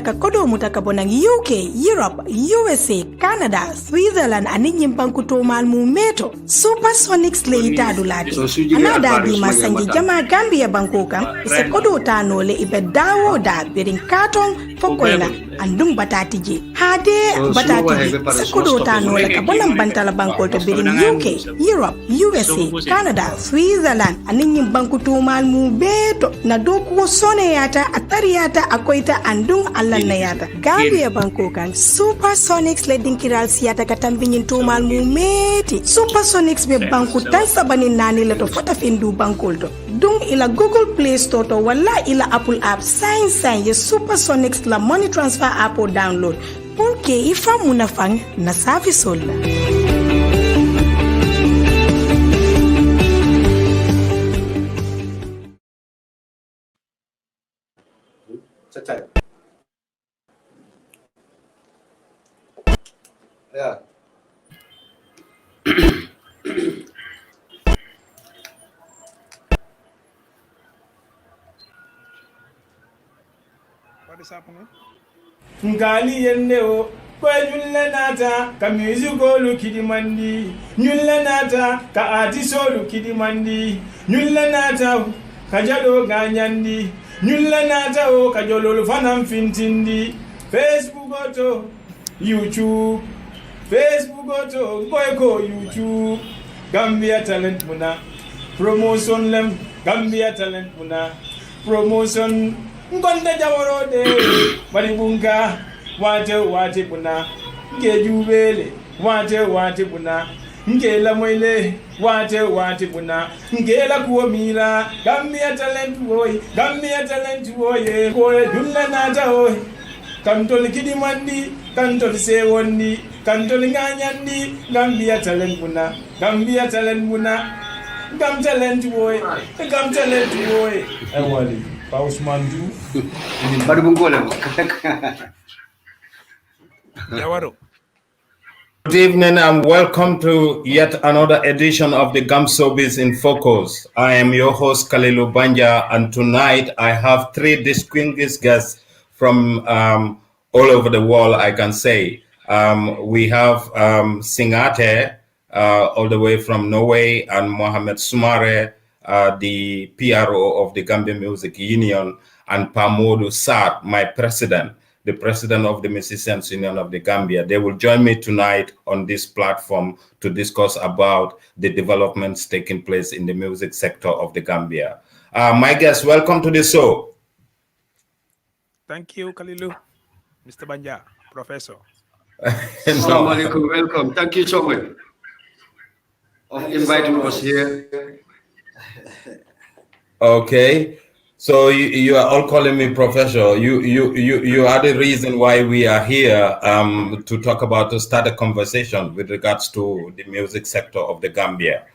ka kodo mutaka bonang UK, Europe, USA, Canada, Switzerland ani nyimbanku to mal mu meto. Supersonics le ita duladi. Anada di masangi jama Gambia banko kan ise kodo tano le ibe dawo da birin katon fokoina andum batati je. Hade batati je ise kodo tano le ka bonang bantala banko to birin UK, Europe, USA, Canada, Switzerland ani nyimbanku to mal mu beto na doku sone yata atariata akoita andung allanna yata. Gambia banko kan Supersonics le dinkiral siyata katambinyin to mal mu meti. Supersonics be banku tan sabani nani le to fota findu bankol to. Dung ila Google Play Store to wala ila Apple App sign ye Supersonics la money transfer app o download. Porque ifa munafang na service olla. Yeah. What is happening? Ngali yende o kwa nyulle nata ka musical kidimandi nyulle nata ka artisol kidimandi nyulle nata ka jado ganyandi nyulle nata o ka jololo fanam fintindi Facebook oto YouTube Facebook oto boyko YouTube Gambia Talent muna promotion lem Gambia Talent muna promotion ngonda jamoro de balibunga wate buna nge jubele wate buna nge la moile wate buna nge la kuomila Gambia Talent boy koye dulla nata oy kantol kidimandi kantol sewondi kantol nganyandi Gambia Talent buna Gam talent boy awali Pausmandu. Good evening and welcome to yet another edition of the ShowBiz in Focus. I am your host KALILU BANJA, and tonight I have three distinguished guests from all over the world, I can say. We have Singateh, all the way from Norway, and MUHAMMED, the PRO of the Gambian Music Union, and MODOU SARR, my president, the president of the Musicians Union of the Gambia. They will join me tonight on this platform to discuss about the developments taking place in the music sector of the Gambia. My guests, welcome to the show. Thank you, KALILU. Mr. Banja, Professor. Assalamu alaikum, welcome. Thank you so much for inviting us here. Okay, so you are all calling me Professor. You are the reason why we are here to start a conversation with regards to the music sector of the Gambia,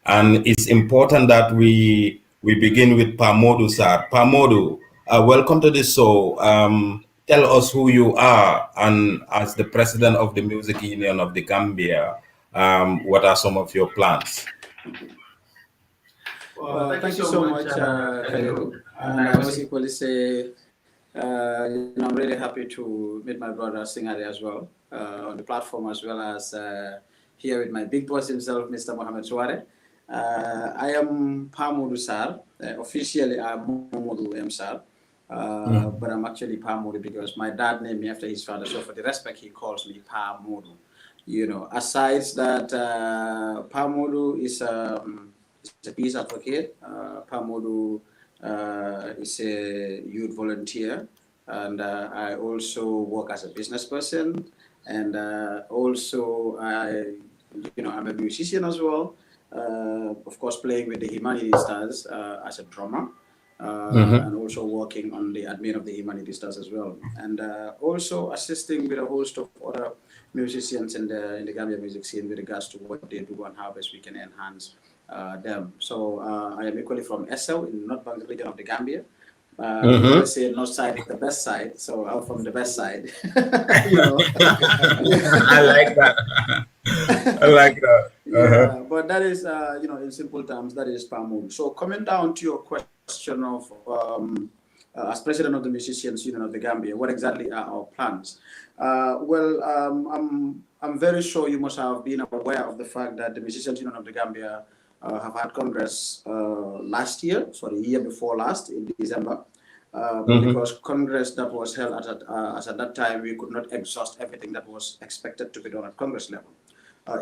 and it's important that we begin with MODOU SARR. MODOU, welcome to the show. Tell us who you are, and as the president of the Music Union of the Gambia, what are some of your plans? Well, thank you so much, KALILU. And I must equally say, I'm really happy to meet my brother Singateh as well on the platform, as well as here with my big boss himself, Mr. MUHAMMED. I am MODOU SARR. Officially, I'm MODOU SARR. But I'm actually MODOU because my dad named me after his father. So for the respect, he calls me MODOU. You know, aside that, MODOU is a peace advocate. MODOU is a youth volunteer, and I also work as a business person, and also I'm a musician as well. Of course, playing with the Humanity Stars as a drummer, and also working on the admin of the Humanity Stars as well, and also assisting with a host of other musicians in the Gambia music scene with regards to what they do and how best we can enhance them. So I am equally from SL in North Bank region of the Gambia. I say north side is the best side, so I'm from the best side. I like that. I like that. Yeah, but that is, in simple terms, that is MODOU. So coming down to your question of as president of the Musicians Union of the Gambia, what exactly are our plans? I'm very sure you must have been aware of the fact that the Musicians Union of the Gambia have had Congress last year, sorry, year before last, in December. But because Congress that was held at that time, we could not exhaust everything that was expected to be done at Congress level,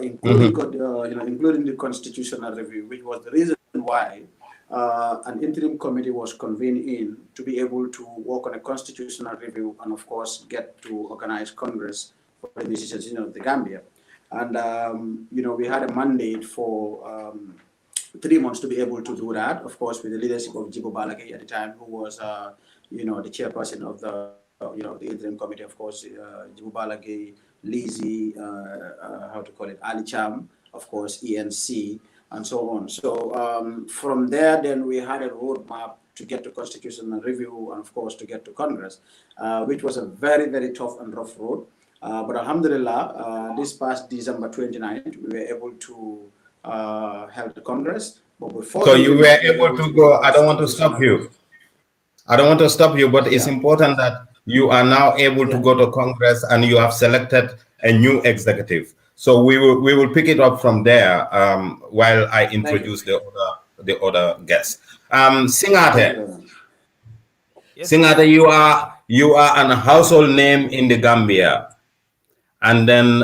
including the constitutional review, which was the reason why an interim committee was convened in to be able to work on a constitutional review and, of course, get to organize Congress for the Musicians Union of the Gambia. And, we had a mandate for 3 months to be able to do that, of course, with the leadership of Jibo Balake at the time, who was, the chairperson of the, the interim committee, of course, Jibo Balake, Lizzie, Ali Cham, of course, ENC, and so on. So from there, then we had a roadmap to get to constitutional review and, of course, to get to Congress, which was a very, very tough and rough road. But alhamdulillah, this past December 29th, we were able to held the Congress. But before so you were able to go. I don't want to stop you. But it's important that you are now able to go to Congress and you have selected a new executive. So we will pick it up from there while I introduce the other guests. Singateh. Yes. Singateh, you are a household name in the Gambia, and then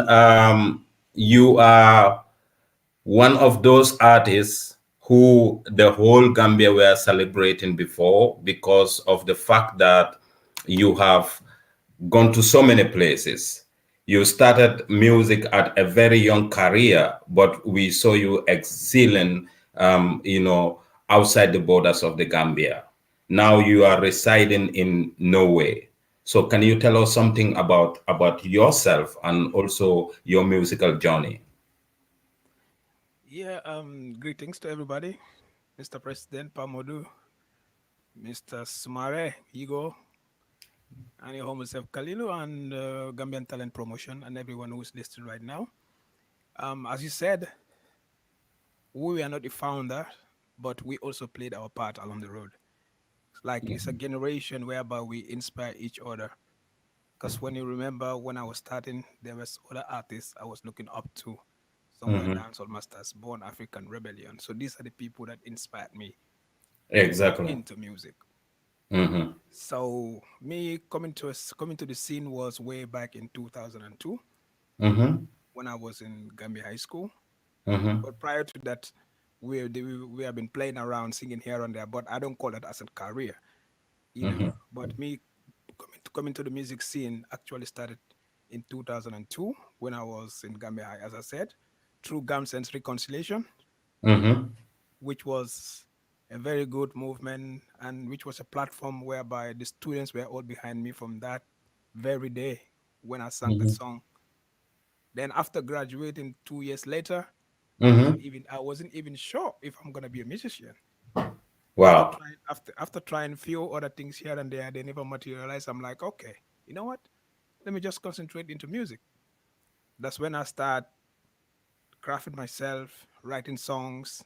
you are one of those artists who the whole Gambia were celebrating before because of the fact that you have gone to so many places. You started music at a very young career, but we saw you excelling, outside the borders of the Gambia. Now you are residing in Norway. So can you tell us something about yourself and also your musical journey? Yeah, greetings to everybody. Mr. President MODOU, Mr. SUMAREH, Igor, and your home self KALILU, and Gambian Talent Promotion, and everyone who's listed right now. As you said, we are not the founder, but we also played our part along the road. It's a generation whereby we inspire each other. Because when you remember when I was starting, there was other artists I was looking up to. Some were dancehall masters, Born African Rebellion. So these are the people that inspired me into music. So me coming to the scene was way back in 2002 when I was in Gambia High School. But prior to that, we have been playing around, singing here and there. But I don't call that as a career, But me coming to the music scene actually started in 2002 when I was in Gambia High, as I said, through Gamsen's Reconciliation, which was a very good movement and which was a platform whereby the students were all behind me from that very day when I sang that song. Then after graduating 2 years later, I wasn't even sure if I'm going to be a musician. Wow. After trying a few other things here and there, they never materialized. I'm like, okay, you know what? Let me just concentrate into music. That's when I start crafting myself, writing songs.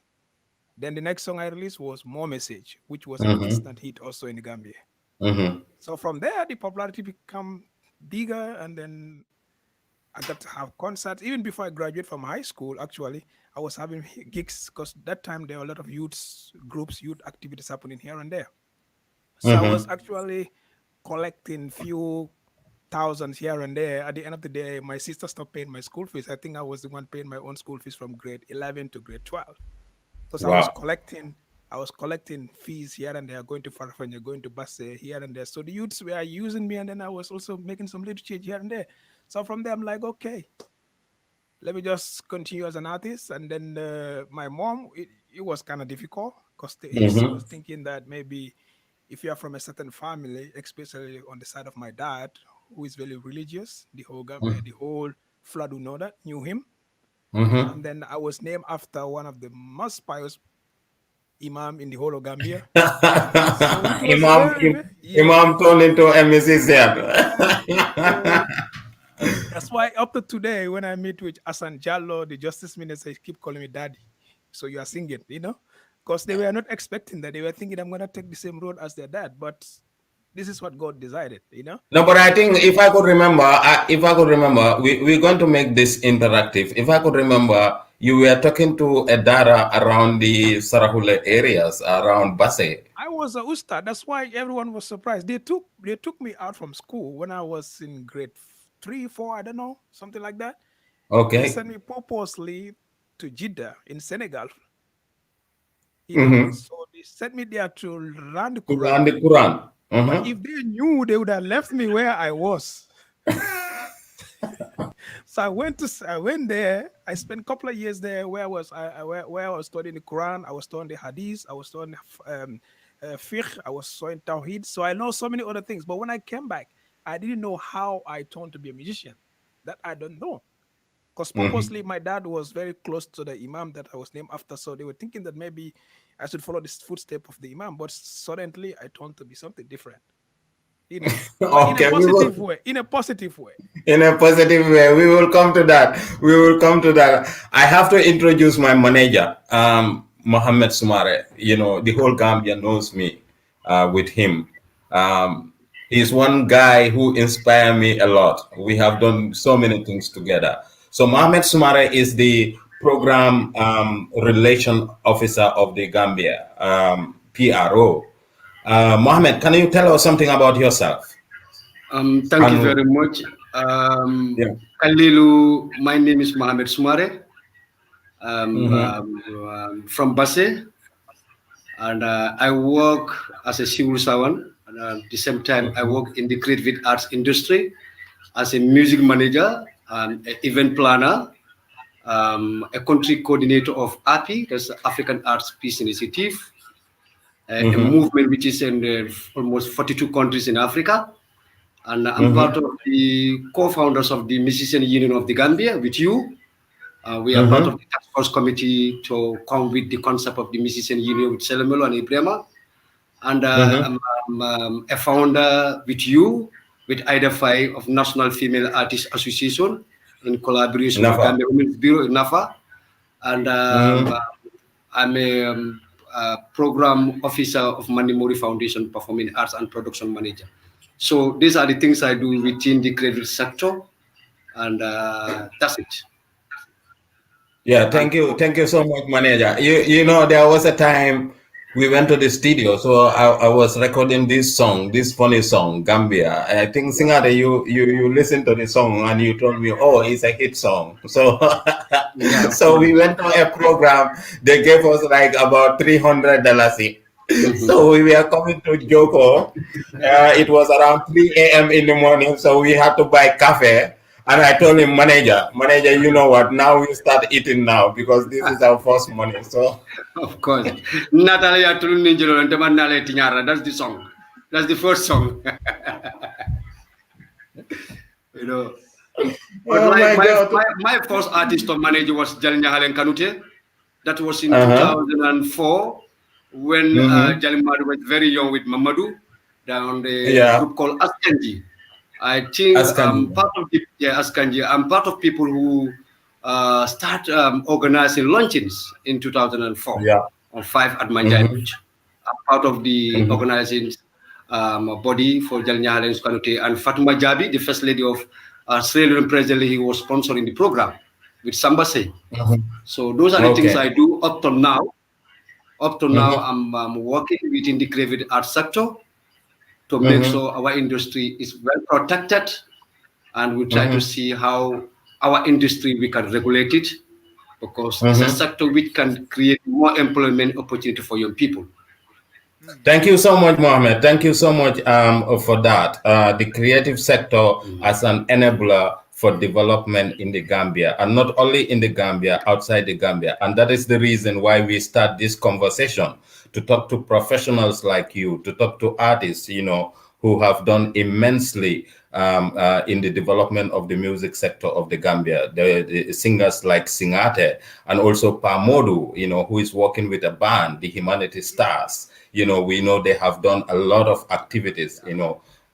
Then the next song I released was More Message, which was an instant hit also in the Gambia. So from there, the popularity became bigger, and then I got to have concerts. Even before I graduated from high school, actually, I was having gigs because that time there were a lot of youth groups, youth activities happening here and there. So I was actually collecting few thousands here and there. At the end of the day, my sister stopped paying my school fees. I think I was the one paying my own school fees from grade 11 to grade 12. Because I was collecting fees here and there, going to Farfanya, going to Basse here and there. So the youths were using me, and then I was also making some little change here and there. So from there, I'm like, okay, let me just continue as an artist. And then my mom, it was kind of difficult because she was thinking that maybe if you are from a certain family, especially on the side of my dad, who is very religious, the whole Fladu knew him. And then I was named after one of the most pious imam in the whole of Gambia. Imam turned into a musician. That's why up to today, when I meet with Hassan Jallo, the justice minister, he keep calling me daddy. So you are singing, because they were not expecting that. They were thinking I'm going to take the same road as their dad. But this is what God decided, No, but I think if I could remember, we're going to make this interactive. If I could remember, you were talking to a data around the Sarahule areas, around Basse. I was a ustad. That's why everyone was surprised. They took me out from school when I was in grade 3, 4, I don't know, something like that. Okay. They sent me purposely to Jeddah in Senegal. So they sent me there to learn the Quran. To learn the Quran. But if they knew, they would have left me where I was. So I went there. I spent a couple of years there where I was studying the Quran. I was studying the Hadith. I was studying fiqh. I was studying Tawheed. So I know so many other things. But when I came back, I didn't know how I turned to be a musician. That I don't know. Because purposely, my dad was very close to the Imam that I was named after. So they were thinking that maybe I should follow this footstep of the Imam. But suddenly, I turned to be something different. Okay, in a positive way. In a positive way. We will come to that. I have to introduce my manager, Mohammed Sumareh. The whole Gambia knows me with him. He's one guy who inspired me a lot. We have done so many things together. So Mohammed Sumareh is the program relation officer of the Gambia, PRO. Mohammed, can you tell us something about yourself? Thank you very much. KALILU, my name is Mohammed Sumareh. From Basse, and I work as a civil servant. And at the same time, I work in the creative arts industry as a music manager, an event planner, a country coordinator of API, that's the African Arts Peace Initiative, a movement which is in almost 42 countries in Africa. And I'm part of the co-founders of the Musician Union of the Gambia with you. We are part of the task force committee to come with the concept of the Musician Union with Selemelo and Ibrahima. And I'm a founder with you, with IDFI of National Female Artists Association in collaboration with Gambia Women's Bureau in NAFA. And I'm a program officer of Mandimori Foundation, Performing Arts and Production Manager. So these are the things I do within the creative sector. And that's it. Yeah, thank you so much, manager. There was a time we went to the studio, so I was recording this funny song, Gambia. I think Singateh, you listened to the song and you told me, oh, it's a hit song. So so we went to a program. They gave us like about $300. So we were coming to Joko. It was around 3 a.m. in the morning, so we had to buy cafe. And I told him, manager, you know what? Now we start eating now because this is our first money. So, of course, Natalia, that's the song. That's the first song. My first artist or manager was Jalinyahaleng Kanute. That was in 2004 when Jalimadu was very young with Mamadou down the group called Askanji. I think I'm part of Askanji. I'm part of people who start organizing luncheons in 2004 on 5 at Manjai Beach. I'm part of the organizing body for Jalinyahaleng Kanute, and Fatuma Jabi, the first lady of Sierra Leone President, he was sponsoring the program with Sambase. So those are the things I do up to now. I'm working within the creative arts sector to make sure our industry is well protected, and we try to see how our industry we can regulate it, because it's a sector which can create more employment opportunity for young people. Thank you so much, Mohammed. Thank you so much for that. The creative sector as an enabler for development in the Gambia, and not only in the Gambia, outside the Gambia. And that is the reason why we start this conversation, to talk to professionals like you, to talk to artists, who have done immensely in the development of the music sector of the Gambia. The singers like Singateh, and also MODOU, who is working with a band, the Humanity Stars. We know they have done a lot of activities,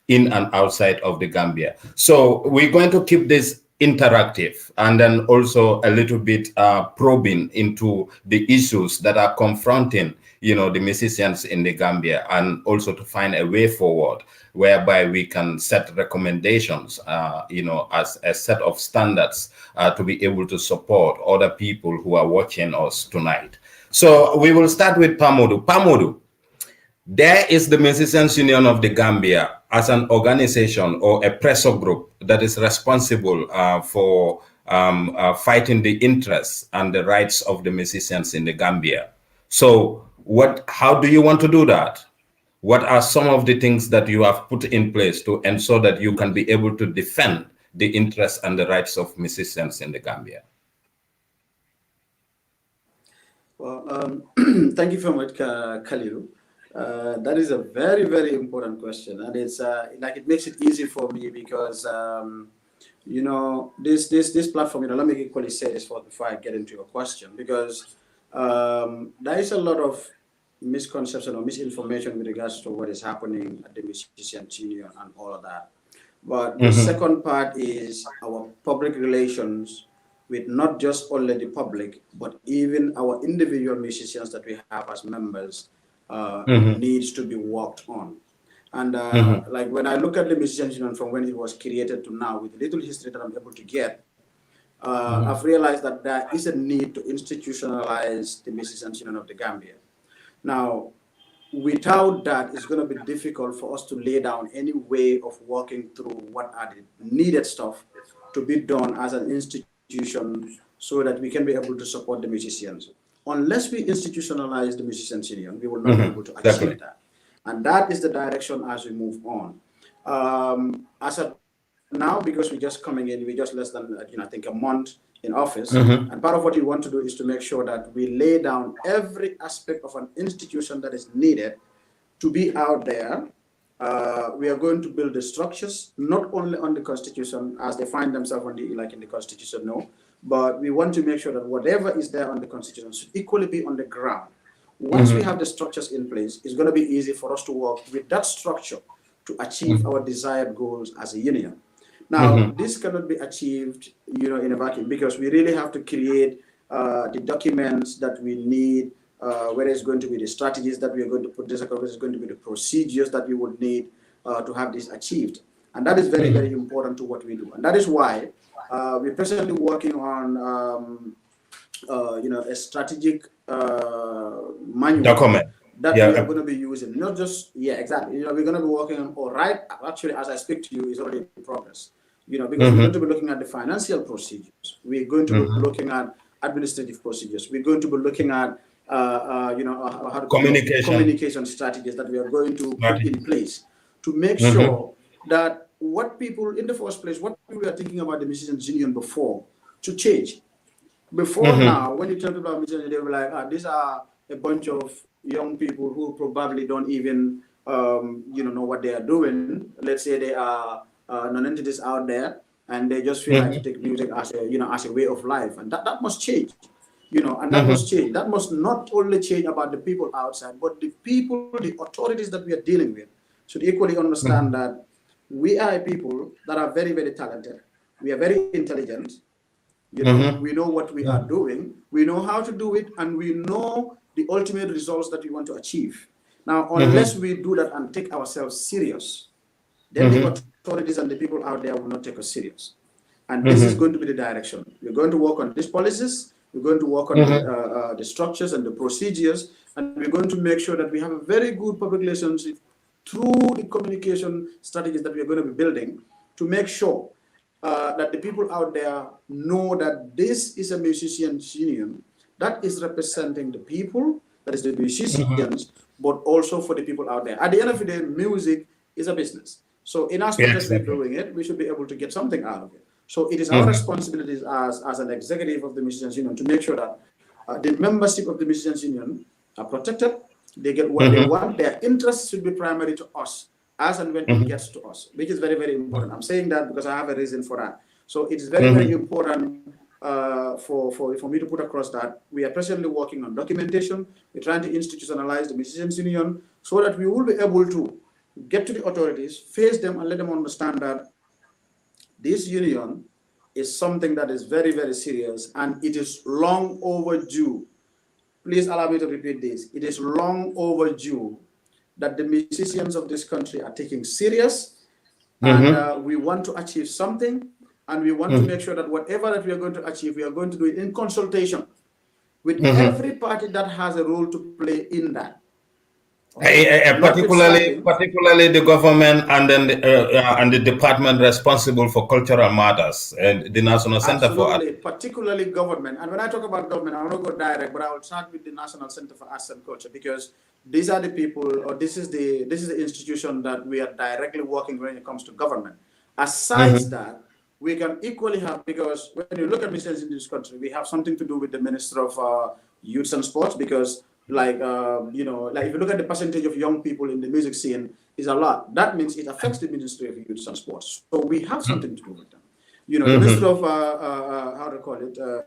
in and outside of the Gambia. So we're going to keep this interactive, and then also a little bit probing into the issues that are confronting, the musicians in the Gambia, and also to find a way forward whereby we can set recommendations, as a set of standards to be able to support other people who are watching us tonight. So we will start with MODOU. MODOU, there is the Musicians Union of the Gambia as an organization or a pressure group that is responsible for fighting the interests and the rights of the musicians in the Gambia. So how do you want to do that? What are some of the things that you have put in place to ensure that you can be able to defend the interests and the rights of musicians in the Gambia? Well, thank you very much, Kalilu. That is a very, very important question, and it's it makes it easy for me because this platform. Let me equally say this before I get into your question, because there is a lot of misconception or misinformation with regards to what is happening at the Musicians Union and all of that. But the second part is our public relations with not just only the public, but even our individual musicians that we have as members needs to be worked on. And like when I look at the Musicians Union from when it was created to now, with the little history that I'm able to get, I've realized that there is a need to institutionalize the Musicians Union of the Gambia. Now, without that, it's going to be difficult for us to lay down any way of working through what are the needed stuff to be done as an institution so that we can be able to support the musicians. Unless we institutionalize the Musicians Union, we will not be able to achieve that. And that is the direction as we move on. As of now, because we're just coming in, we're just less than, I think, a month in office. And part of what we want to do is to make sure that we lay down every aspect of an institution that is needed to be out there. We are going to build the structures, not only on the Constitution as they find themselves on the, in the Constitution, no, but we want to make sure that whatever is there on the Constitution should equally be on the ground. Once we have the structures in place, it's going to be easy for us to work with that structure to achieve our desired goals as a union. Now, this cannot be achieved, in a vacuum, because we really have to create the documents that we need, whether it's going to be the strategies that we are going to put this across, it's going to be the procedures that we would need to have this achieved. And that is very, very important to what we do. And that is why we're presently working on, a strategic manual document that we are going to be using. Not just, exactly. We're going to be working on, actually, as I speak to you, is already in progress. Because we're going to be looking at the financial procedures. We're going to be looking at administrative procedures. We're going to be looking at, communication strategies that we are going to put in place to make sure that what people, in the first place, what we were thinking about the Musicians Union before, to change. Before now, when you tell people about musicians, they were like, these are a bunch of young people who probably don't even, know what they are doing. Let's say they are non-entities out there, and they just feel like to take music as a, as a way of life, and that must change, and that must change. That must not only change about the people outside, but the people, the authorities that we are dealing with, should equally understand that we are a people that are very, very talented. We are very intelligent. We know what we are doing. We know how to do it, and we know the ultimate results that we want to achieve. Now, unless we do that and take ourselves serious, then the authorities and the people out there will not take us serious. And this is going to be the direction. We're going to work on these policies. We're going to work on the structures and the procedures, and we're going to make sure that we have a very good public relationship through the communication strategies that we're going to be building to make sure that the people out there know that this is a musicians union that is representing the people, that is the musicians, but also for the people out there. At the end of the day, music is a business. So in our space of doing it, we should be able to get something out of it. So it is our responsibility as an executive of the Musicians Union to make sure that the membership of the Musicians Union are protected, they get what they want, their interests should be primary to us, as and when it gets to us, which is very, very important. I'm saying that because I have a reason for that. So it is very, very important for me to put across that we are presently working on documentation. We're trying to institutionalize the Musicians Union so that we will be able to get to the authorities, face them, and let them understand that this union is something that is very, very serious, and it is long overdue please allow me to repeat this. It is long overdue that the musicians of this country are taking serious, and we want to achieve something, and we want to make sure that whatever that we are going to achieve, we are going to do it in consultation with every party that has a role to play in that. Particularly the government and then the department responsible for cultural matters and the National Center for Art. Particularly government. And when I talk about government, I won't go direct, but I will start with the National Center for Arts and Culture, because these are the people, or this is the institution that we are directly working when it comes to government. Aside that, we can equally have, because when you look at ministers in this country, we have something to do with the Minister of Youth and Sports, because like if you look at the percentage of young people in the music scene is a lot. That means it affects the Ministry of Youth and Sports. So we have something to do with them. The Ministry of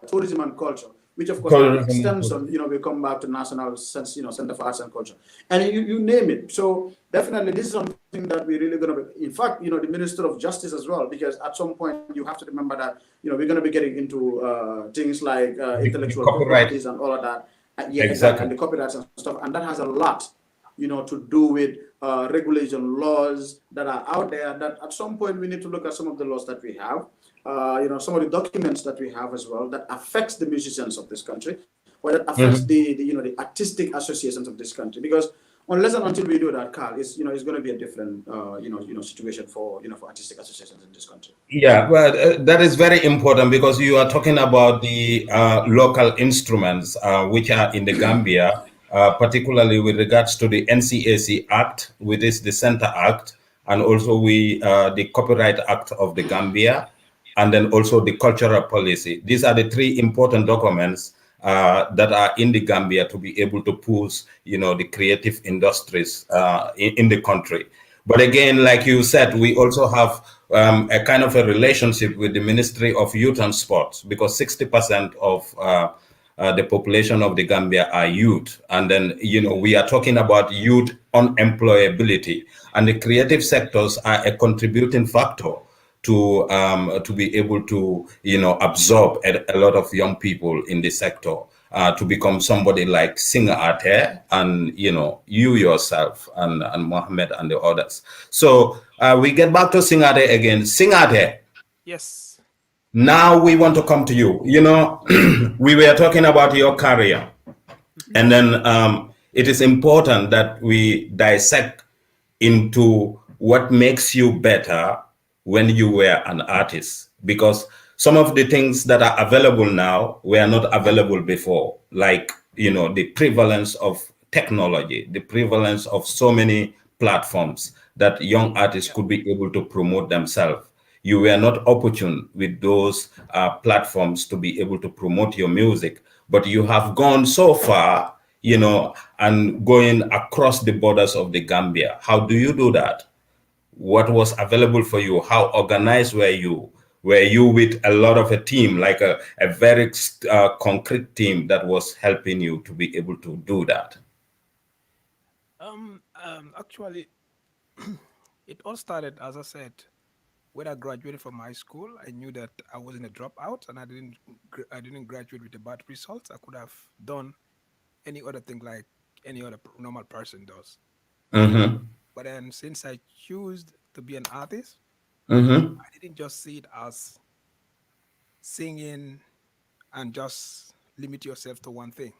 Tourism and Culture, which of course extends on, we come back to National Center for Arts and Culture, and you name it. So definitely this is something that we're really going to be, in fact, the Minister of Justice as well, because at some point you have to remember that, we're going to be getting into things like intellectual properties and all of that. Exactly. And the copyrights and stuff, and that has a lot, to do with regulation laws that are out there. That at some point we need to look at some of the laws that we have, some of the documents that we have as well that affects the musicians of this country, or that affects the artistic associations of this country. Because unless and until we do that, Carl, it's going to be a different situation for for artistic associations in this country. Yeah, well, that is very important, because you are talking about the local instruments which are in the Gambia, particularly with regards to the NCAC Act, which is the Center Act, and also the Copyright Act of the Gambia, and then also the Cultural Policy. These are the three important documents that are in the Gambia to be able to push, the creative industries in the country. But again, like you said, we also have a kind of a relationship with the Ministry of Youth and Sports, because 60% of the population of the Gambia are youth. And then, we are talking about youth unemployability, and the creative sectors are a contributing factor to be able to, absorb a lot of young people in the sector to become somebody like Singateh and, you yourself and MUHAMMED and the others. So we get back to Singateh again. Singateh. Yes. Now we want to come to you. We were talking about your career, and then it is important that we dissect into what makes you better when you were an artist, because some of the things that are available now were not available before, like, the prevalence of technology, the prevalence of so many platforms that young artists could be able to promote themselves. You were not opportune with those platforms to be able to promote your music, but you have gone so far, and going across the borders of the Gambia. How do you do that? What was available for you? How organized were you? Were you with a lot of a team, like a very concrete team that was helping you to be able to do that? Actually, it all started, as I said, when I graduated from high school. I knew that I wasn't a dropout, and I didn't graduate with a bad results. I could have done any other thing like any other normal person does. But then, since I chose to be an artist, I didn't just see it as singing and just limit yourself to one thing.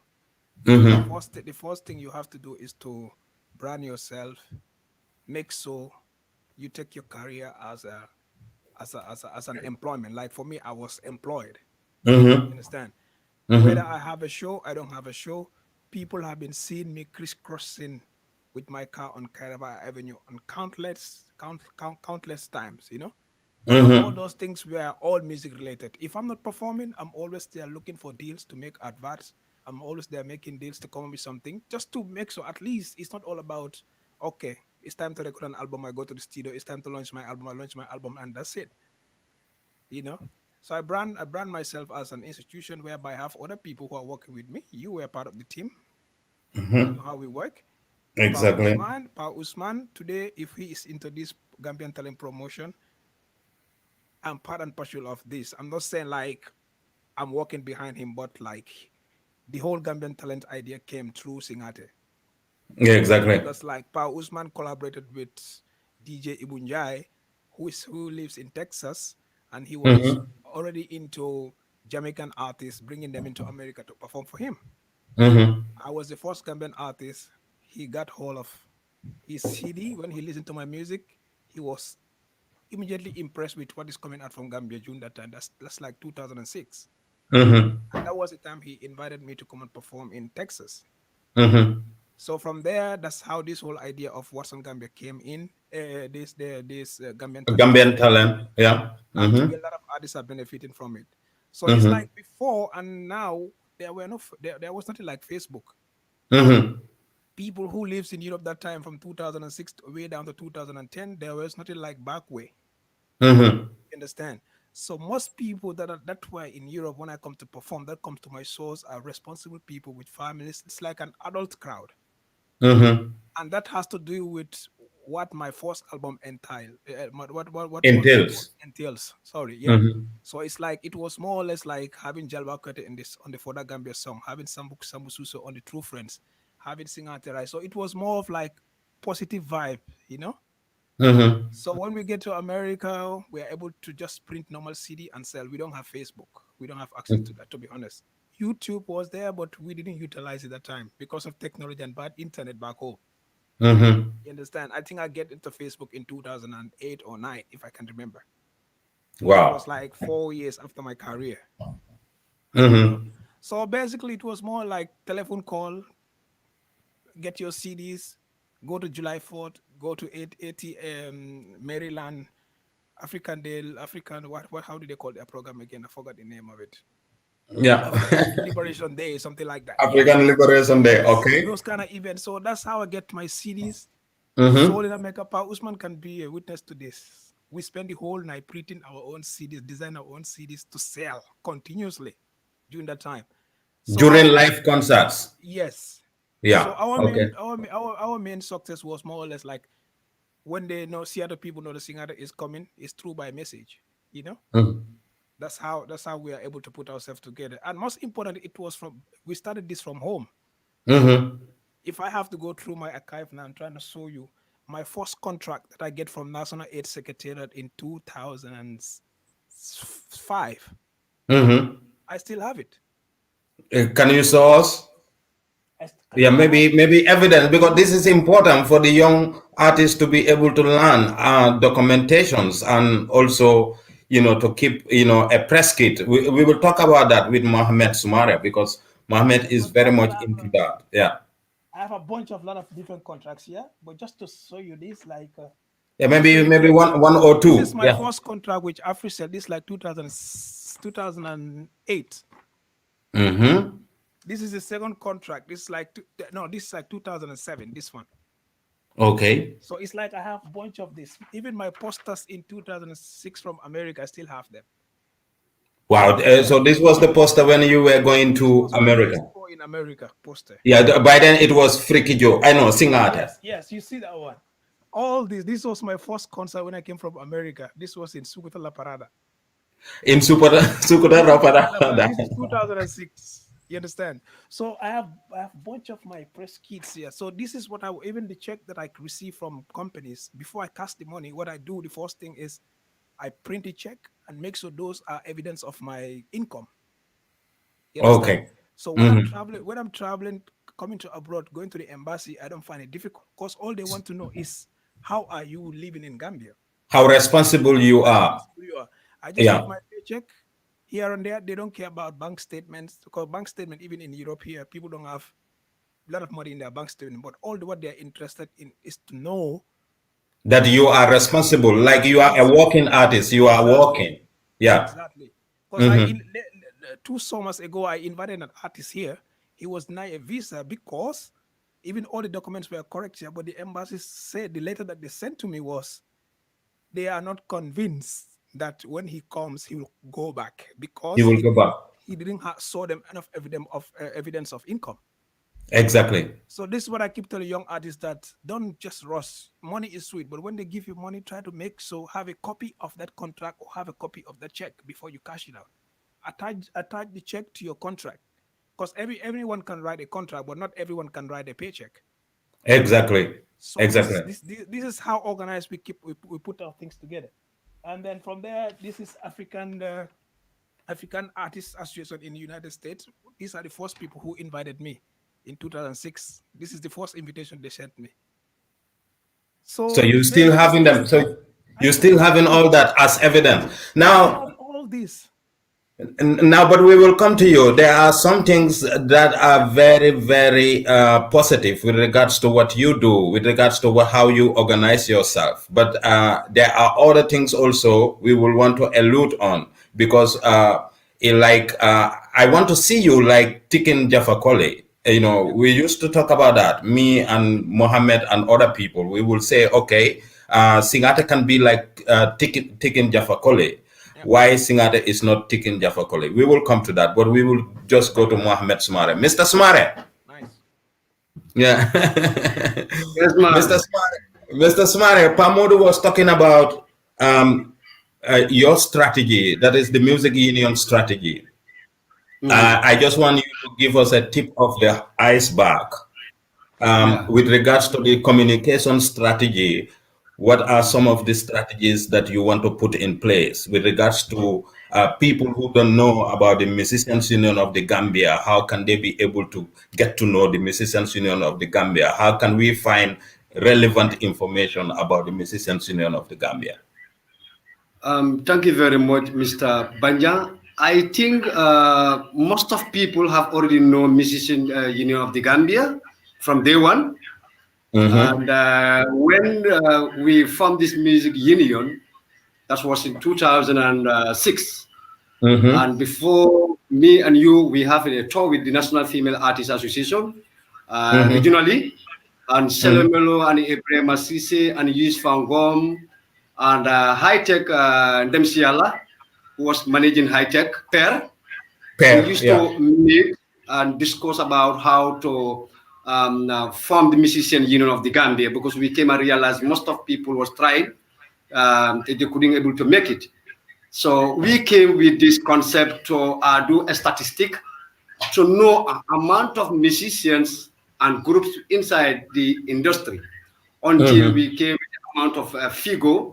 The first thing you have to do is to brand yourself, make so you take your career as an employment. Like for me, I was employed. You understand? Whether I have a show, I don't have a show, people have been seeing me crisscrossing with my car on Kairaba Avenue on countless times, All those things were all music related. If I'm not performing, I'm always there looking for deals to make adverts. I'm always there making deals to come up with something, just to make so at least it's not all about, okay, it's time to record an album, I go to the studio, it's time to launch my album, I launch my album, and that's it. So I brand myself as an institution whereby I have other people who are working with me. You were part of the team. You know how we work. Exactly. Pa Usman, today, if he is into this Gambian Talent promotion, I'm part and parcel of this. I'm not saying like I'm working behind him, but like the whole Gambian talent idea came through Singateh. Yeah, exactly. Because like Pa Usman collaborated with DJ Ibunjai, who lives in Texas, and he was already into Jamaican artists, bringing them into America to perform for him. I was the first Gambian artist. He got hold of his CD. When he listened to my music, he was immediately impressed with what is coming out from Gambia during that time. That's like 2006. And that was the time he invited me to come and perform in Texas. So from there, that's how this whole idea of Watson Gambia came in. This Gambian talent. Gambian talent, yeah. And today a lot of artists are benefiting from it. So it's like before and now there was nothing like Facebook. People who lives in Europe that time from 2006 way down to 2010, there was nothing like back way. You understand? So most people that were in Europe, when I come to perform, that comes to my shows are responsible people with families. It's like an adult crowd. And that has to do with what my first album entails. Sorry, yeah. So it's like it was more or less like having Jalwa Kwete on the Foda Gambia song, having Sambu Suso on the True Friends, having Singateh. So it was more of like positive vibe, you know. So when we get to America, we are able to just print normal CD and sell. We don't have Facebook. We don't have access to that, to be honest. YouTube was there, but we didn't utilize it at that time because of technology and bad internet back home. You understand? I think I get into Facebook in 2008 or 9, if I can remember. Wow. It was like 4 years after my career. So basically, it was more like telephone call, get your CDs, go to July 4th, go to 80 Maryland, African Day, how do they call their program again? I forgot the name of it. Yeah. Liberation Day, something like that. African Liberation Day, okay. Those kind of events. So that's how I get my CDs. Sold in America. Pa Usman can be a witness to this. We spend the whole night printing our own CDs, design our own CDs to sell continuously during that time. So during live concerts. Yes. Yeah. So our main success was more or less like when they know Seattle people know the singer is coming, it's through by message, you know. That's how we are able to put ourselves together. And most importantly, we started this from home. If I have to go through my archive now, I'm trying to show you my first contract that I get from National Aid Secretariat in 2005. I still have it. Can you show us? Yeah, maybe evidence, because this is important for the young artists to be able to learn documentations and also, you know, to keep, you know, a press kit. We will talk about that with MUHAMMED SUMAREH, because MUHAMMED is very much into that. Yeah. I have a lot of different contracts here, but just to show you this, like yeah, maybe one or two. This is my first contract with AfriCell. This is like 2008. This is the second contract. This is like this is like 2007. This one. Okay. So it's like I have a bunch of this. Even my posters in 2006 from America, I still have them. Wow. So this was the poster when you were going to America. In America, poster. Yeah. By then it was Freaky Joe. I know, Singateh. Yes. You see that one. All this. This was my first concert when I came from America. This was in Sukuta La Parada. In Sukuta La Parada. This is 2006. You understand? So I have a bunch of my press kits here. So this is what even the check that I receive from companies, before I cash the money, what I do, the first thing is I print a check and make sure those are evidence of my income. Okay. So when I'm traveling, coming to abroad, going to the embassy, I don't find it difficult, because all they want to know is how are you living in Gambia? How responsible you are. I just have my paycheck. Here and there, they don't care about bank statements, because bank statement, even in Europe here, people don't have a lot of money in their bank statement. But what they're interested in is to know that you are responsible, like you are a working artist. You are working. Yeah. Exactly. Because 2 summers ago, I invited an artist here. He was denied a visa because even all the documents were correct here, but the embassy said the letter that they sent to me was they are not convinced that when he comes, he will go back, because he will go back. He didn't show them enough evidence of income. Exactly. So this is what I keep telling young artists, that don't just rush. Money is sweet, but when they give you money, try to have a copy of that contract or have a copy of that check before you cash it out. Attach the check to your contract. Because everyone can write a contract, but not everyone can write a paycheck. Exactly. So exactly. This is how organized we put our things together, and then from there, this is African Artists Association in the United States. These are the first people who invited me in 2006. This is the first invitation they sent me. So you still having them. So you still having all that as evidence now. All this. Now, but we will come to you. There are some things that are very, very positive with regards to what you do, with regards to how you organize yourself. But there are other things also we will want to allude on, because I want to see you like Tikin Jaffa Kole. You know, we used to talk about that, me and Mohammed and other people. We will say, okay, Singateh can be like Tikin Jaffa Kole. Why Singateh is not Tikin Jaffa Kole. We will come to that, but we will just go to Mohammed SUMAREH. Mr. SUMAREH. Nice. Yeah. Yes, ma'am. Mr. SUMAREH, MODOU was talking about your strategy, that is the music union strategy. I just want you to give us a tip of the iceberg with regards to the communication strategy. What are some of the strategies that you want to put in place with regards to people who don't know about the Musicians Union of the Gambia? How can they be able to get to know the Musicians Union of the Gambia? How can we find relevant information about the Musicians Union of the Gambia? Thank you very much, Mr. Banja. I think most of people have already known Musician Union of the Gambia from day one. And when we formed this music union, that was in 2006. And before me and you, we have a tour with the National Female Artists Association regionally, and Selemelo and Ibrahim Asise and Yus Fangom and High Tech Demsiala, who was managing High Tech Pair. We used to meet and discuss about how to form the Musician Union of the Gambia, because we came and realized most of people was trying, they couldn't able to make it. So we came with this concept to do a statistic to know amount of musicians and groups inside the industry until we came with the amount of figure.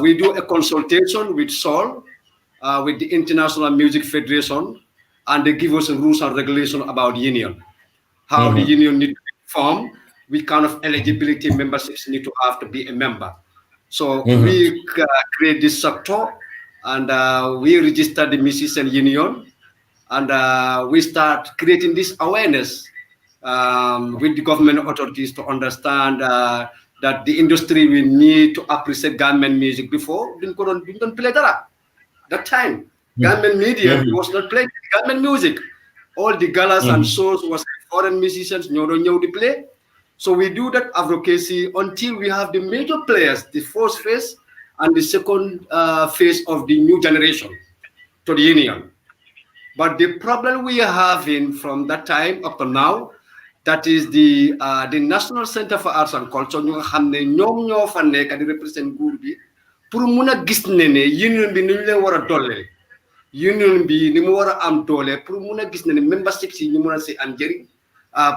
We do a consultation with SARR, with the International Music Federation, and they give us rules and regulations about union. How the union need to be formed, what kind of eligibility memberships need to have to be a member. So we create this sector, and we register the Musician Union, and we start creating this awareness with the government authorities to understand that the industry will need to appreciate Gambian music. Before, we don't play that time. Gambian media was not playing Gambian music. All the galas and shows was foreign musicians, to play. So we do that advocacy until we have the major players, the first phase and the second phase of the new generation to the union. But the problem we are having from that time up to now, that is the National Center for Arts and Culture, ñu xam ne ñoom ñoo fa nekk di represent nguur bi pour mun a gis ne union bi ni ñu leen war a doole. Union bi ni mu war a am doole pour mun a gis ne membership si ñu mun a si am njëriñ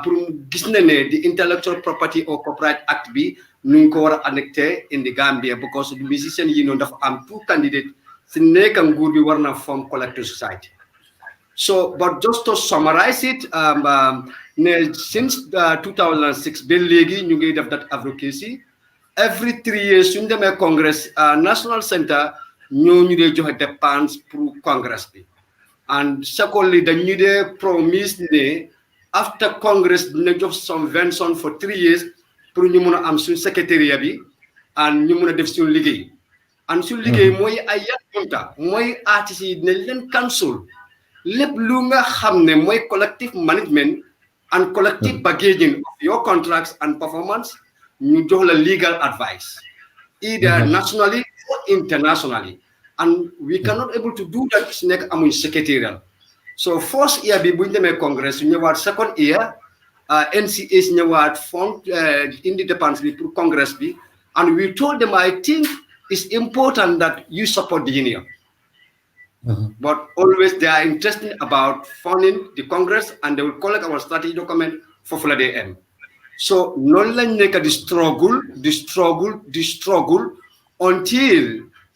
pour gis ne the Intellectual Property or Copyright Act bi ñu ko war a annexé in the Gambia, because the Musician Union dafa am two candidates si nekk nguur bi war na form collective society. So, but just to summarize it, since 2006, Bill Legi, ñu ngi def that advocacy. Every 3 years, in the Congress, National Center, ñu dee joxe dépense pour Congress bi. And secondly, dañu dee promise ne after Congress dina jox subvention for 3 years pour ñu mun a am suñ secrétariat bi and ñu mun a def suñ liggéey. And suñ liggéey mooy ay yàlla mooy artistes yi dinañ leen cancel. Lépp lu nga xam ne mooy collective management and collective bargaining of your contracts and performance, ñu jox la legal advice, either nationally or internationally. And we cannot able to do that si nekk amuñ secretarial. So first year bi buñ demee Congress, ñu ñëwaat second year, NCAs ñëwaat fond indi dépense bi pour Congress bi, and we told them, I think it's important that you support the union. But always they are interested about funding the Congress, and they will collect our strategy document for Friday end. So non lañ nekk di struggle until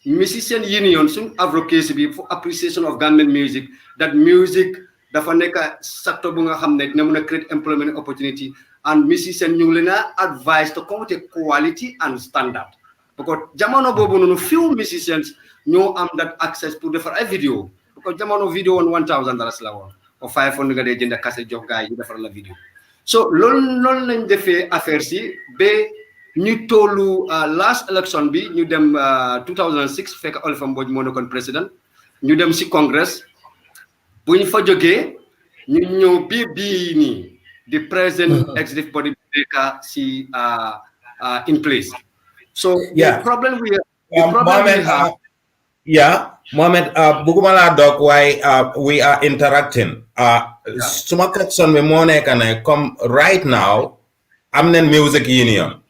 musician union suñ advocacy bi for appreciation of Gambian music, that music dafa nekk sector bu nga xam ne dina mën a create employment opportunity, and musician ñu ngi leen a advise to come with quality and standard, because jamono boobu noonu few musicians ñoo am that access pour defar ay vidéo, because jamono vidéo woon $1,000 la woon or 500 nga dee jënd cassette jox gars yi defar la vidéo. So loolu lañ defee affaire si ba ñu tollu last election bi ñu dem 2006 fekk Oliver Mbodj moo nekkoon président, ñu dem si congress bu ñu fa jógee ñu ñëw bii nii the present executive body nekk si in place. So the problem we have. Mohammed, Bugumala Dog, why we are interacting. Suma question me more come right now. Amnen Music Union.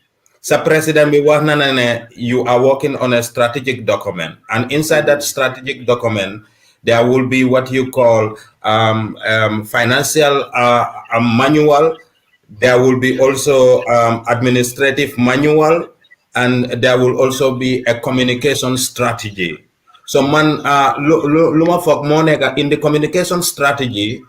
So President, you are working on a strategic document, and inside that strategic document, there will be what you call financial manual. There will be also administrative manual, and there will also be a communication strategy. So man, luma fok monega in the communication strategy,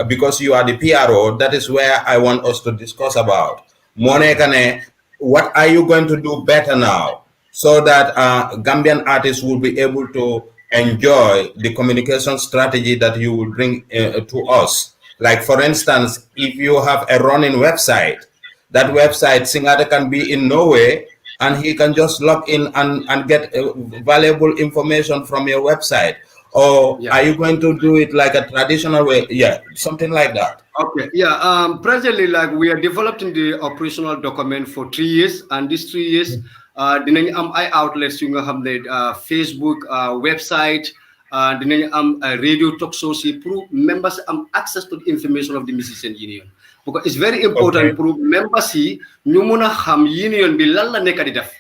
because you are the PRO, that is where I want us to discuss about. Monega, what are you going to do better now so that Gambian artists will be able to enjoy the communication strategy that you will bring to us? Like for instance, if you have a running website, that website Singateh can be in Norway, and he can just log in and get valuable information from your website. Or are you going to do it like a traditional way? Yeah, something like that. Okay, presently, like we are developing the operational document for 3 years, and these 3 years, dinañ am ay outlets yu nga xam ne Facebook website, dinañ am radio talk shows pour members access to the information of the musician union. Because it's very important for members yi ñu mëna xam union bi lan la nekk di def.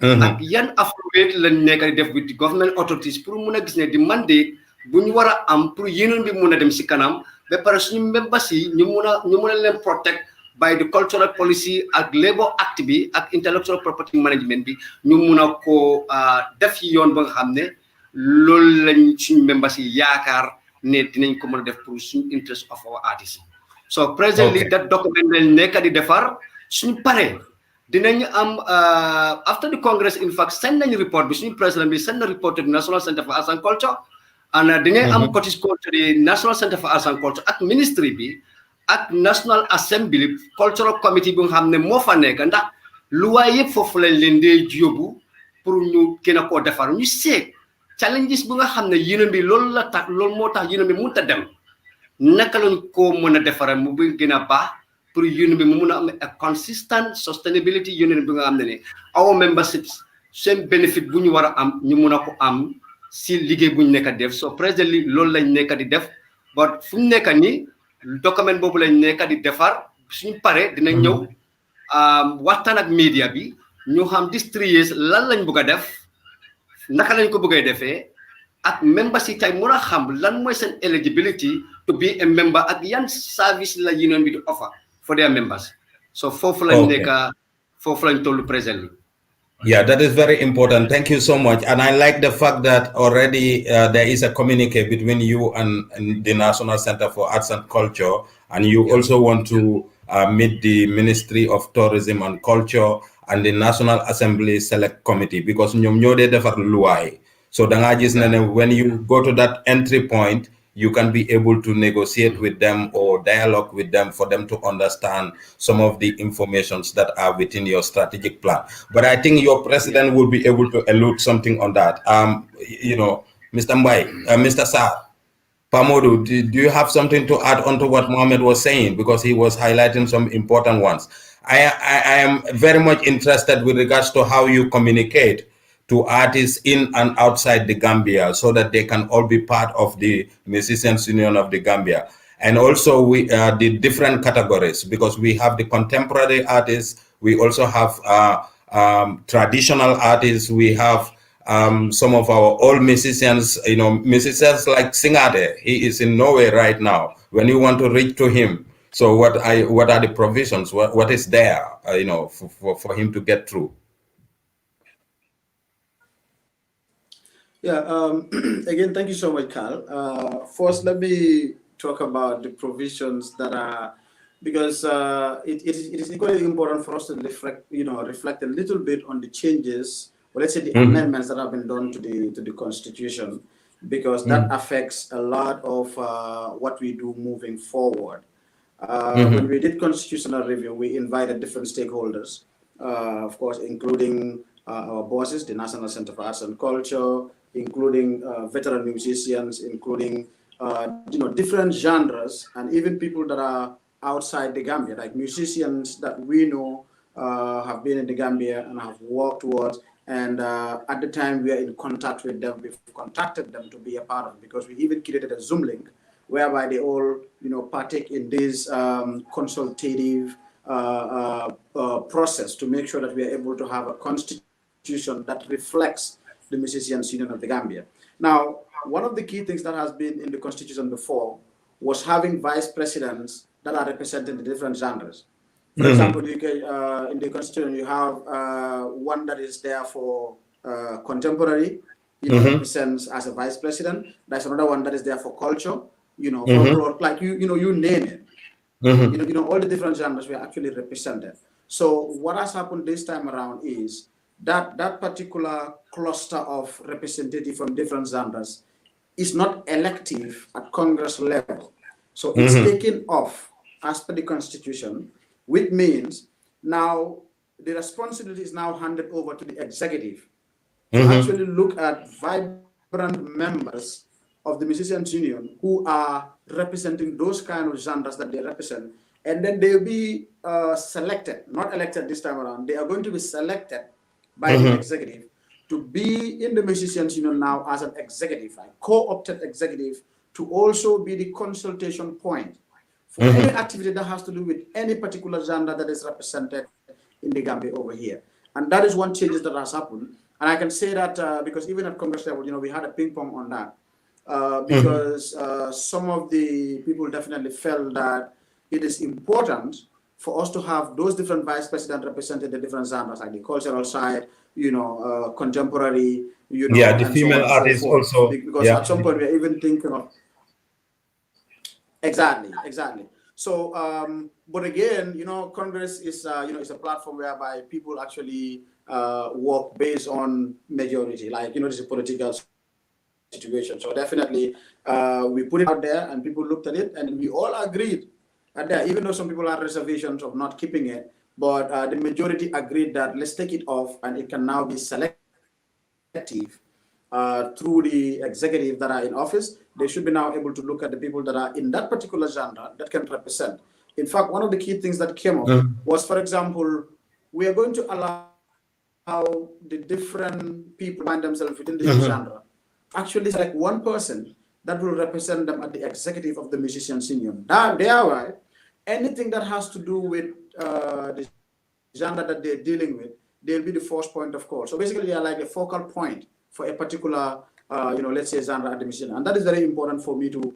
Ak yan affiliate lañ nekk di def with the government authorities pour mëna gis ne di mandate bu ñu wara am pour union bi mëna dem ci kanam, ba pare suñu members yi ñu mëna leen protect by the cultural policy ak labor act bi ak intellectual property management bi, ñu mëna ko def ci yoon ba nga xam ne loolu lañ suñu members yi yaakaar ne dinañ ko mëna def pour suñu interest of our artists. So presently that document lañ nekk di defar, suñu pare dinañ am after the Congress, in fact send nañ report bi suñu president bi send na report to the National Center for Arts and Culture, and dinañ am cotis code to the National Center for Arts and Culture ak ministry bi ak National Assembly Cultural Committee bi nga xam ne moo fa nekk, ndax luwaay yëpp foofu lañ leen dee yóbbu pour ñu gën a koo defar, ñu seet challenges bu nga xam ne union bi loolu la tax, loolu moo tax union bi mënut a dem, naka lañ ko mën a defaree mu gën a baax pour union bi mu mun a am a consistent sustainability union bi nga xam ne our memberships seen benefit bu ñu war a am ñu mun a ko am si liggéey bu ñu nekk a def. So presently loolu lañ nekk di def, but fu ñu nekk nii document boobu lañ nekk di defar, suñu pare dinañ ñëw waxtaan ak media bi ñu xam these 3 years lan lañ bëgg a def, naka lañ ko bëggee defee, ak members yi tey mën a xam lan mooy seen eligibility to be a member ak yan service la union bi di offer for their members. So foofu lañ nekk, foofu lañ tollu presently. Yeah, that is very important. Thank you so much. And I like the fact that already there is a communique between you and the National Center for Arts and Culture, and you also want to meet the Ministry of Tourism and Culture and the National Assembly Select Committee, because ñoom ñoo dee defar luwaay. So danga gis ne when you go to that entry point, you can be able to negotiate with them or dialogue with them for them to understand some of the informations that are within your strategic plan. But I think your president will be able to allude something on that. You know, Mr. Mbai, Mr. SARR, MODOU, do you have something to add on to what Mohammed was saying? Because he was highlighting some important ones. I am very much interested with regards to how you communicate to artists in and outside the Gambia so that they can all be part of the Musicians Union of the Gambia. And also we the different categories, because we have the contemporary artists, we also have traditional artists, we have some of our old musicians, musicians like Singateh. He is in Norway right now. When you want to reach to him, so what are the provisions? What is there, for him to get through? Yeah, again, thank you so much, Carl. First, let me talk about the provisions that are, because it is equally important for us to reflect a little bit on the changes, or let's say the amendments that have been done to the Constitution, because that affects a lot of what we do moving forward. When we did constitutional review, we invited different stakeholders, of course, including our bosses, the National Center for Arts and Culture, including veteran musicians, including different genres, and even people that are outside the Gambia, like musicians that we know have been in the Gambia and have worked towards. And at the time we are in contact with them, we've contacted them to be a part of it, because we even created a Zoom link whereby they all partake in this consultative process to make sure that we are able to have a constitution that reflects the Musicians Union of the Gambia. Now, one of the key things that has been in the Constitution before was having vice presidents that are representing the different genres. For example, you can, in the Constitution, you have one that is there for contemporary, represents as a vice president. There's another one that is there for culture, folklore, like you name it. All the different genres were actually represented. So what has happened this time around is that particular cluster of representatives from different genres is not elective at Congress level. So it's taken off as per the Constitution, which means now the responsibility is now handed over to the executive to actually look at vibrant members of the Musicians Union who are representing those kind of genres that they represent. And then they'll be selected, not elected this time around. They are going to be selected by the executive to be in the Musicians Union now as an executive, like co-opted executive, to also be the consultation point for any activity that has to do with any particular genre that is represented in the Gambia over here. And that is one change that has happened. And I can say that because even at Congress level, we had a ping pong on that. Because some of the people definitely felt that it is important for us to have those different vice presidents representing the different genres, like the cultural side, contemporary, the female artists also. Because at some point we're even thinking of exactly. So, but again, Congress is is a platform whereby people actually work based on majority, like it's a political situation. So definitely, we put it out there, and people looked at it, and we all agreed. And even though some people have reservations of not keeping it, but the majority agreed that let's take it off, and it can now be selective through the executive that are in office. They should be now able to look at the people that are in that particular genre that can represent. In fact, one of the key things that came up was, for example, we are going to allow the different people find themselves within the genre actually select one person that will represent them at the executive of the Musicians Union. Thereby, anything that has to do with the genre that they're dealing with, they'll be the first point of call. So basically, they are like a focal point for a particular, let's say, genre at the Musician. And that is very important for me to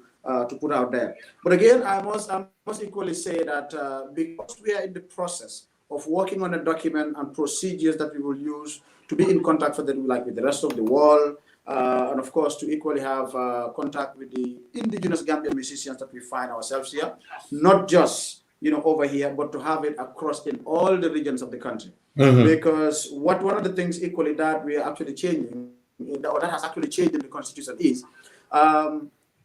put out there. But again, I must equally say that because we are in the process of working on a document and procedures that we will use to be in contact with the rest of the world, and of course to equally have contact with the indigenous Gambian musicians that we find ourselves here, not just over here, but to have it across in all the regions of the country. Because one of the things equally that we are actually changing, or that has actually changed in the Constitution, is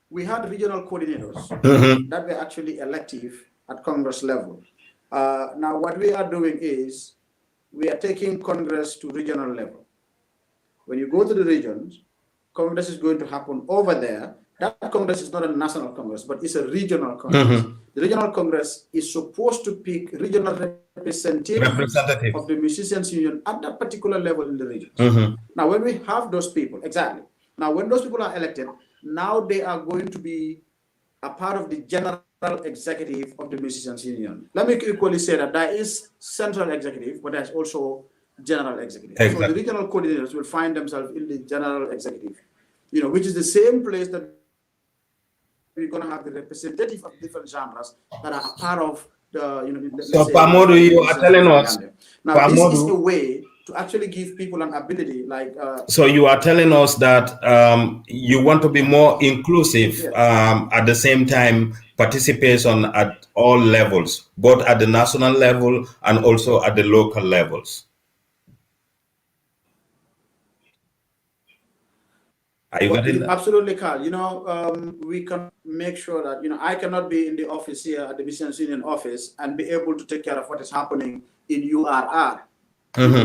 we had regional coordinators that were actually elective at Congress level. Now what we are doing is we are taking Congress to regional level. When you go to the regions, Congress is going to happen over there. That Congress is not a national Congress, but it's a regional Congress. The regional Congress is supposed to pick regional representatives of the Musicians Union at that particular level in the regions. Now, when we have those people, exactly. Now, when those people are elected, now they are going to be a part of the general executive of the Musicians Union. Let me equally say that there is central executive, but there's also general executive. Exactly. So the regional coordinators will find themselves in the general executive, which is the same place that we're going to have the representative of different genres that are a part of the. So, Pamodu, you are telling us. Now, Pamodu, this is a way to actually give people an ability, like. So you are telling us that you want to be more inclusive, yes. At the same time participation at all levels, both at the national level and also at the local levels. Are you getting that? Absolutely, Carl. We can make sure that, I cannot be in the office here at the Business Union office and be able to take care of what is happening in URR.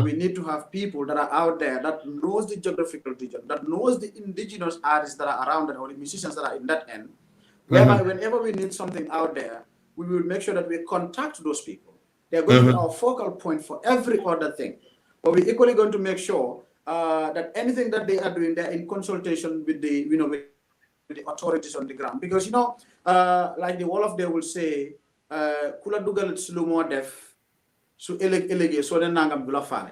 We need to have people that are out there that knows the geographical region, that knows the indigenous artists that are around it, or the musicians that are in that end. Whereby whenever we need something out there, we will make sure that we contact those people. They're going to be our focal point for every other thing. But we're equally going to make sure that anything that they are doing, they're in consultation with the, with the authorities on the ground. Because, like the Wolof, they will say, kula dugal slumo def, so elege, so then nangam dula fale.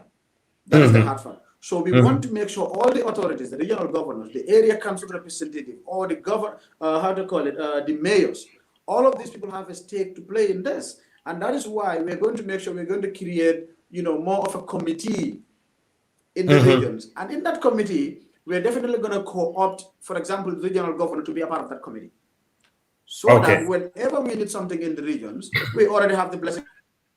That is the hard part. So we want to make sure all the authorities, the regional governors, the area council representative, or the the mayors, all of these people have a stake to play in this. And that is why we're going to make sure we're going to create, more of a committee in the regions. And in that committee, we're definitely going to co-opt, for example, the regional governor to be a part of that committee. So that whenever we need something in the regions, we already have the blessing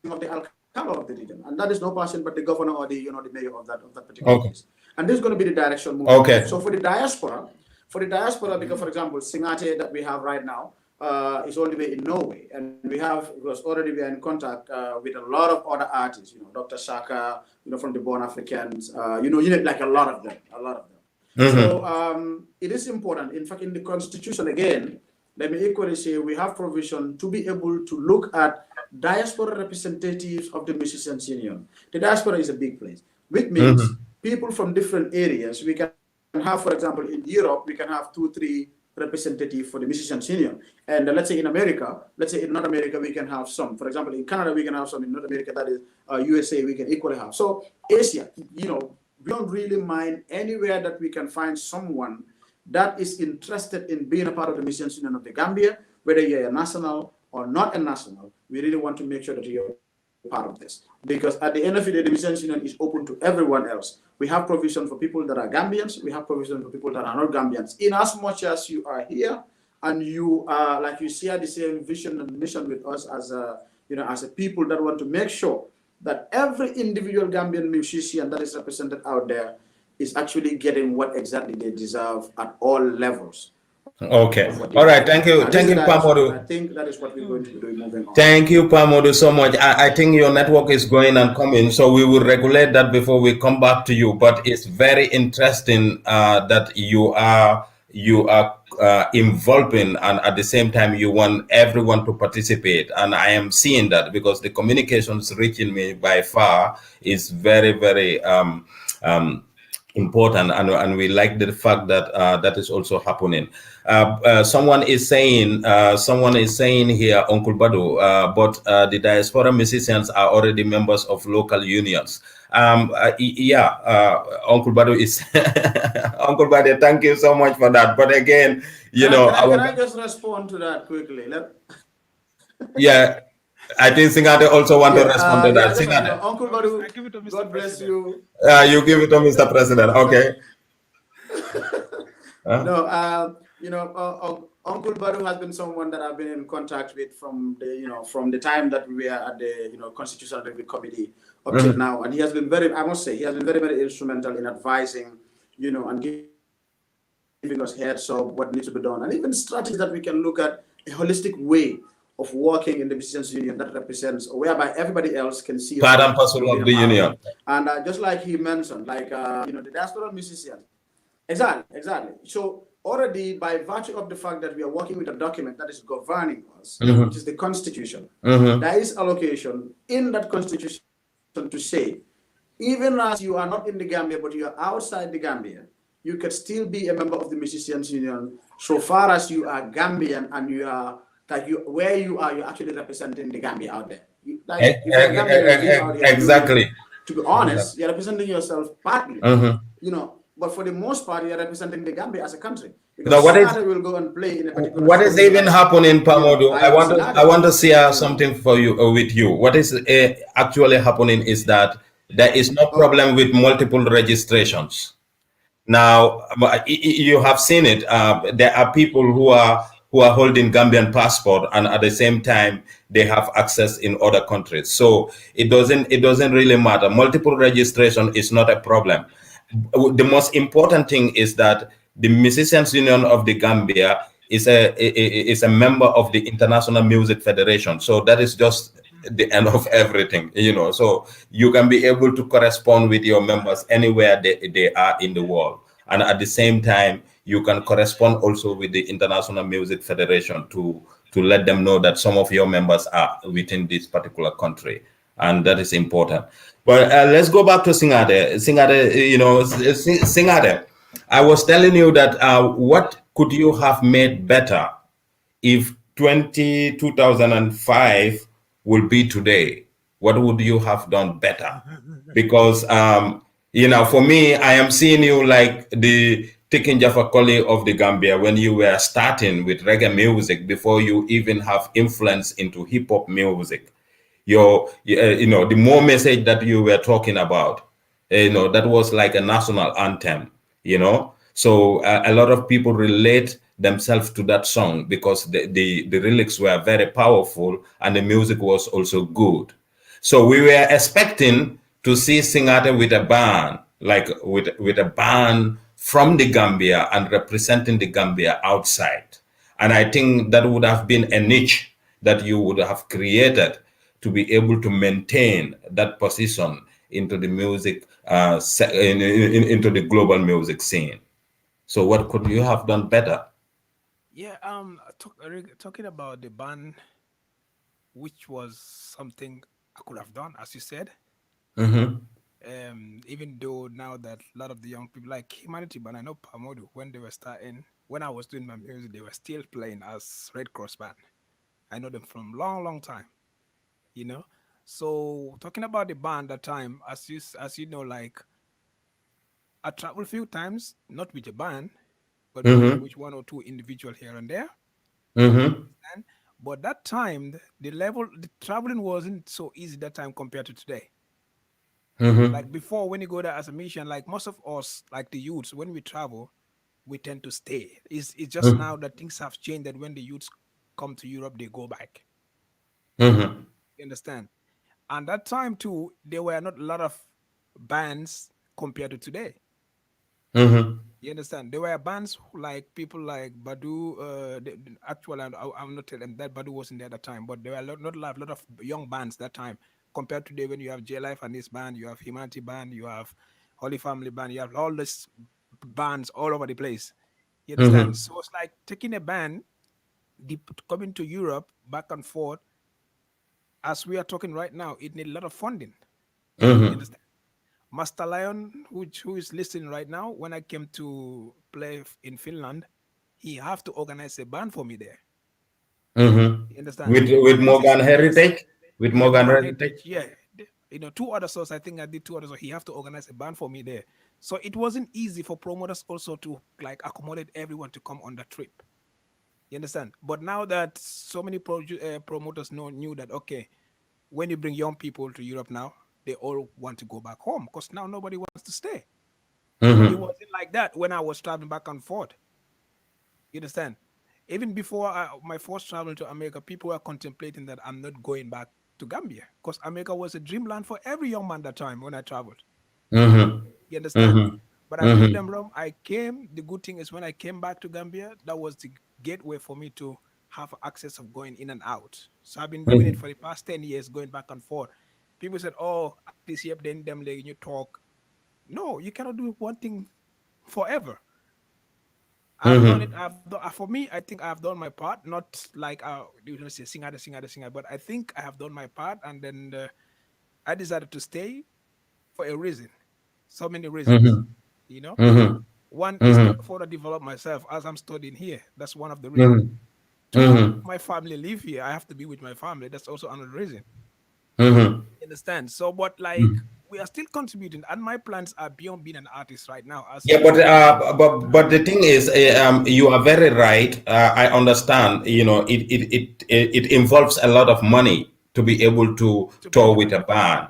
of the alcalde of the region. And that is no person but the governor or the, the mayor of that particular place. And this is going to be the direction moving. So for the diaspora, because, for example, Singateh that we have right now, is all the way in Norway, and we are in contact with a lot of other artists, Dr. Shaka, from the Born Africans, like a lot of them. So it is important. In fact, in the Constitution, again, let me equally say we have provision to be able to look at diaspora representatives of the Musicians Union. The diaspora is a big place, which means people from different areas. We can have, for example, in Europe, we can have 2-3 representative for the Musicians Union. And let's say in America, in North America, we can have some. For example, in Canada, we can have some. In North America, that is USA, we can equally have. So Asia, we don't really mind anywhere that we can find someone that is interested in being a part of the Musicians Union of the Gambia, whether you're a national or not a national. We really want to make sure that you're part of this. Because at the end of the day, the Musicians Union is open to everyone else. We have provision for people that are Gambians. We have provision for people that are not Gambians. In as much as you are here and you are, like, you share the same vision and mission with us as a, as a people that want to make sure that every individual Gambian musician that is represented out there is actually getting what exactly they deserve at all levels. Okay. All right. Thank you. Thank you, Pamodu. I think that is what we're going to be doing moving on. Thank you, Pamodu, so much. I think your network is going and coming, so we will regulate that before we come back to you. But it's very interesting that you are involving, and at the same time you want everyone to participate. And I am seeing that because the communications reaching me by far is very, very important, and we like the fact that that is also happening. Someone is saying here, Uncle Badu, but the diaspora musicians are already members of local unions. Uncle Badu is Uncle Badu, thank you so much for that. But again, can I just respond to that quickly? Yeah, I think Singateh also want to respond to that. Singateh. Uncle Badu, God bless you. You give it to Mr. President. Okay. Uncle Badu has been someone that I've been in contact with from the time that we were at the Constitutional Review Committee up till now, and he has been very, very instrumental in advising, and giving us heads up what needs to be done, and even strategies that we can look at a holistic way of working in the Musicians Union that represents, whereby everybody else can see part and parcel of the union. And just like he mentioned, the diaspora musicians. Exactly. So already, by virtue of the fact that we are working with a document that is governing us, which is the Constitution, there is allocation in that Constitution to say, even as you are not in the Gambia, but you are outside the Gambia, you can still be a member of the Musicians Union so far as you are Gambian and you are, where you are, you're actually representing the Gambia out there. Exactly. To be honest, you're representing yourself partly, you know, but for the most part, you're representing the Gambia as a country. Because Singateh will go and play in a particular. What is even happening, Pamodu? I want to share something for you with you. What is actually happening is that there is no problem with multiple registrations. Now, you have seen it. There are people who are holding Gambian passport, and at the same time they have access in other countries. So it doesn't really matter. Multiple registration is not a problem. The most important thing is that the Musicians Union of the Gambia is a member of the International Music Federation. So that is just the end of everything, you know. So you can be able to correspond with your members anywhere they are in the world, and at the same time you can correspond also with the International Music Federation to let them know that some of your members are within this particular country, and that is important. But let's go back to Singateh. Singateh, you know, Singateh, I was telling you that what could you have made better if 2005 will be today? What would you have done better? Because you know, for me, I am seeing you like the Tikin Jaffa Koli of the Gambia when you were starting with reggae music before you even have influence into hip hop music. You know, the more message that you were talking about, you know, that was like a national anthem, you know. So a lot of people relate themselves to that song because the lyrics were very powerful and the music was also good. So we were expecting to see Singateh with a band, like with a band from the Gambia and representing the Gambia outside. And I think that would have been a niche that you would have created to be able to maintain that position into the music, into the global music scene. So what could you have done better? Yeah, talking about the band, which was something I could have done, as you said. Even though now that a lot of the young people like Humanity Band, I know MODOU, when they were starting, when I was doing my music, they were still playing as Red Cross Band. I know them from long time, you know. So talking about the band that time, as you know, like I traveled a few times, not with a band, but with one or two individual here and there. But that time, the traveling wasn't so easy that time compared to today. Like before, when you go there as a mission, like most of us, like the youths, when we travel, we tend to stay. It's just now that things have changed, that when the youths come to Europe, they go back. You understand? And that time too, there were not a lot of bands compared to today. You understand? There were bands like people like Badu. Actually, I'm not telling them that Badu wasn't there at the time, but there were not a lot of young bands that time compared to today. When you have J Life and this band, you have Humanity Band, you have Holy Family Band, you have all these bands all over the place. You understand? So it's like taking a band, coming to Europe back and forth. As we are talking right now, it needs a lot of funding. You understand? Master Lion, who is listening right now, when I came to play in Finland, he have to organize a band for me there. You understand? With Morgan Heritage? With Morgan Heritage? Yeah. You know, two other songs, I think I did two others, so he have to organize a band for me there. So it wasn't easy for promoters also to like accommodate everyone to come on the trip. You understand? But now that so many promoters knew that, okay, when you bring young people to Europe now, they all want to go back home because now nobody wants to stay. It wasn't like that when I was traveling back and forth. You understand? Even before my first travel to America, people were contemplating that I'm not going back to Gambia because America was a dreamland for every young man that time when I traveled. You understand? But I proved them wrong. I came. The good thing is when I came back to Gambia, that was the gateway for me to have access of going in and out. So I've been doing it for the past 10 years, going back and forth. People said, "Oh, this year then them like you talk." No, you cannot do one thing forever. I've done it. For me, I think I've done my part. Not like you know, say singer, but I think I have done my part, and then I decided to stay for a reason. So many reasons, you know. One is to further develop myself as I'm studying here. That's one of the reasons. Two, my family live here. I have to be with my family. That's also another reason. You understand? So, but like we are still contributing, and my plans are beyond being an artist right now. Yeah, but the thing is, you are very right. I understand. You know, it involves a lot of money to be able to tour with a band.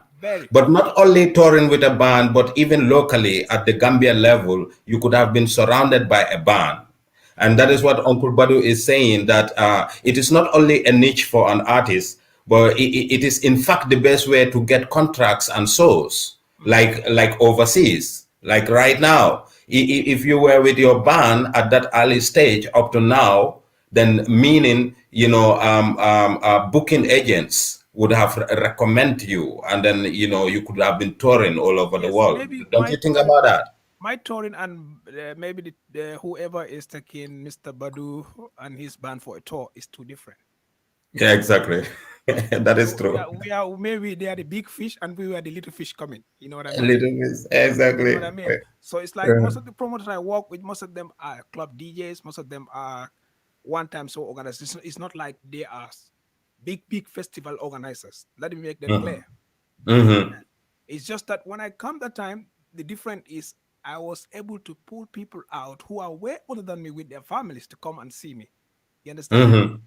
But not only touring with a band, but even locally at the Gambia level, you could have been surrounded by a band. And that is what Uncle Badu is saying, that it is not only a niche for an artist, but it is in fact the best way to get contracts and shows, like overseas. Like right now, if you were with your band at that early stage up to now, then meaning, you know, booking agents would have recommend you, and then, you know, you could have been touring all over the world. Don't you think about that? My touring and maybe whoever is taking Mr. Badu and his band for a tour is too different. Yeah, exactly. That is true. Maybe they are the big fish and we were the little fish coming. You know what I mean? Little fish, exactly. You know what I mean? So it's like most of the promoters I work with, most of them are club DJs, most of them are one-time show organizers. It's not like they are big festival organizers. Let me make that clear. It's just that when I come that time, the difference is I was able to pull people out who are way older than me with their families to come and see me. You understand?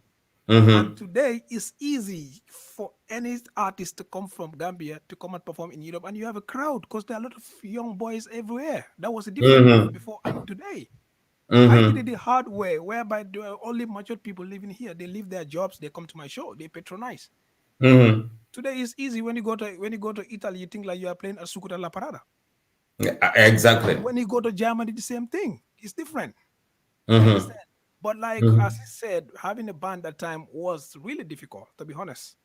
And today it's easy for any artist to come from Gambia to come and perform in Europe, and you have a crowd because there are a lot of young boys everywhere. That was a difference before and today. I did it the hard way, whereby there are only matured people living here. They leave their jobs, they come to my show, they patronize. Today it's easy. When you go to Italy, you think like you are playing a Sukuta La Parada. Exactly. When you go to Germany, the same thing. It's different. But like as I said, having a band that time was really difficult, to be honest.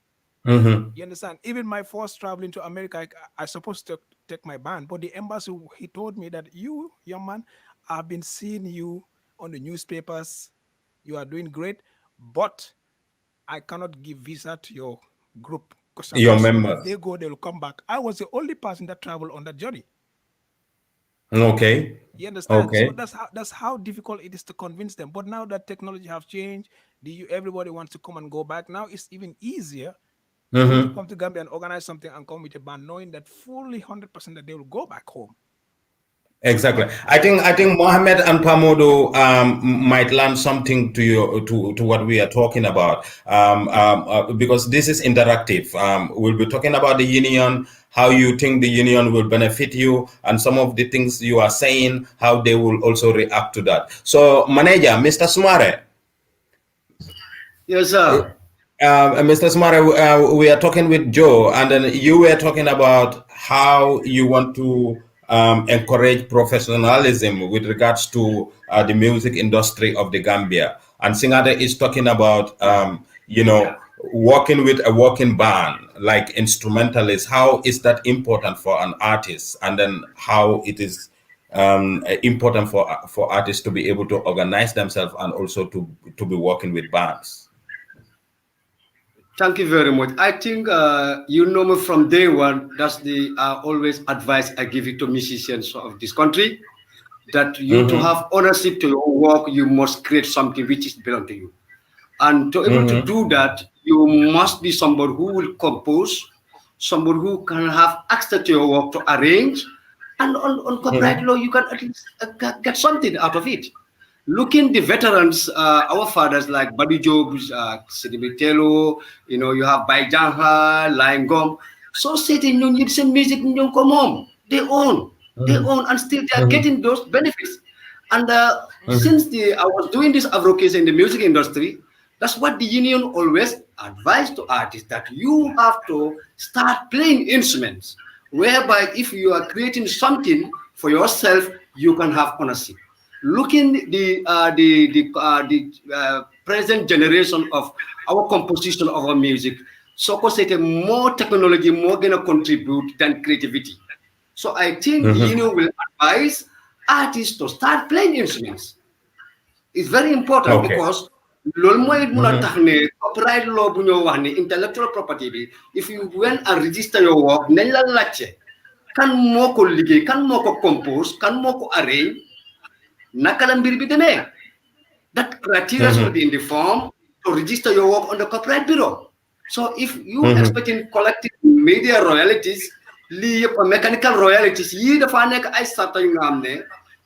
You understand? Even my first traveling to America, I supposed to take my band, but the embassy, he told me that you, young man, I've been seeing you on the newspapers. You are doing great, but I cannot give visa to your group because your members, if they go, they will come back. I was the only person that traveled on that journey. Okay. You understand? Okay. So that's how difficult it is to convince them. But now that technology has changed, everybody wants to come and go back. Now it's even easier to come to Gambia and organize something and come with a band, knowing that fully 100% that they will go back home. Exactly. I think Mohammed and Pamodo might learn something to what we are talking about, because this is interactive. We'll be talking about the union, how you think the union will benefit you, and some of the things you are saying, how they will also react to that. So, manager, Mr. Sumareh. Yes, sir. Mr. Sumareh, we are talking with Joe, and then you were talking about how you want to encourage professionalism with regards to the music industry of the Gambia. And Singateh is talking about, working with a working band, like instrumentalists. How is that important for an artist? And then how it is important for artists to be able to organize themselves and also to be working with bands. Thank you very much. I think you know me from day one. That's the always advice I give it to musicians of this country, that you to have ownership to your work, you must create something which is belong to you. And to able to do that, you must be somebody who will compose, somebody who can have access to your work to arrange, and on copyright law, you can at least get something out of it. Looking the veterans, our fathers like Badi Jobs, Sidibitelo, you have BANJA, Lion Gum. So certain you need some music, you come home. They own, and still they are getting those benefits. And since I was doing this advocacy in the music industry, that's what the union always advised to artists, that you have to start playing instruments, whereby if you are creating something for yourself, you can have ownership. Looking the present generation of our composition of our music, so more technology, more gonna contribute than creativity. So I think the union will advise artists to start playing instruments. It's very important because copyright law, intellectual property, if you went and register your work, kan moko liggéey, kan moko compose, kan moko arrange. That criteria should be in the form to register your work on the Copyright Bureau. So if you expecting collective media royalties, mechanical royalties yi dafa nek ay sarta yu nga xamne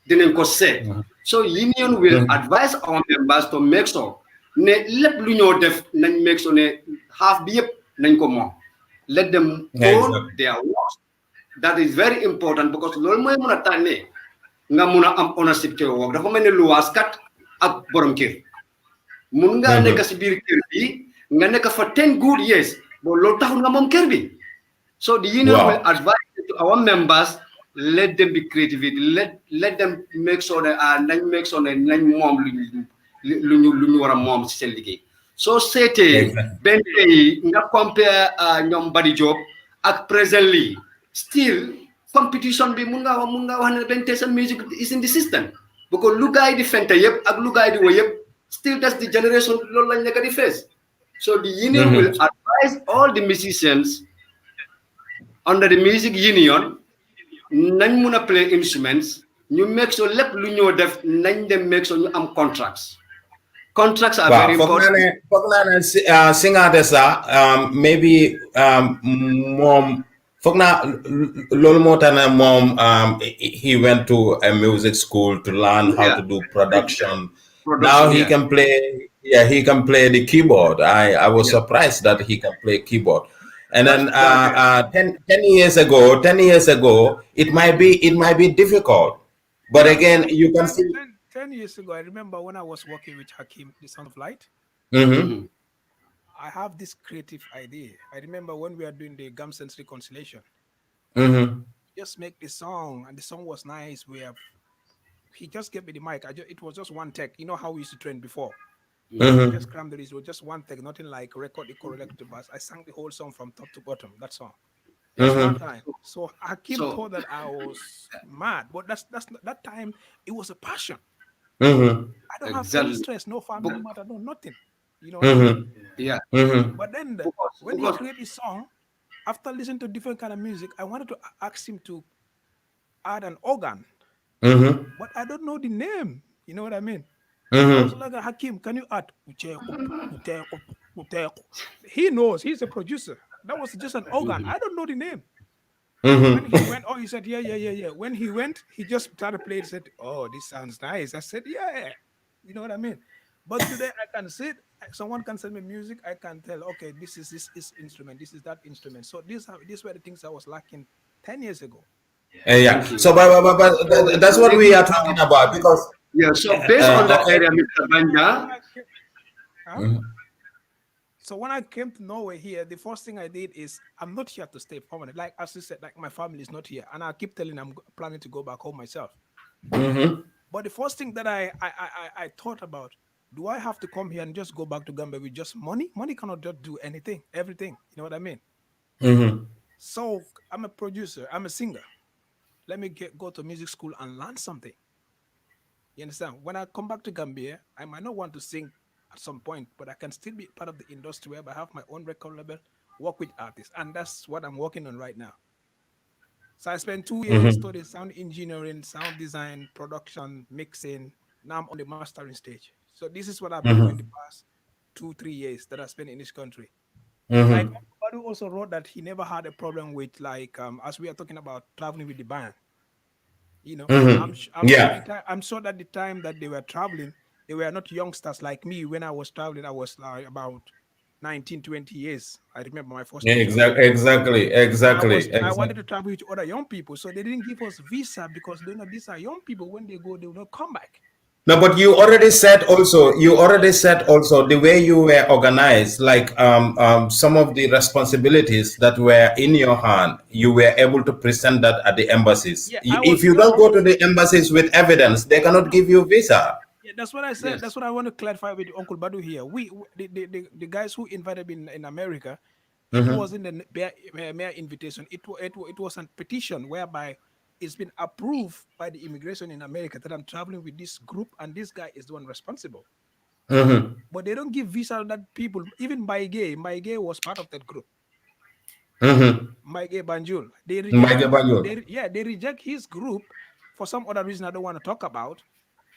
dinañ ko set. So union will advise our members to make sure ne lepp lu ñoo def nañ make sure ne half bi yep nañ ko mom. Let them own their works. That is very important because lool moy mëna tané nga mëna am ownership ci work dafa melni luwas kat ak borom kër. Mun nga nek ci biir kër bi nga nek fa 10 good years bo lool taxul nga mom kër bi. So the union will advise to our members, let them be creative, let them make sure that make sure that mom lu wara mom ci sen liggéey. So c'était ben tay nga compare ñom Badi Job ak presently still competition bi mun nga wax ne ben tay sen music is in the system because lu gaay di fente yep ak lu gaay di wo yep still that's the generation loolu lañ nekk di face. So the union will advise all the musicians under the music union nañ mëna play instruments ñu make sure lepp lu ñoo def nañ dem make sure ñu am contracts are very important. Singateh sa maybe mom fogna lolu motana mom he went to a music school to learn how to do production. Now he can play he can play the keyboard. I was surprised that he can play keyboard. And then 10 years ago, it might be difficult. But again, you can see 10 years ago, I remember when I was working with Hakim, the Son of Light. I have this creative idea. I remember when we were doing the Gum Sense reconciliation. Just make the song, and the song was nice. He just gave me the mic. It was just one take. You know how we used to train before. Just crammed the list with just one take, nothing like record the correct bus. I sang the whole song from top to bottom. That song. That's one time. So Hakim thought that I was mad, but that's that time it was a passion. I don't have any stress, no family matter, no nothing. You know what I mean? Yeah. But then when he created his song, after listening to different kind of music, I wanted to ask him to add an organ. But I don't know the name. You know what I mean? I was like, Hakim, can you add? He knows. He's a producer. That was just an organ. I don't know the name. When he went, he said, yeah. When he went, he just started playing. Said, oh, this sounds nice. I said, yeah. You know what I mean? But today I can sit. Someone can send me music. I can tell, okay, this is this instrument. This is that instrument. So these were the things I was lacking 10 years ago. So, but that's what we are talking about because. Yeah, so based on that area, Mr. Banja. So when I came to Norway here, the first thing I did is I'm not here to stay permanent. Like as you said, like my family is not here, and I keep telling them I'm planning to go back home myself. But the first thing that I thought about, do I have to come here and just go back to Gambia with just money? Money cannot just do anything, everything. You know what I mean? So I'm a producer. I'm a singer. Let me go to music school and learn something. You understand? When I come back to Gambia, I might not want to sing at some point, but I can still be part of the industry where I have my own record label, work with artists. And that's what I'm working on right now. So I spent 2 years studying sound engineering, sound design, production, mixing. Now I'm on the mastering stage. So this is what I've been doing the past 2-3 years that I spent in this country. Like Badu also wrote that he never had a problem with as we are talking about traveling with the band. You know, I'm sure that the time that they were traveling, they were not youngsters like me. When I was traveling, I was like about 19, 20 years. I remember my first. Exactly. I wanted to travel with other young people, so they didn't give us visa because they know these are young people. When they go, they will not come back. No, but you already said also the way you were organized, like some of the responsibilities that were in your hand, you were able to present that at the embassies. If you don't go to the embassies with evidence, they cannot give you visa. Yeah, that's what I said. Yes. That's what I want to clarify with Uncle Badu here. The guys who invited me in America, it wasn't a mere invitation. It was a petition whereby it's been approved by the immigration in America that I'm traveling with this group and this guy is the one responsible. But they don't give visa to that people. Even Maige was part of that group. Maige Banjul. They reject his group for some other reason I don't want to talk about.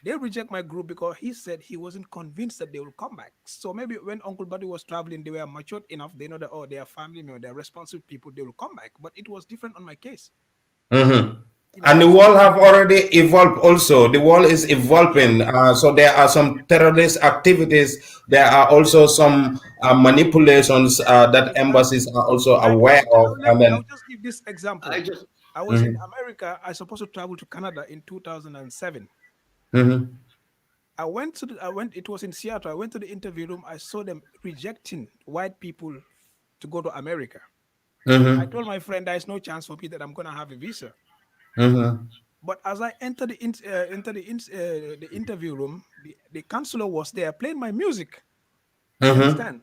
They reject my group because he said he wasn't convinced that they will come back. So maybe when Uncle Buddy was traveling, they were matured enough. They know that, oh, they are family members, they're responsible people, they will come back. But it was different on my case. Mm-hmm. You know, And the world have already evolved also. The world is evolving. So there are some terrorist activities. There are also some manipulations that embassies are also aware of. And then, I'll just give this example. I was in America. I was supposed to travel to Canada in 2007. It was in Seattle. I went to the interview room. I saw them rejecting white people to go to America. I told my friend, there's no chance for me that I'm going to have a visa. But as I entered the interview room, the counselor was there playing my music. You understand?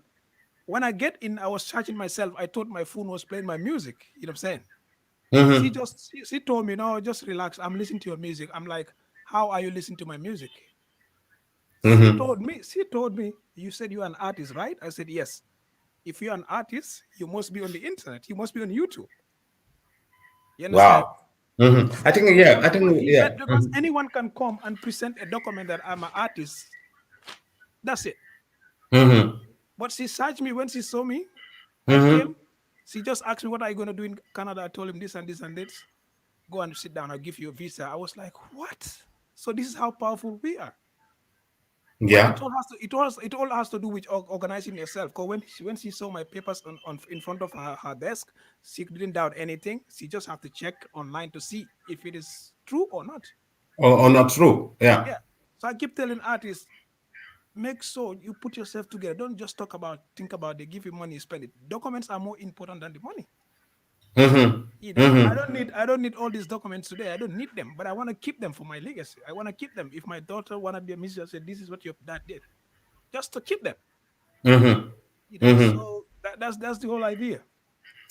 When I get in, I was charging myself. I thought my phone was playing my music. You know what I'm saying? She told me, no, just relax. I'm listening to your music. I'm like, how are you listening to my music? She told me, you said you're an artist, right? I said, yes. If you're an artist, you must be on the internet. You must be on YouTube. You understand? Wow. I think, yeah. Because anyone can come and present a document that I'm an artist. That's it. But she searched me when she saw me. I came. She just asked me, what are you going to do in Canada? I told him this and this and this. Go and sit down. I'll give you a visa. I was like, what? So this is how powerful we are. Yeah. It all has to do with organizing yourself. Because when she saw my papers in front of her desk, she didn't doubt anything. She just have to check online to see if it is true or not. Or not true. Yeah. Yeah. So I keep telling artists, make sure you put yourself together. Don't just think about they give you money, spend it. Documents are more important than the money. You know, I don't need all these documents today. I don't need them, but I want to keep them for my legacy. I want to keep them. If my daughter want to be a musician, I said, this is what your dad did, just to keep them. You know, so that's the whole idea.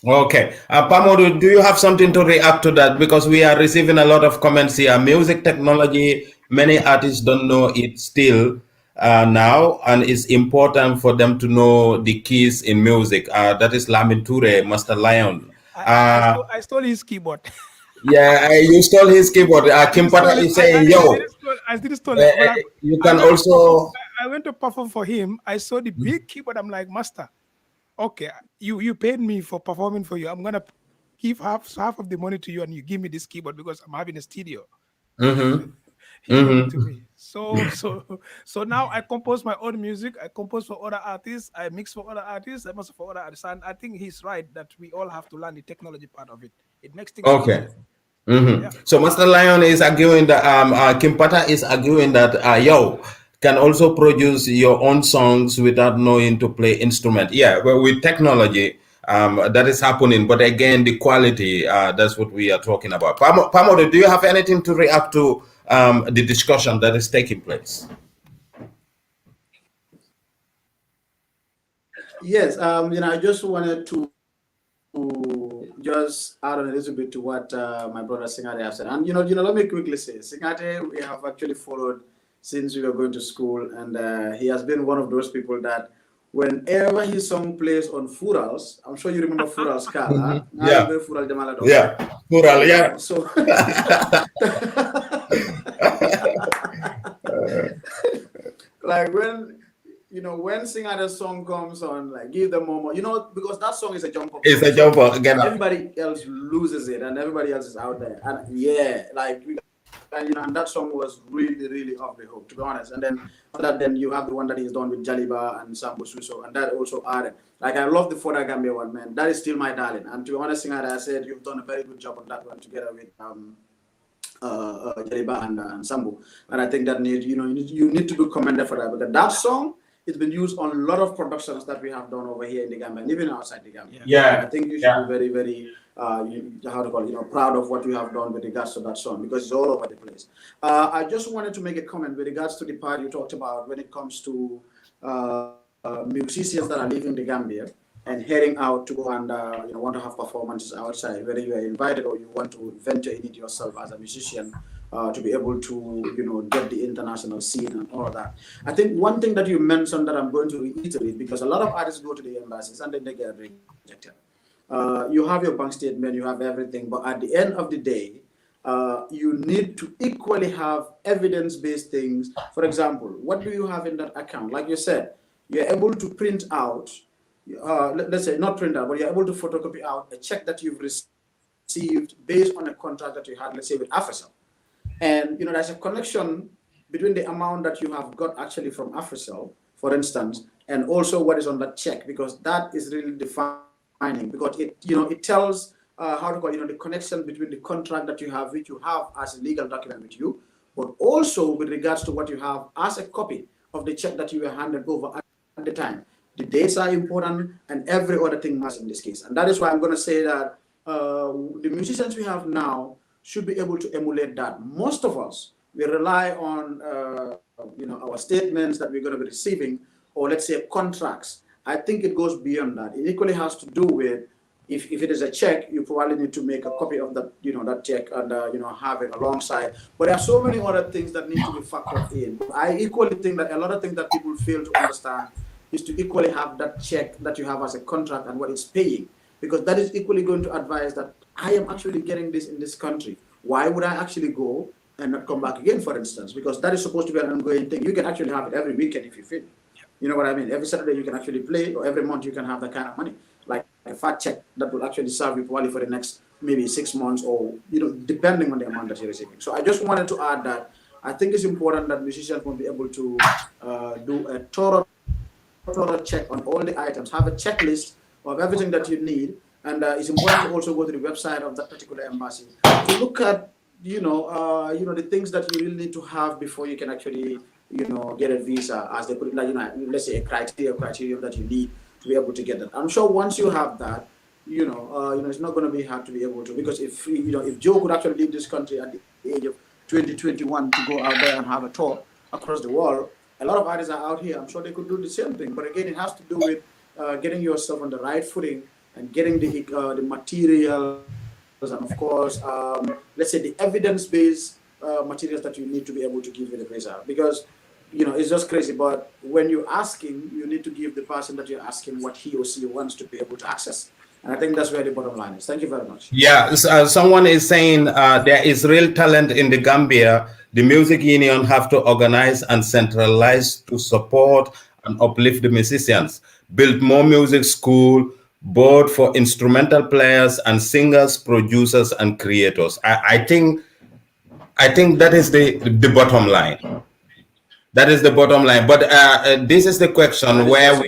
Okay. Pamodu, do you have something to react to that? Because we are receiving a lot of comments here. Music technology, many artists don't know it still now, and it's important for them to know the keys in music. That is Lamin Toure, Master Lion. I stole his keyboard. Yeah, you stole his keyboard. Kim Pata is saying, yo. I didn't steal it. You can also... I went to perform for him. I saw the big keyboard. I'm like, Master, okay, you paid me for performing for you. I'm going to give half of the money to you and you give me this keyboard because I'm having a studio. He gave it to me. So now I compose my own music. I compose for other artists. I mix for other artists. I master for other artists. And I think he's right that we all have to learn the technology part of it. It makes things easier. Yeah. So Master Lion is arguing that Kim Pata is arguing that yo can also produce your own songs without knowing to play instrument. Yeah, well, with technology, that is happening. But again, the quality, that's what we are talking about. Pamodo, do you have anything to react to the discussion that is taking place? Yes, I just wanted to just add on a little bit to what my brother Singateh has said. And, let me quickly say, Singateh, we have actually followed since we were going to school, and he has been one of those people that whenever his song plays on Furals, I'm sure you remember Furals, Kala. Yeah. Fural, yeah. Fural, yeah. So, like when Singateh's song comes on, like Give Them More, because that song is a jump up. It's a jump up. Again. Everybody else loses it, and everybody else is out there. And yeah, and that song was really, really off the hook, to be honest. And then after that, then you have the one that he's done with Jaliba and Sambo Suso, and that also added. Like, I love the Foda Gambia one, man. That is still my darling. And to be honest, Singateh, I said you've done a very good job on that one together with Jaliba and Sambo. And I think that you need to be commended for that, because that song, it's been used on a lot of productions that we have done over here in the Gambia, and even outside the Gambia. Yeah. I think you should be very, very, proud of what you have done with regards to that song, because it's all over the place. I just wanted to make a comment with regards to the part you talked about when it comes to musicians that are leaving the Gambia and heading out to go and want to have performances outside, whether you are invited or you want to venture in it yourself as a musician. To be able to, get the international scene and all of that. I think one thing that you mentioned that I'm going to reiterate, because a lot of artists go to the embassies and then they get rejected. You have your bank statement, you have everything, but at the end of the day, you need to equally have evidence-based things. For example, what do you have in that account? Like you said, you're able to print out, let's say not print out, but you're able to photocopy out a check that you've received based on a contract that you had, let's say with AFRICEL. And there's a connection between the amount that you have got actually from AFRICEL, for instance, and also what is on that check, because that is really defining, because it tells the connection between the contract that you have, which you have as a legal document with you, but also with regards to what you have as a copy of the check that you were handed over at the time. The dates are important, and every other thing matters in this case. And that is why I'm going to say that the musicians we have now should be able to emulate that. Most of us, we rely on our statements that we're going to be receiving, or let's say contracts. I think it goes beyond that. It equally has to do with, if it is a check, you probably need to make a copy of that, that check and have it alongside. But there are so many other things that need to be factored in. I equally think that a lot of things that people fail to understand is to equally have that check that you have as a contract and what it's paying, because that is equally going to advise that I am actually getting this in this country. Why would I actually go and not come back again, for instance? Because that is supposed to be an ongoing thing. You can actually have it every weekend if you feel. You know what I mean? Every Saturday you can actually play, or every month you can have that kind of money, like a fat check that will actually serve you probably for the next maybe 6 months, or depending on the amount that you're receiving. So I just wanted to add that I think it's important that musicians will be able to do a thorough check on all the items, have a checklist of everything that you need, and it's important to also go to the website of that particular embassy to look at the things that you really need to have before you can actually get a visa, as they put it, like let's say a criteria that you need to be able to get that. I'm sure once you have that, it's not going to be hard to be able to, because if Joe could actually leave this country at the age of 2021 to go out there and have a tour across the world, a lot of artists are out here. I'm sure they could do the same thing. But again, it has to do with getting yourself on the right footing and getting the materials, and of course, let's say the evidence-based materials that you need to be able to give you the visa. Because it's just crazy, but when you're asking, you need to give the person that you're asking what he or she wants to be able to access. And I think that's where the bottom line is. Thank you very much. Yeah, someone is saying there is real talent in the Gambia. The music union have to organize and centralize to support and uplift the musicians, build more music school, board for instrumental players and singers, producers, and creators. I think that is the bottom line. That is the bottom line. But this is the question where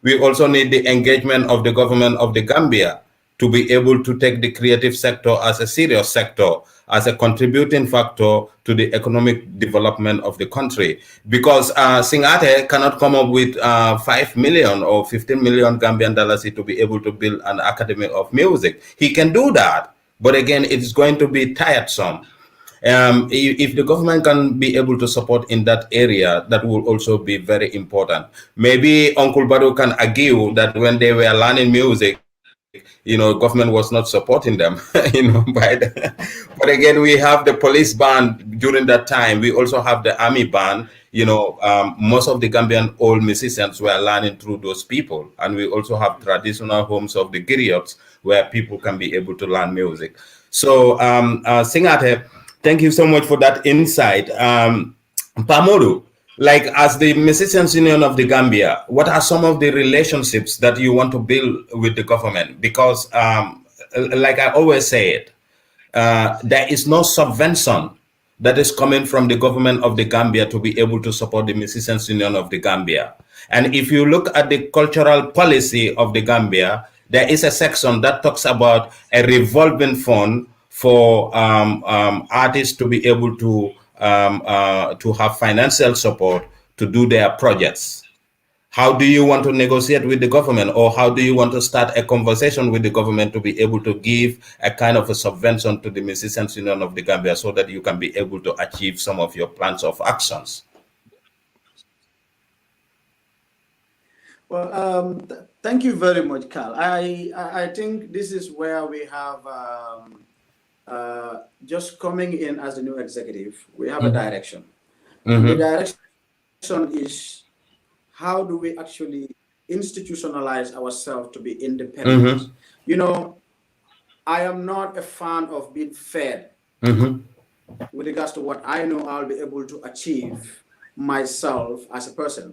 we also need the engagement of the government of the Gambia to be able to take the creative sector as a serious sector, as a contributing factor to the economic development of the country. Because Singateh cannot come up with 5 million or 15 million Gambian dollars to be able to build an academy of music. He can do that, but again, it's going to be tiresome. If the government can be able to support in that area, that will also be very important. Maybe Uncle Badu can argue that when they were learning music, government was not supporting them, but again, we have the police ban during that time. We also have the army ban. Most of the Gambian old musicians were learning through those people. And we also have traditional homes of the griots where people can be able to learn music. So, Singateh, thank you so much for that insight. MODOU, like as the Musicians Union of the Gambia, what are some of the relationships that you want to build with the government? Because like I always say it, there is no subvention that is coming from the government of the Gambia to be able to support the Musicians Union of the Gambia. And if you look at the cultural policy of the Gambia, there is a section that talks about a revolving fund for artists to be able to have financial support to do their projects. How do you want to negotiate with the government, or how do you want to start a conversation with the government to be able to give a kind of a subvention to the Musicians Union of the Gambia so that you can be able to achieve some of your plans of actions? Well, thank you very much, Carl. I think this is where we have just coming in as the new executive, we have a direction. The direction is, how do we actually institutionalize ourselves to be independent? I am not a fan of being fed with regards to what I know I'll be able to achieve myself as a person.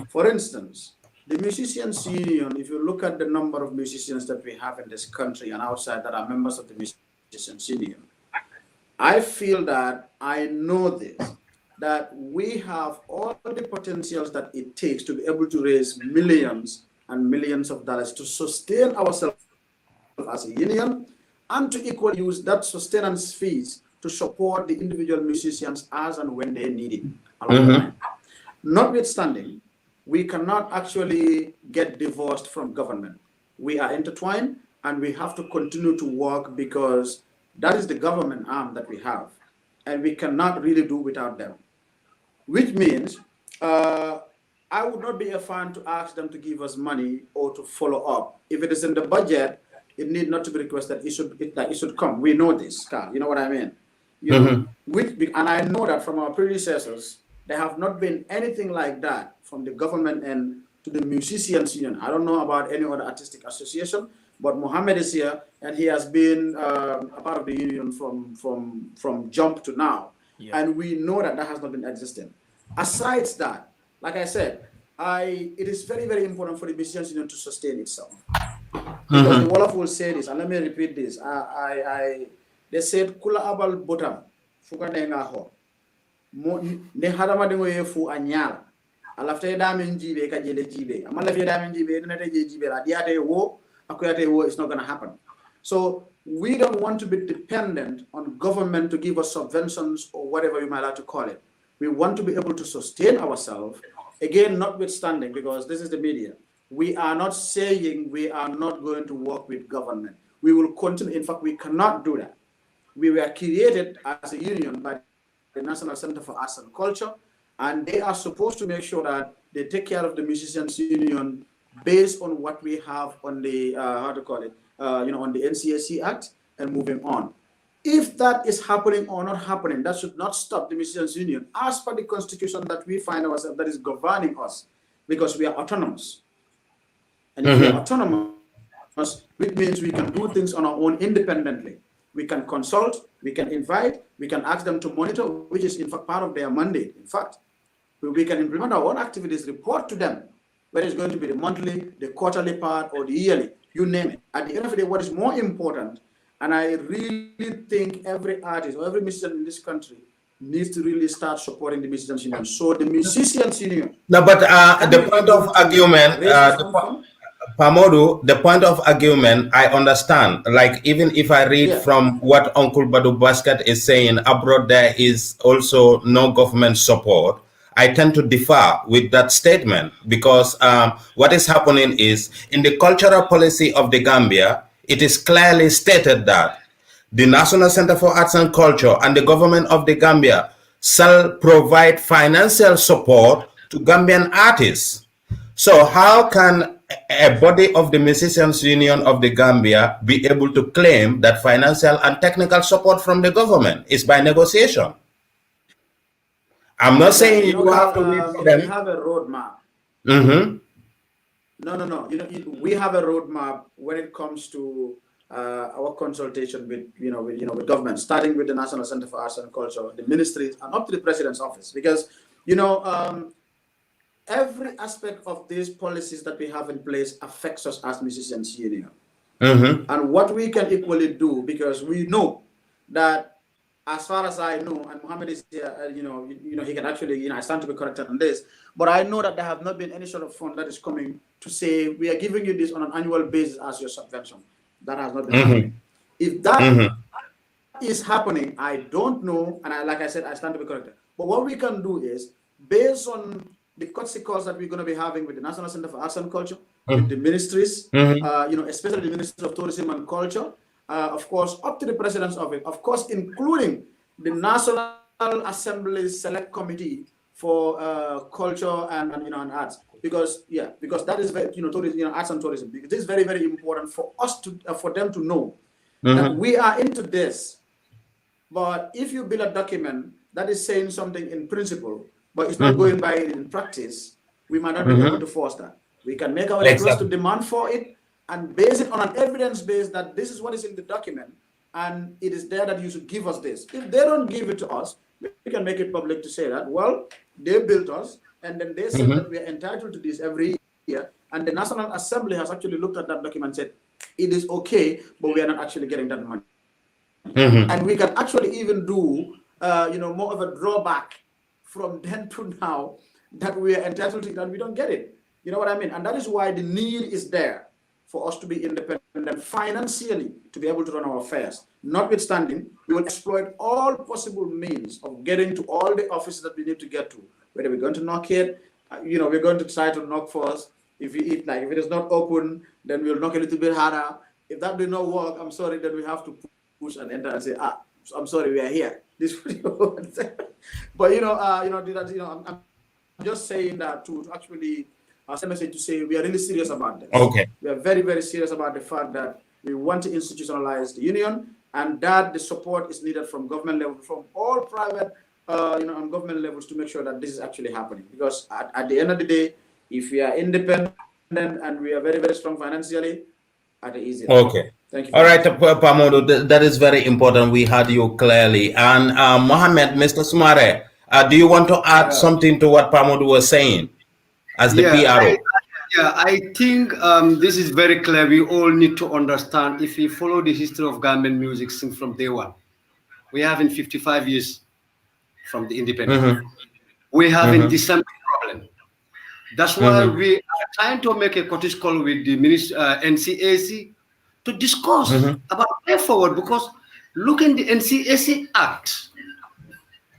For instance, the Musicians Union, if you look at the number of musicians that we have in this country and outside that are members of the Musicians Union, I feel that I know this, that we have all the potentials that it takes to be able to raise millions and millions of dollars to sustain ourselves as a union and to equally use that sustenance fees to support the individual musicians as and when they need it along the line. Notwithstanding, we cannot actually get divorced from government. We are intertwined and we have to continue to work because that is the government arm that we have and we cannot really do without them. Which means I would not be a fan to ask them to give us money or to follow up. If it is in the budget, it need not to be requested. It should come. We know this, Carl. You know what I mean? You know, and I know that from our predecessors, there have not been anything like that from the government and to the Musicians Union. I don't know about any other artistic association, but Mohammed is here, and he has been a part of the union from jump to now. Yeah. And we know that that has not been existing. Aside that, like I said, it is very, very important for the Musicians Union to sustain itself. Because the Wolof will say this, and let me repeat this. They said, "Kula abal botam, fuka denga ho. Ne hadama dengo yefu anyala. Alafte damen jibe ka jele jibe. Amala fe damen jibe ne te jibe la diate wo akuyate wo. It's not going to happen." So we don't want to be dependent on government to give us subventions or whatever you might like to call it. We want to be able to sustain ourselves. Again, notwithstanding, because this is the media, we are not saying we are not going to work with government. We will continue. In fact, we cannot do that. We were created as a union by the National Center for Arts and Culture, and they are supposed to make sure that they take care of the Musicians Union based on what we have on the, on the NCAC Act and moving on. If that is happening or not happening, that should not stop the Musicians Union as per the constitution that we find ourselves, that is governing us, because we are autonomous. And if we are autonomous, which means we can do things on our own independently. We can consult, we can invite, we can ask them to monitor, which is in fact part of their mandate. In fact, we can implement our own activities, report to them, whether it's going to be the monthly, the quarterly part, or the yearly, you name it. At the end of the day, what is more important, and I really think every artist or every musician in this country needs to really start supporting the Musicians Union. So the Musicians Union. No, but the point of argument, Pamodu, the point of argument, I understand. Like, even if I read from what Uncle Badu Basket is saying, abroad there is also no government support. I tend to differ with that statement because what is happening is, in the cultural policy of the Gambia, it is clearly stated that the National Center for Arts and Culture and the government of the Gambia shall provide financial support to Gambian artists. So how can a body of the Musicians Union of the Gambia be able to claim that financial and technical support from the government is by negotiation? I'm not saying you have to wait for them. We have a roadmap. No. We have a roadmap when it comes to our consultation with government, starting with the National Center for Arts and Culture, the ministries, and up to the President's office. Because every aspect of these policies that we have in place affects us as Musicians Union. And what we can equally do, because we know that, as far as I know, and Mohammed is here, he can actually, I stand to be corrected on this, but I know that there have not been any sort of fund that is coming to say, we are giving you this on an annual basis as your subvention. That has not been happening. If that is happening, I don't know, and like I said, I stand to be corrected. But what we can do is, based on the courtesy calls that we're going to be having with the National Center for Arts and Culture, with the ministries, especially the Ministry of Tourism and Culture, of course, up to the President's office, of course, including the National Assembly Select Committee for Culture and Arts, because that is very, tourism, arts and tourism. Because this is very, very important for us to, for them to know that we are into this. But if you build a document that is saying something in principle, but it's not going by it in practice, we might not be able to force that. We can make our request to demand for it, and base it on an evidence base that this is what is in the document. and it is there that you should give us this. If they don't give it to us, we can make it public to say that, well, they built us, and then they said that we are entitled to this every year, and the National Assembly has actually looked at that document and said, it is okay, but we are not actually getting that money. And we can actually even do, more of a drawback from then to now that we are entitled to it and we don't get it. You know what I mean? And that is why the need is there for us to be independent financially to be able to run our affairs. Notwithstanding, we will exploit all possible means of getting to all the offices that we need to get to. Whether we're going to knock it, we're going to try to knock first. If it is not open, then we'll knock a little bit harder. If that did not work, I'm sorry, then we have to push and enter and say, I'm sorry, we are here. This but I'm just saying that to actually send a message to say we are really serious about this. Okay. We are very, very serious about the fact that we want to institutionalize the union, and that the support is needed from government level, from all private, and government levels to make sure that this is actually happening. Because at the end of the day, if we are independent and we are very, very strong financially, at the easiest. Okay. Thank you. All right, Pamodo, that is very important. We heard you clearly. And Mohammed, Mr. SUMAREH, do you want to add something to what Pamodo was saying as the PRO? I think this is very clear. We all need to understand, if we follow the history of Gambian music since from day one, we have in 55 years from the independence. We have in December problem. That's why we are trying to make a cottage call with the NCAC to discuss about the way forward, because look in the NCAC Act,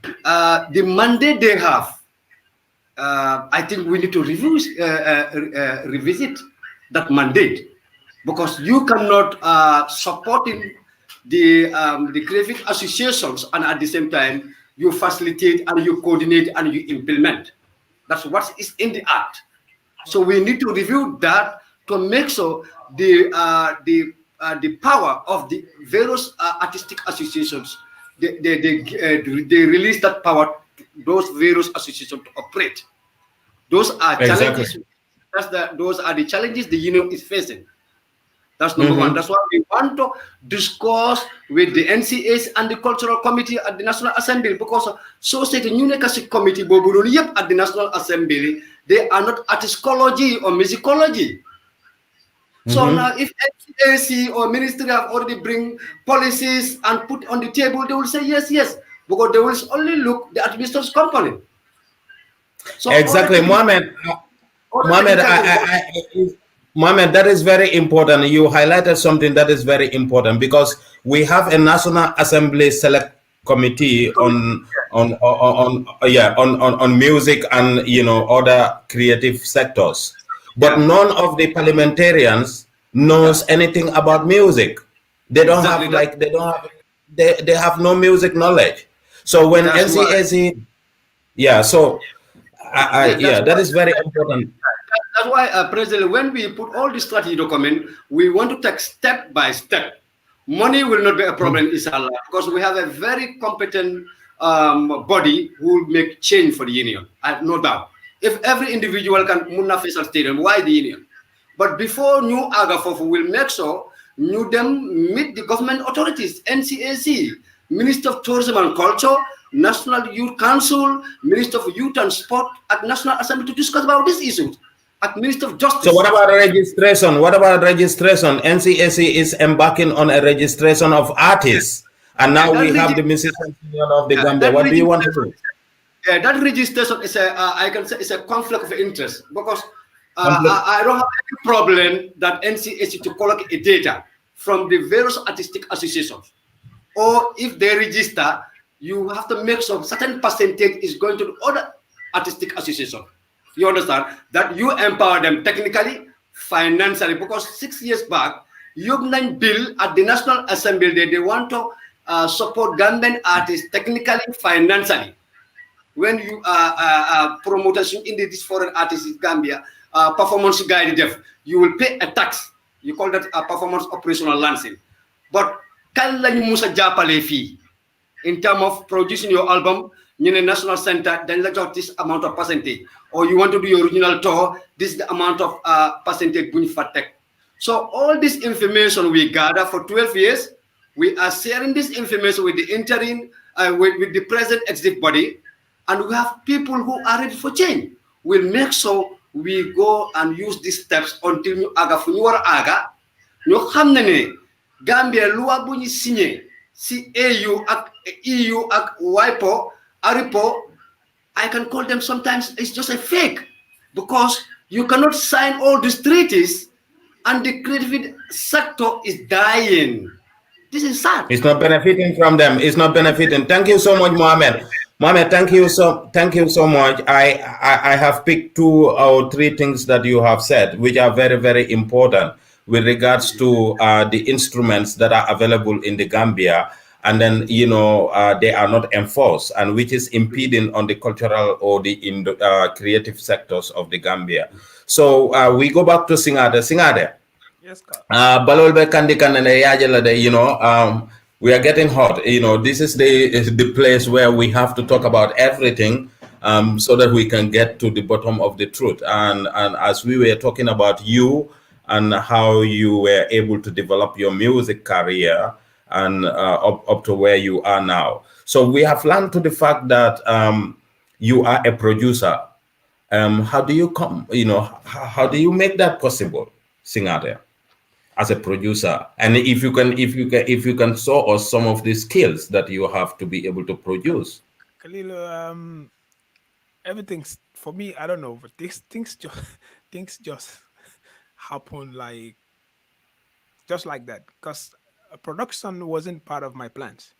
the mandate they have, I think we need to revisit that mandate, because you cannot support the creative associations and at the same time you facilitate and you coordinate and you implement. That's what is in the act. So we need to review that to make sure the power of the various artistic associations, they release that power to those various associations to operate. Those are challenges. Those are the challenges the union is facing. That's number one. That's why we want to discuss with the NCAs and the Cultural Committee at the National Assembly, because Society Unicasi Committee at the National Assembly, they are not artisticology or musicology. So now if NCAC or ministry have already bring policies and put on the table, they will say yes, yes, because they will only look the administrative company. So exactly, Mohammed. Mohammed, that is very important. You highlighted something that is very important, because we have a National Assembly Select Committee on music and other creative sectors, but none of the parliamentarians knows anything about music. They don't have they have no music knowledge. So when NCAC, that is very important. That's why, President, when we put all the strategy document, we want to take step by step. Money will not be a problem, inshallah, because we have a very competent body who will make change for the union. I have no doubt. If every individual can face a stadium, why the union? But before new Agafofu will make sure new them meet the government authorities, NCAC, Minister of Tourism and Culture, National Youth Council, Minister of Youth and Sport at National Assembly to discuss about these issues. At Minister of Justice. So what about registration? What about registration? NCAC is embarking on a registration of artists, and now we have the Musicians Union of the Gambia. What do you want to do? That registration is I can say, it's a conflict of interest, because I don't have any problem that NCAC to collect a data from the various artistic associations, or if they register, you have to make sure certain percentage is going to the other artistic association. You understand that you empower them technically, financially, because 6 years back, Yugnan bill at the National Assembly, they want to support Gambian artists technically, financially. When you promoters in this foreign artists in Gambia, performance guide dev, you will pay a tax. You call that a performance operational lancing. But can you musa japale fee in terms of producing your album? In a national center, then let's this amount of percentage, or you want to do your original tour, this is the amount of percentage. So all this information we gather for 12 years, We are sharing this information with the interim, with the present executive body, and we have people who are ready for change. We'll make sure we go and use these steps until ñu aga fu ñu war a aga ñu xam ne Gambia loi bu ñu signé si AU ak EU ak WIPO ARIPO, I can call them sometimes it's just a fake, because you cannot sign all these treaties and the creative sector is dying. This is sad. It's not benefiting from them. It's not benefiting. Thank you so much, Mohammed. Mohammed, thank you so much. I have picked 2 or 3 things that you have said, which are very, very important with regards to the instruments that are available in the Gambia, and then they are not enforced, and which is impeding on the cultural or the creative sectors of the Gambia. So we go back to Singateh. Yes, we are getting hot. This is the place where we have to talk about everything, so that we can get to the bottom of the truth. And as we were talking about you and how you were able to develop your music career and up to where you are now. So we have learned to the fact that you are a producer. How do you how do you make that possible, Singateh, as a producer? And if you can show us some of the skills that you have to be able to produce. KALILU, everything's for me, I don't know, but things just happen just like that, because production wasn't part of my plans.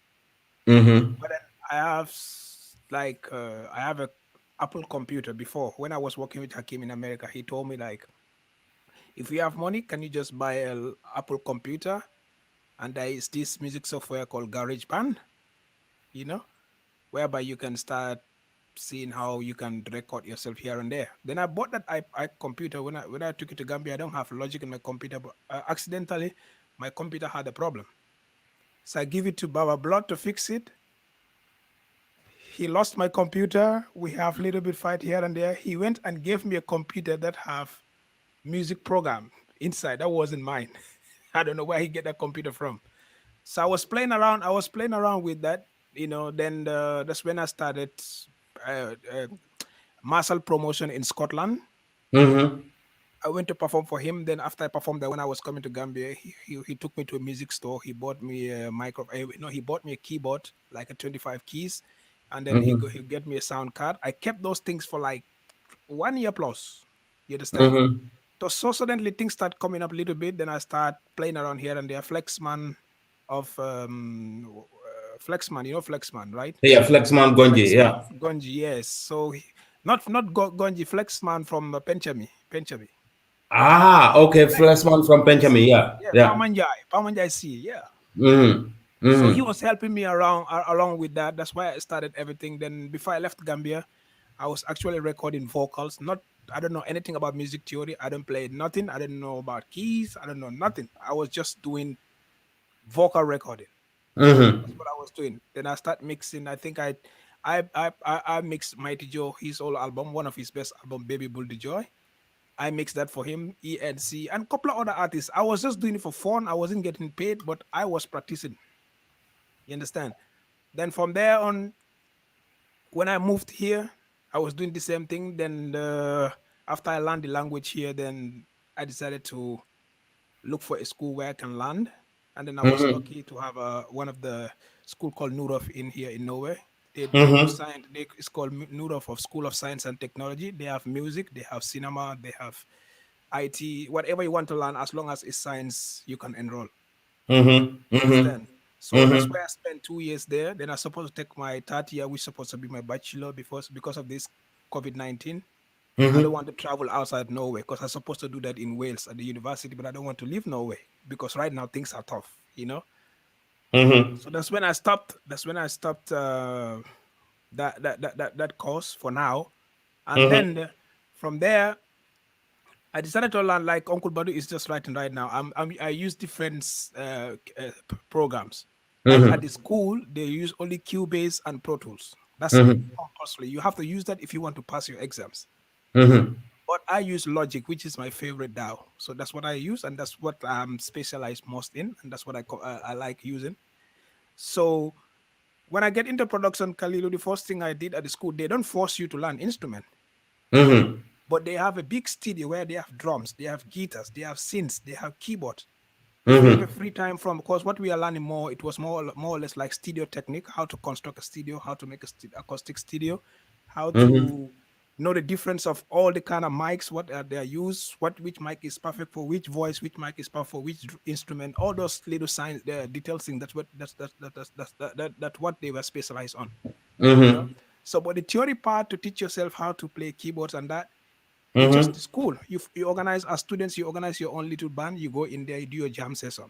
But then I have I have a Apple computer before. When I was working with Hakim in America, he told me if you have money, can you just buy an Apple computer? And there is this music software called GarageBand, whereby you can start seeing how you can record yourself here and there. Then I bought that computer. When I took it to Gambia, I don't have Logic in my computer, but accidentally my computer had a problem. So I give it to Baba Blood to fix it. He lost my computer. We have a little bit fight here and there. He went and gave me a computer that have music program inside. That wasn't mine. I don't know where he get that computer from. So I was playing around. With that, then that's when I started Marshall promotion in Scotland. I went to perform for him. Then after I performed there, when I was coming to Gambia, he took me to a music store. He bought me a he bought me a keyboard, like a 25 keys. And then he'll get me a sound card. I kept those things for 1 year plus. You understand? So suddenly things start coming up a little bit. Then I start playing around here and there. Flexman of Flexman, Flexman, right? Yeah, Flexman Gonji, yeah. Gonji, yes. So not Gonji, Flexman from Penchami. Ah, okay, Flexman from Penchami, yeah. Pamanjai C, yeah. So he was helping me along with that. That's why I started everything. Then before I left Gambia, I was actually recording vocals. I don't know anything about music theory. I don't play nothing. I didn't know about keys. I don't know nothing. I was just doing vocal recording. That's what I was doing. Then I start mixing. I think I mixed Mighty Joe, his old album, one of his best album, Baby Bull the Joy. I mixed that for him, ENC, and a couple of other artists. I was just doing it for fun. I wasn't getting paid, but I was practicing. You understand? Then from there on, when I moved here, I was doing the same thing. Then after I learned the language here, then I decided to look for a school where I can learn. And then I was lucky to have one of the school called Nurov in here in Norway. It's called Nurov of School of Science and Technology. They have music, they have cinema, they have IT, whatever you want to learn, as long as it's science, you can enroll. Understand? So that's where I spent 2 years there. Then I was supposed to take my 3rd year, which is supposed to be my bachelor because of this COVID-19. I don't want to travel outside Norway because I'm supposed to do that in Wales at the university, but I don't want to leave Norway because right now things are tough, So that's when I stopped. That course for now, and then from there, I decided to learn like Uncle Badu is just writing right now. I use different programs. At the school, they use only Cubase and Pro Tools. That's compulsory. You have to use that if you want to pass your exams. But I use Logic, which is my favorite DAW. So that's what I use, and that's what I'm specialized most in, and that's what I like using. So when I get into production, KALILU, the first thing I did at the school, they don't force you to learn instrument, but they have a big studio where they have drums, they have guitars, they have synths, they have keyboards. If you have a free time from, because what we are learning more, it was more or less like studio technique, how to construct a studio, how to make a acoustic studio, how to know the difference of all the kind of mics, what they are used, which mic is perfect for which voice, which mic is perfect for which instrument, all those little science, details thing. That's what they were specialized on. You know? So, but the theory part to teach yourself how to play keyboards and that, it's just school. You organize as students, you organize your own little band, you go in there, you do your jam session.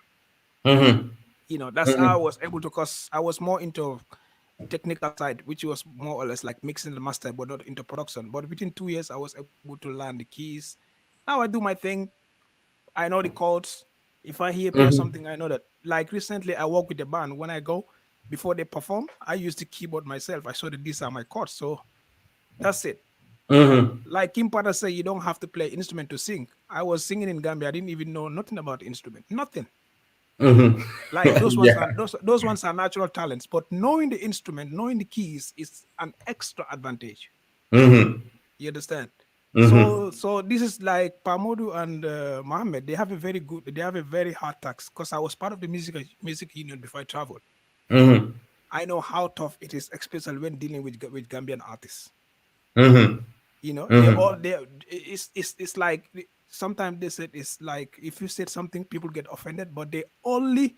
You know, that's how I was able to, because I was more into technical side, which was more or less like mixing the master, but not into production. But within 2 years, I was able to learn the keys. Now I do my thing. I know the chords. If I hear something, I know that. Like recently, I work with the band. When I go, before they perform, I use the keyboard myself. I show that these are my chords. So that's it. Like Kim Potter said, you don't have to play instrument to sing. I was singing in Gambia. I didn't even know nothing about instrument. Nothing. Like those ones, those ones are natural talents. But knowing the instrument, knowing the keys is an extra advantage. You understand? So this is like MODOU and MUHAMMED. They have a very hard task, because I was part of the music union before I traveled. I know how tough it is, especially when dealing with Gambian artists. You know, it's like sometimes they said it's like if you said something, people get offended, but they only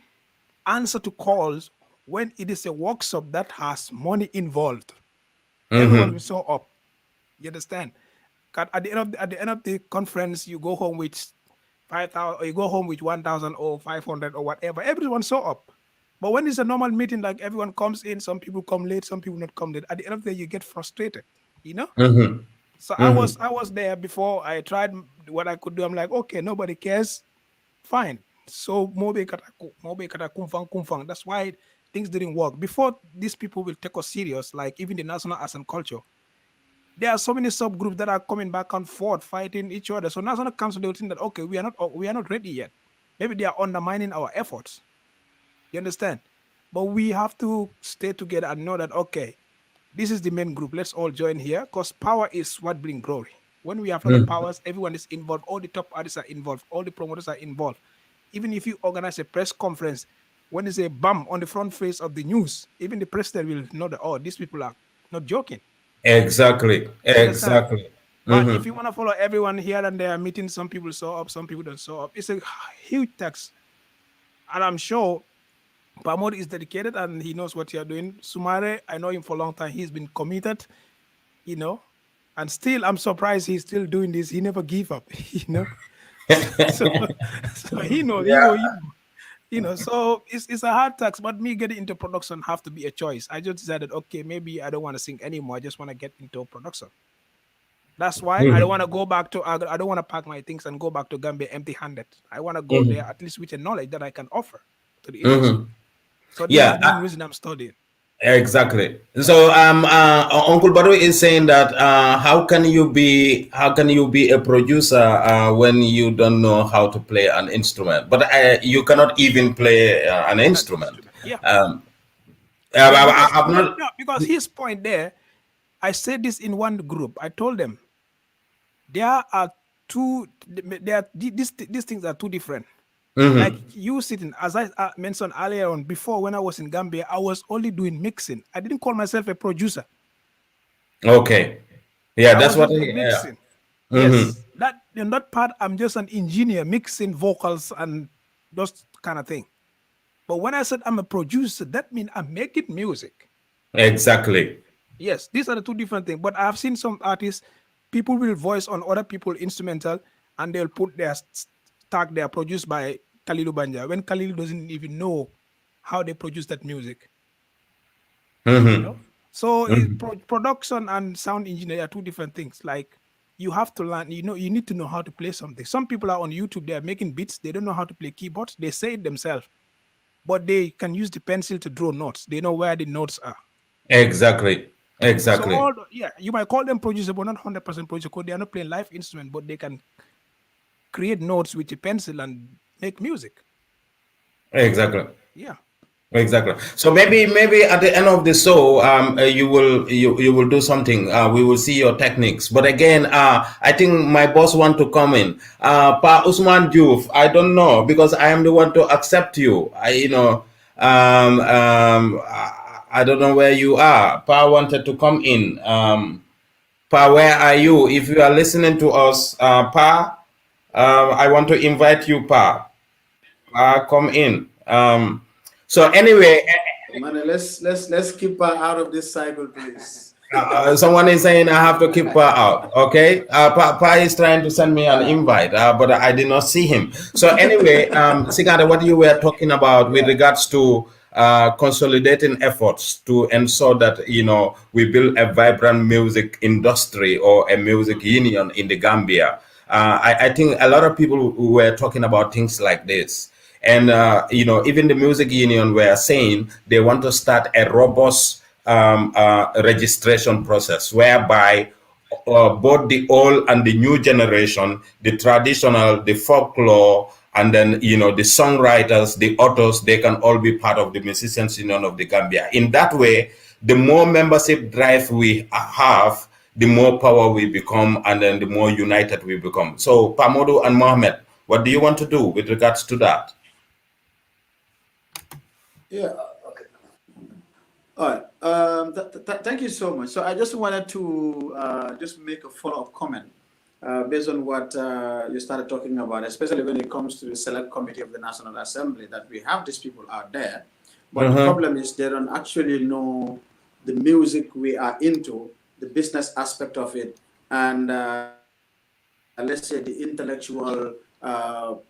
answer to calls when it is a workshop that has money involved. Everyone will show up. You understand? At the end of the conference, you go home with 5,000, or you go home with 1,000 or 500 or whatever. Everyone show up. But when it's a normal meeting, like everyone comes in, some people come late, some people not come late. At the end of the day, you get frustrated. You know. So I was there before I tried what I could do. I'm like, okay, nobody cares. Fine. So mobe kata kumfang. That's why things didn't work. Before these people will take us serious, like even the national arts and culture, there are so many subgroups that are coming back and forth, fighting each other. So national council, they will think that, okay, we are not ready yet. Maybe they are undermining our efforts. You understand? But we have to stay together and know that, okay, this is the main group. Let's all join here, because power is what brings glory. When we have a lot of powers, everyone is involved. All the top artists are involved. All the promoters are involved. Even if you organize a press conference, when there's a bump on the front face of the news, even the president will know that, oh, these people are not joking. Exactly. But if you want to follow everyone here and there, meeting, some people show up, some people don't show up. It's a huge tax. And I'm sure MODOU is dedicated and he knows what you're doing. SUMAREH, I know him for a long time. He's been committed, you know, and still I'm surprised he's still doing this. He never give up, you know. so he knows, you know, so it's a hard task, but me getting into production have to be a choice. I just decided, okay, maybe I don't want to sing anymore. I just want to get into production. That's why I don't want to go back to, I don't want to pack my things and go back to Gambia empty-handed. I want to go there at least with a knowledge that I can offer to the industry. So this is the reason I'm studying. Exactly. So Uncle Badu is saying that how can you be a producer when you don't know how to play an instrument? But you cannot even play an instrument. Because his point there, I said this in one group. I told them these things are two different. Like you sitting, as I mentioned earlier on, before when I was in Gambia, I was only doing mixing. I didn't call myself a producer. Okay. Yeah, that's what mixing. Yes. That in that part, I'm just an engineer mixing vocals and those kind of thing. But when I said I'm a producer, that means I'm making music. Exactly. Yes, these are the two different things. But I've seen some artists, people will voice on other people's instrumental and they'll put their tag they are produced by KALILU BANJA when KALILU doesn't even know how they produce that music. You know? So production and sound engineer are two different things. Like you have to learn, you need to know how to play something. Some people are on YouTube, they are making beats, they don't know how to play keyboards, they say it themselves, but they can use the pencil to draw notes. They know where the notes are. Exactly. Exactly. So you might call them producer, but not 100% producer because they are not playing live instrument, but they can create notes with a pencil and make music. Exactly. Yeah. Exactly. So maybe at the end of the show, you will do something. We will see your techniques. But again, I think my boss want to come in. Pa Usman Diouf, I don't know because I am the one to accept you. I don't know where you are. Pa wanted to come in. Pa, where are you? If you are listening to us, Pa, I want to invite you, Pa. Come in. So anyway, Man, let's keep her out of this cycle, please. someone is saying I have to keep her out. Okay, Pa is trying to send me an invite, but I did not see him. So anyway, Singateh, what you were talking about with regards to consolidating efforts to ensure that we build a vibrant music industry or a music union in the Gambia. I think a lot of people were talking about things like this. And, even the music union were saying they want to start a robust registration process whereby both the old and the new generation, the traditional, the folklore, and then, the songwriters, the authors, they can all be part of the Musicians Union of the Gambia. In that way, the more membership drive we have, the more power we become, and then the more united we become. So, Pa MODOU and Mohammed, what do you want to do with regards to that? Yeah. Okay. All right. Thank you so much. So I just wanted to just make a follow-up comment based on what you started talking about, especially when it comes to the select committee of the National Assembly, that we have these people out there. But the problem is they don't actually know the music we are into, the business aspect of it, and let's say the intellectual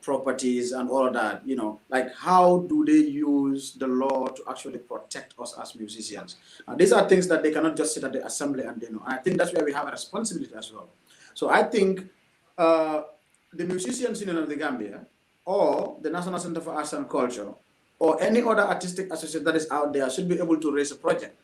properties and all of that, like how do they use the law to actually protect us as musicians? These are things that they cannot just sit at the assembly and they know. I think that's where we have a responsibility as well. So I think the Musicians Union of the Gambia or the National Center for Arts and Culture or any other artistic association that is out there should be able to raise a project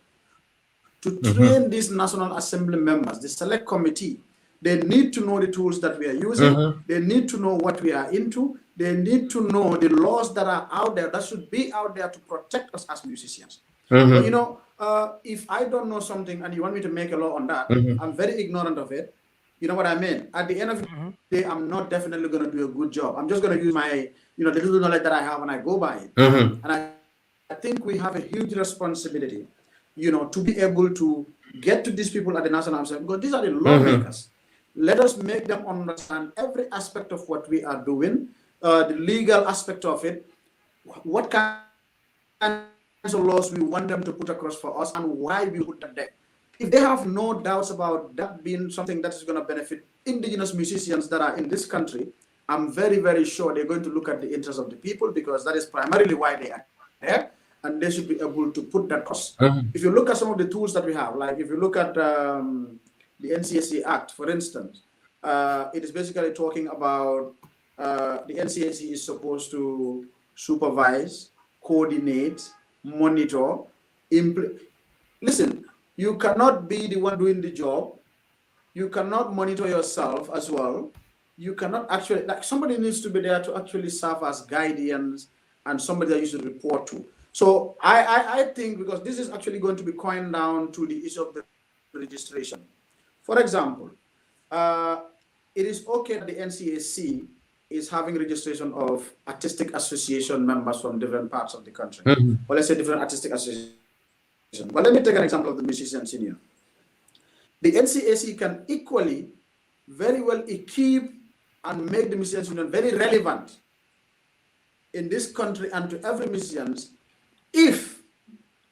to train these National Assembly members, the select committee. They need to know the tools that we are using. They need to know what we are into. They need to know the laws that are out there, that should be out there to protect us as musicians. But, if I don't know something and you want me to make a law on that, I'm very ignorant of it. You know what I mean? At the end of the day, I'm not definitely going to do a good job. I'm just going to use my, the little knowledge that I have and I go by it. And I think we have a huge responsibility, to be able to get to these people at the National Assembly, because these are the lawmakers. Let us make them understand every aspect of what we are doing, the legal aspect of it, what kinds of laws we want them to put across for us, and why we put that there. If they have no doubts about that being something that is going to benefit indigenous musicians that are in this country, I'm very, very sure they're going to look at the interests of the people, because that is primarily why they are there, and they should be able to put that across. If you look at some of the tools that we have, like if you look at the NCAC Act, for instance, it is basically talking about the NCAC is supposed to supervise, coordinate, monitor, listen, you cannot be the one doing the job. You cannot monitor yourself as well. You cannot actually, somebody needs to be there to actually serve as guardians and somebody that you should report to. So I think, because this is actually going to be coined down to the issue of the registration. For example, it is okay that the NCAC is having registration of artistic association members from different parts of the country, or let's say different artistic associations. But let me take an example of the Musicians Union. The NCAC can equally very well equip and make the Musicians Union very relevant in this country and to every musician if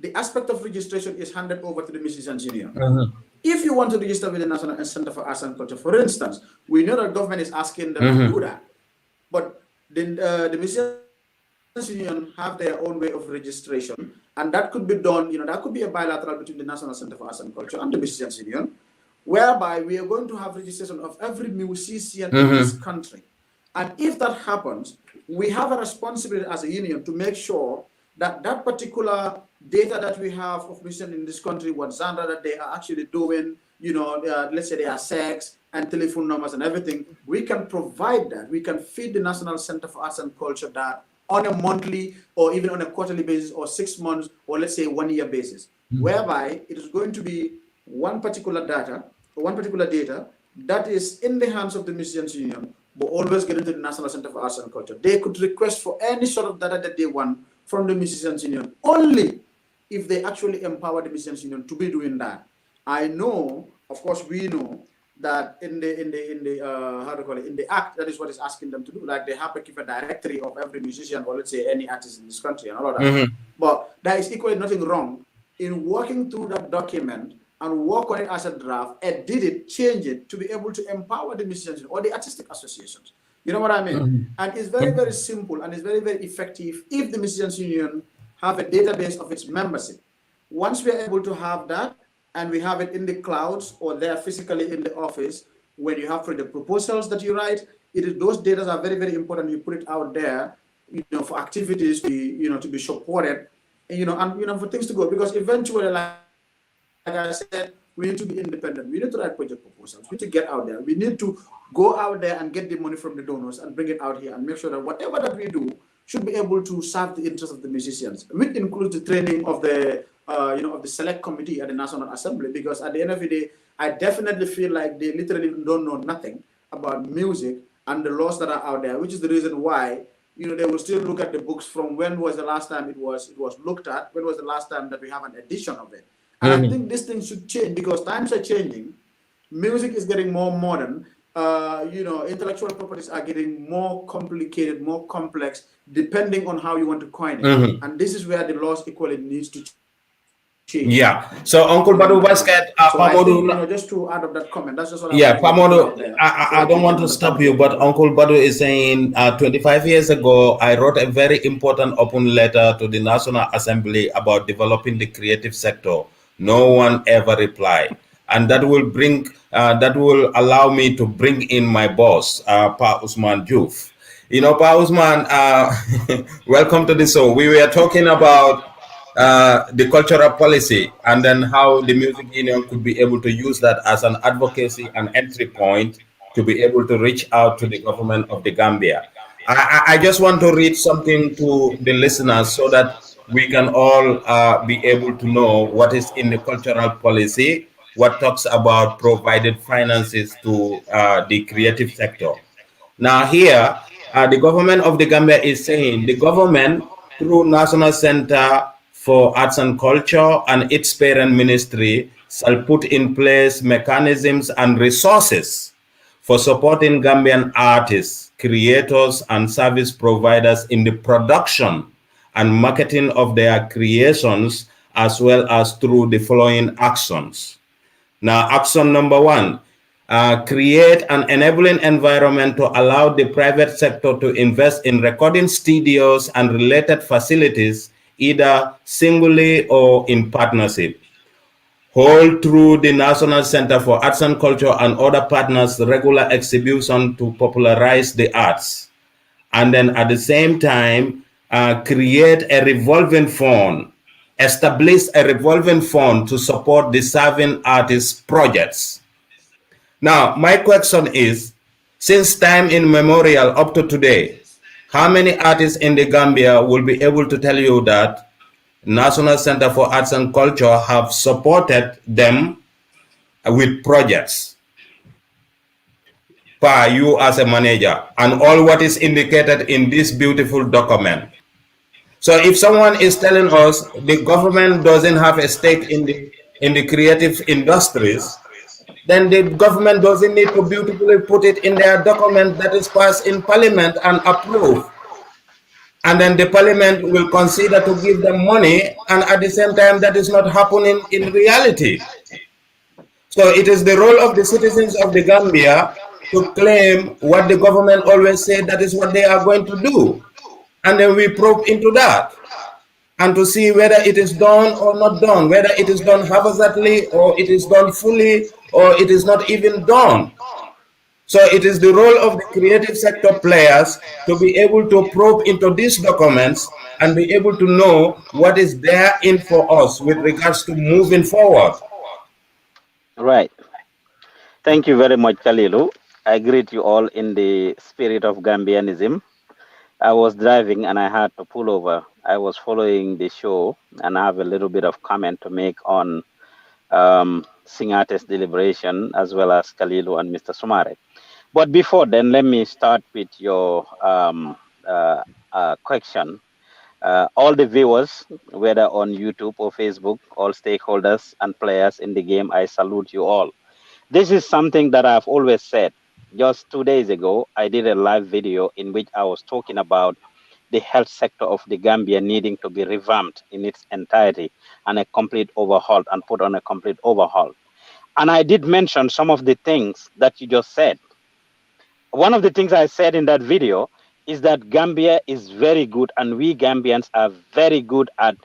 the aspect of registration is handed over to the Musicians Union. If you want to register with the National Center for Arts and Culture, for instance, we know that government is asking them to do that, but the Musicians Union have their own way of registration, and that could be done, that could be a bilateral between the National Center for Arts and Culture and the Musicians Union, whereby we are going to have registration of every musician in this country. And if that happens, we have a responsibility as a union to make sure that that particular data that we have of musicians in this country, what genre that they are actually doing, you know, let's say their sex and telephone numbers and everything, we can provide that. We can feed the National Center for Arts and Culture that on a monthly or even on a quarterly basis or 6 months or let's say 1 year basis, whereby it is going to be one particular data that is in the hands of the Musicians Union, but always get into the National Center for Arts and Culture. They could request for any sort of data that they want from the Musicians Union, only if they actually empower the Musicians Union to be doing that. I know, of course, we know that in the act, that is what it's asking them to do. Like they have to keep a directory of every musician or let's say any artist in this country and all of that. But there is equally nothing wrong in working through that document and work on it as a draft, edit it, change it to be able to empower the musicians or the artistic associations. You know what I mean? And it's very, very simple and it's very, very effective if the Musicians Union have a database of its membership. Once we are able to have that, and we have it in the clouds or there physically in the office, when you have for the proposals that you write, those data are very, very important. You put it out there, you know, for activities to, you know, to be supported, and, you know, for things to go, because eventually, like I said, we need to be independent. We need to write project proposals. We need to get out there. We need to go out there and get the money from the donors and bring it out here and make sure that whatever that we do should be able to serve the interests of the musicians, which includes the training of the of the select committee at the National Assembly, because at the end of the day, I definitely feel like they literally don't know nothing about music and the laws that are out there, which is the reason why, you know, they will still look at the books from when was the last time it was looked at, when was the last time that we have an edition of it. And I think this thing should change because times are changing. Music is getting more modern. You know, intellectual properties are getting more complicated, more complex, depending on how you want to coin it. And this is where the laws equally needs to change. Yeah. So Uncle Badu Basket, just to add up that comment, that's just what I don't want to stop you, but Uncle Badu is saying 25 years ago, I wrote a very important open letter to the National Assembly about developing the creative sector. No one ever replied. And that will allow me to bring in my boss, Pa Usman Juf. You know, Pa Usman, welcome to the show. We were talking about the cultural policy and then how the music union could be able to use that as an advocacy and entry point to be able to reach out to the government of the Gambia. I just want to read something to the listeners so that we can all be able to know what is in the cultural policy, what talks about provided finances to the creative sector. Now here, the government of the Gambia is saying the government through National Center for Arts and Culture and its parent ministry shall put in place mechanisms and resources for supporting Gambian artists, creators, and service providers in the production and marketing of their creations, as well as through the following actions. Now, action number 1, create an enabling environment to allow the private sector to invest in recording studios and related facilities, either singly or in partnership. Hold through the National Center for Arts and Culture and other partners regular exhibition to popularize the arts. And then at the same time, create a revolving fund, establish a revolving fund to support the serving artists projects. Now, my question is, since time immemorial up to today, how many artists in the Gambia will be able to tell you that National Center for Arts and Culture have supported them with projects? Pa, you as a manager, and all what is indicated in this beautiful document. So if someone is telling us the government doesn't have a stake in the creative industries, then the government doesn't need to beautifully put it in their document that is passed in parliament and approved. And then the parliament will consider to give them money, and at the same time that is not happening in reality. So it is the role of the citizens of the Gambia to claim what the government always said that is what they are going to do. And then we probe into that and to see whether it is done or not done, whether it is done haphazardly or it is done fully or it is not even done. So it is the role of the creative sector players to be able to probe into these documents and be able to know what is there in for us with regards to moving forward. Right. Thank you very much, Kalilu. I greet you all in the spirit of Gambianism. I was driving and I had to pull over. I was following the show and I have a little bit of comment to make on Singateh's deliberation as well as Kalilu and Mr. SUMAREH. But before then, let me start with your question. All the viewers, whether on YouTube or Facebook, all stakeholders and players in the game, I salute you all. This is something that I've always said. Just 2 days ago, I did a live video in which I was talking about the health sector of the Gambia needing to be revamped in its entirety and a complete overhaul and put on a complete overhaul. And I did mention some of the things that you just said. One of the things I said in that video is that Gambia is very good and we Gambians are very good at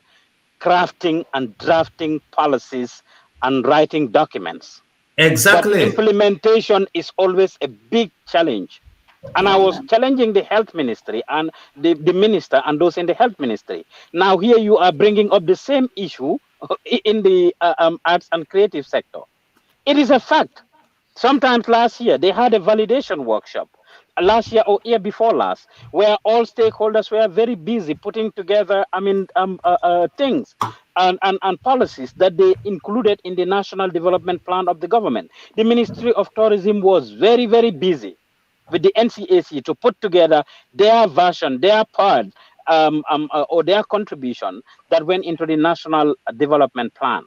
crafting and drafting policies and writing documents. Exactly. But implementation is always a big challenge. And I was challenging the health ministry and the minister and those in the health ministry. Now here you are bringing up the same issue in the arts and creative sector. It is a fact. Sometimes last year they had a validation workshop, last year or year before last, where all stakeholders were very busy putting together, things and policies that they included in the National Development Plan of the government. The Ministry of Tourism was very, very busy with the NCAC to put together their version, their part, or their contribution that went into the National Development Plan.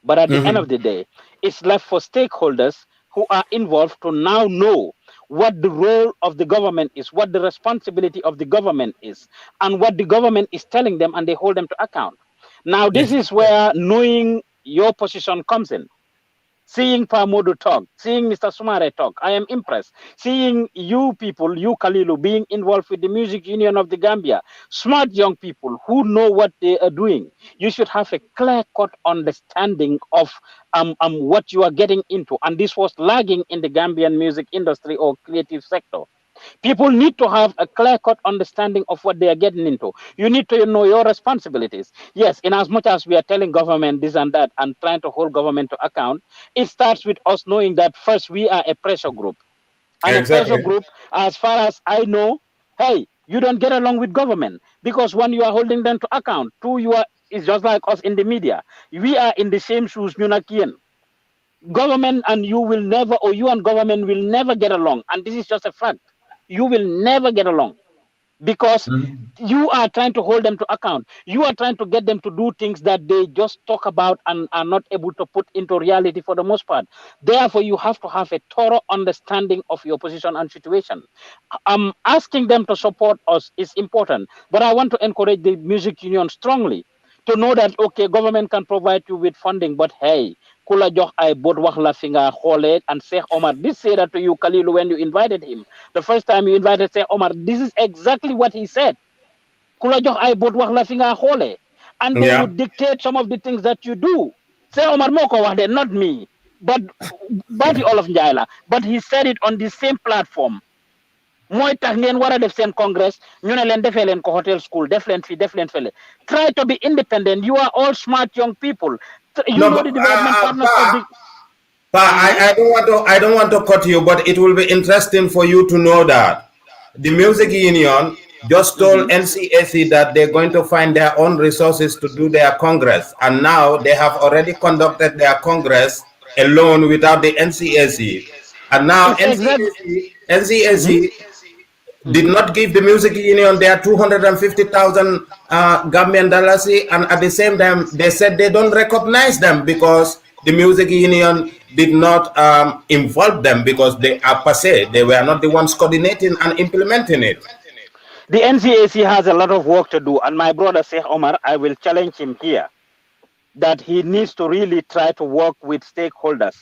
But at the end of the day, it's left for stakeholders who are involved to now know what the role of the government is, what the responsibility of the government is, and what the government is telling them, and they hold them to account. Now, this is where knowing your position comes in. Seeing MODOU talk, seeing Mr. SUMAREH talk, I am impressed. Seeing you people, you Kalilu, being involved with the Music Union of the Gambia, smart young people who know what they are doing. You should have a clear-cut understanding of what you are getting into. And this was lagging in the Gambian music industry or creative sector. People need to have a clear-cut understanding of what they are getting into. You need to know your responsibilities. Yes, in as much as we are telling government this and that and trying to hold government to account, it starts with us knowing that first we are a pressure group. And a pressure group, as far as I know, hey, you don't get along with government because one, you are holding them to account. Two, it's just like us in the media. We are in the same shoes, Munakian. Government and you will never, or you and government will never get along. And this is just a fact. You will never get along because you are trying to hold them to account. You are trying to get them to do things that they just talk about and are not able to put into reality for the most part. Therefore, you have to have a thorough understanding of your position and situation. Asking them to support us is important, but I want to encourage the music union strongly to know that, okay, government can provide you with funding, but hey, Kula jox ay bot wax la fi nga xolé, and Sheikh Omar did say that to you, Kalilu, when you invited him. The first time you invited Sheikh Omar, this is exactly what he said. Kula jox ay bot wax la fi nga xolé. And they would dictate some of the things that you do. Sheikh Omar moko wax de, not me, but Bati Olaf Njaila. But he said it on the same platform. Moy tax ngeen wara def sen congress ñu ne len defé len ko hotel school def len fi def len fele. Try to be independent. You are all smart young people. You know the development partners of the I don't want to cut you, but it will be interesting for you to know that the music union just told NCAC that they're going to find their own resources to do their congress, and now they have already conducted their congress alone without the NCAC, and now NCAC did not give the music union their 250,000 Gambian dollars, and at the same time they said they don't recognize them because the music union did not involve them because they are per se, they were not the ones coordinating and implementing it. The NCAC has a lot of work to do, and my brother Sheikh Omar, I will challenge him here that he needs to really try to work with stakeholders.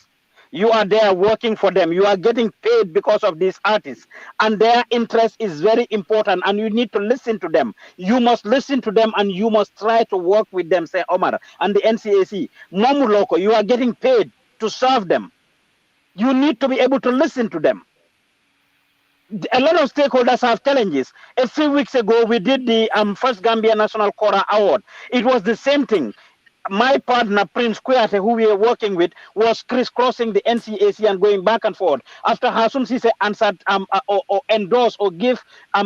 You are there working for them. You are getting paid because of these artists, and their interest is very important, and you need to listen to them. You must listen to them, and you must try to work with them, say Omar, and the NCAC. Momu Loko, you are getting paid to serve them. You need to be able to listen to them. a lot of stakeholders have challenges. A few weeks ago, we did the first Gambia National Kora Award. It was the same thing. My partner, Prince Kuyate, who we were working with, was crisscrossing the NCAC and going back and forth. After Hasum Sise answered or endorse or give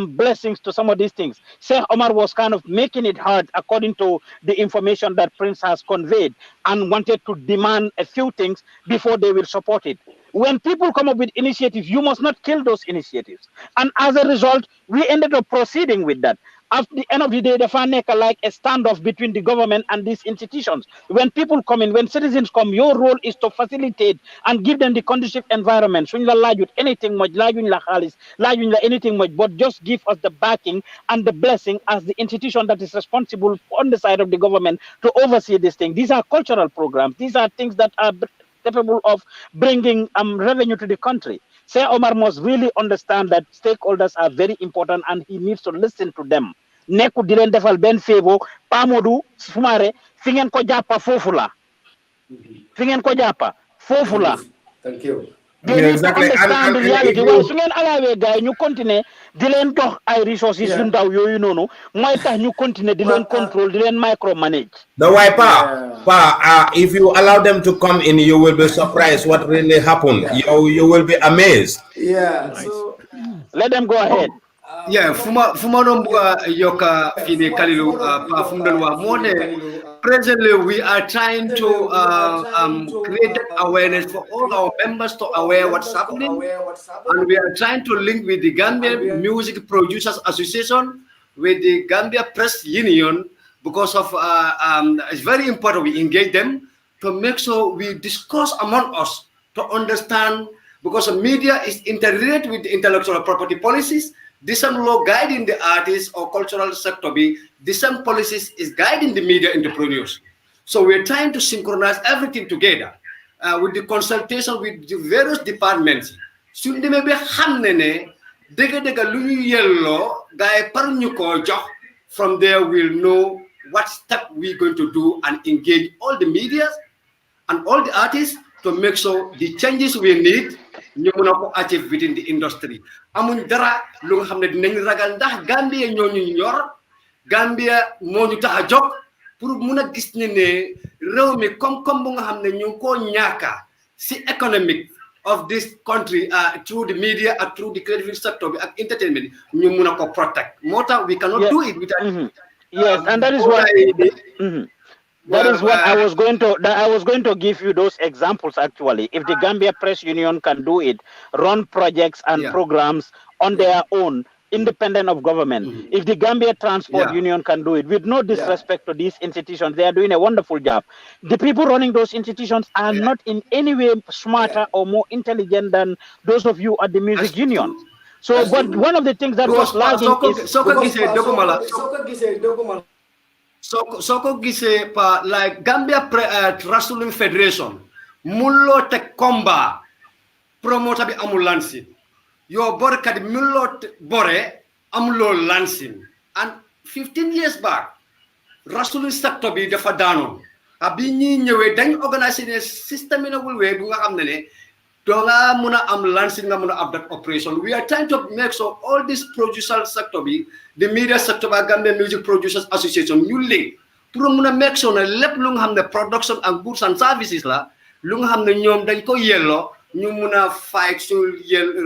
blessings to some of these things, Sheikh Omar was kind of making it hard according to the information that Prince has conveyed and wanted to demand a few things before they will support it. When people come up with initiatives, you must not kill those initiatives. And as a result, we ended up proceeding with that. At the end of the day, the FANECA like a standoff between the government and these institutions. When people come in, when citizens come, your role is to facilitate and give them the conducive environment. So you la anything much, anything much, but just give us the backing and the blessing as the institution that is responsible on the side of the government to oversee this thing. These are cultural programs. These are things that are capable of bringing revenue to the country. Say Omar must really understand that stakeholders are very important and he needs to listen to them. Neku di len defal ben favor pa MODOU SUMAREH fi ngeen ko jappa fofu la. Fi ngeen ko jappa fofu la. Thank you. They need to understand the reality. Well, su ngeen alawé gaay ñu continuer di len dox ay resources yu ndaw yoyu nonu moy tax ñu continuer di len control di len micromanage. The why if you allow them to come in, you will be surprised what really happened. You will be amazed. Yeah. So let them go ahead. Yeah, fuma don yoka fini Kalilu pa fumdalwa mone. Presently, we are trying to create awareness for all our members to aware what's happening, and we are trying to link with the Gambian Music Producers Association, with the Gambia Press Union, because of it's very important we engage them to make sure we discuss among us to understand, because the media is interrelated with the intellectual property policies. This law guiding the artists or cultural sector, the same policies is guiding the media entrepreneurs. So we're trying to synchronize everything together with the consultation with the various departments. From there, we'll know what step we're going to do and engage all the media and all the artists to make sure the changes we need ñu mëna ko achieve within the industry. Amuñ dara lu nga xamne dinañ ragal ndax Gambia ñoo ñu ñor, Gambia moo ñu tax a jóg pour mëna gis ne réew mi kom-kom bu nga xamne ñu ko ñaaka si economic of this country through the media and through the creative sector ak entertainment ñu mëna ko protect. Mota we cannot do it without yes, and that is why that is what I was going to give you those examples actually. If the Gambia Press Union can do it, run projects and programs on their own, independent of government. If the Gambia Transport Union can do it, with no disrespect to these institutions, they are doing a wonderful job. The people running those institutions are not in any way smarter or more intelligent than those of you at the music union. So, but one of the things that was lagging is... Soko gise pa like Gambia Wrestling Federation mullo te combat promoter bi amul lansin yo bore kat mullo bore amulo lansin, and 15 years back wrestling sector bi dafa danon abi ñi ñëwé dañ organiser system ina wul wé bu nga xamné né do nga mëna am lansin nga mëna up that operation. We are trying to make sure all this producer sector bi, the media sector by Gambian Music Producers Association ñu link pour mëna make sure na lepp lu nga xamné production and goods and services la lu nga xamné ñom dañ ko yello ñu mëna fight sur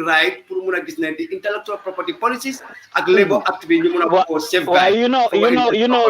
right pour mëna gis né the intellectual property policies ak labor act bi ñu mëna ko safeguard. You know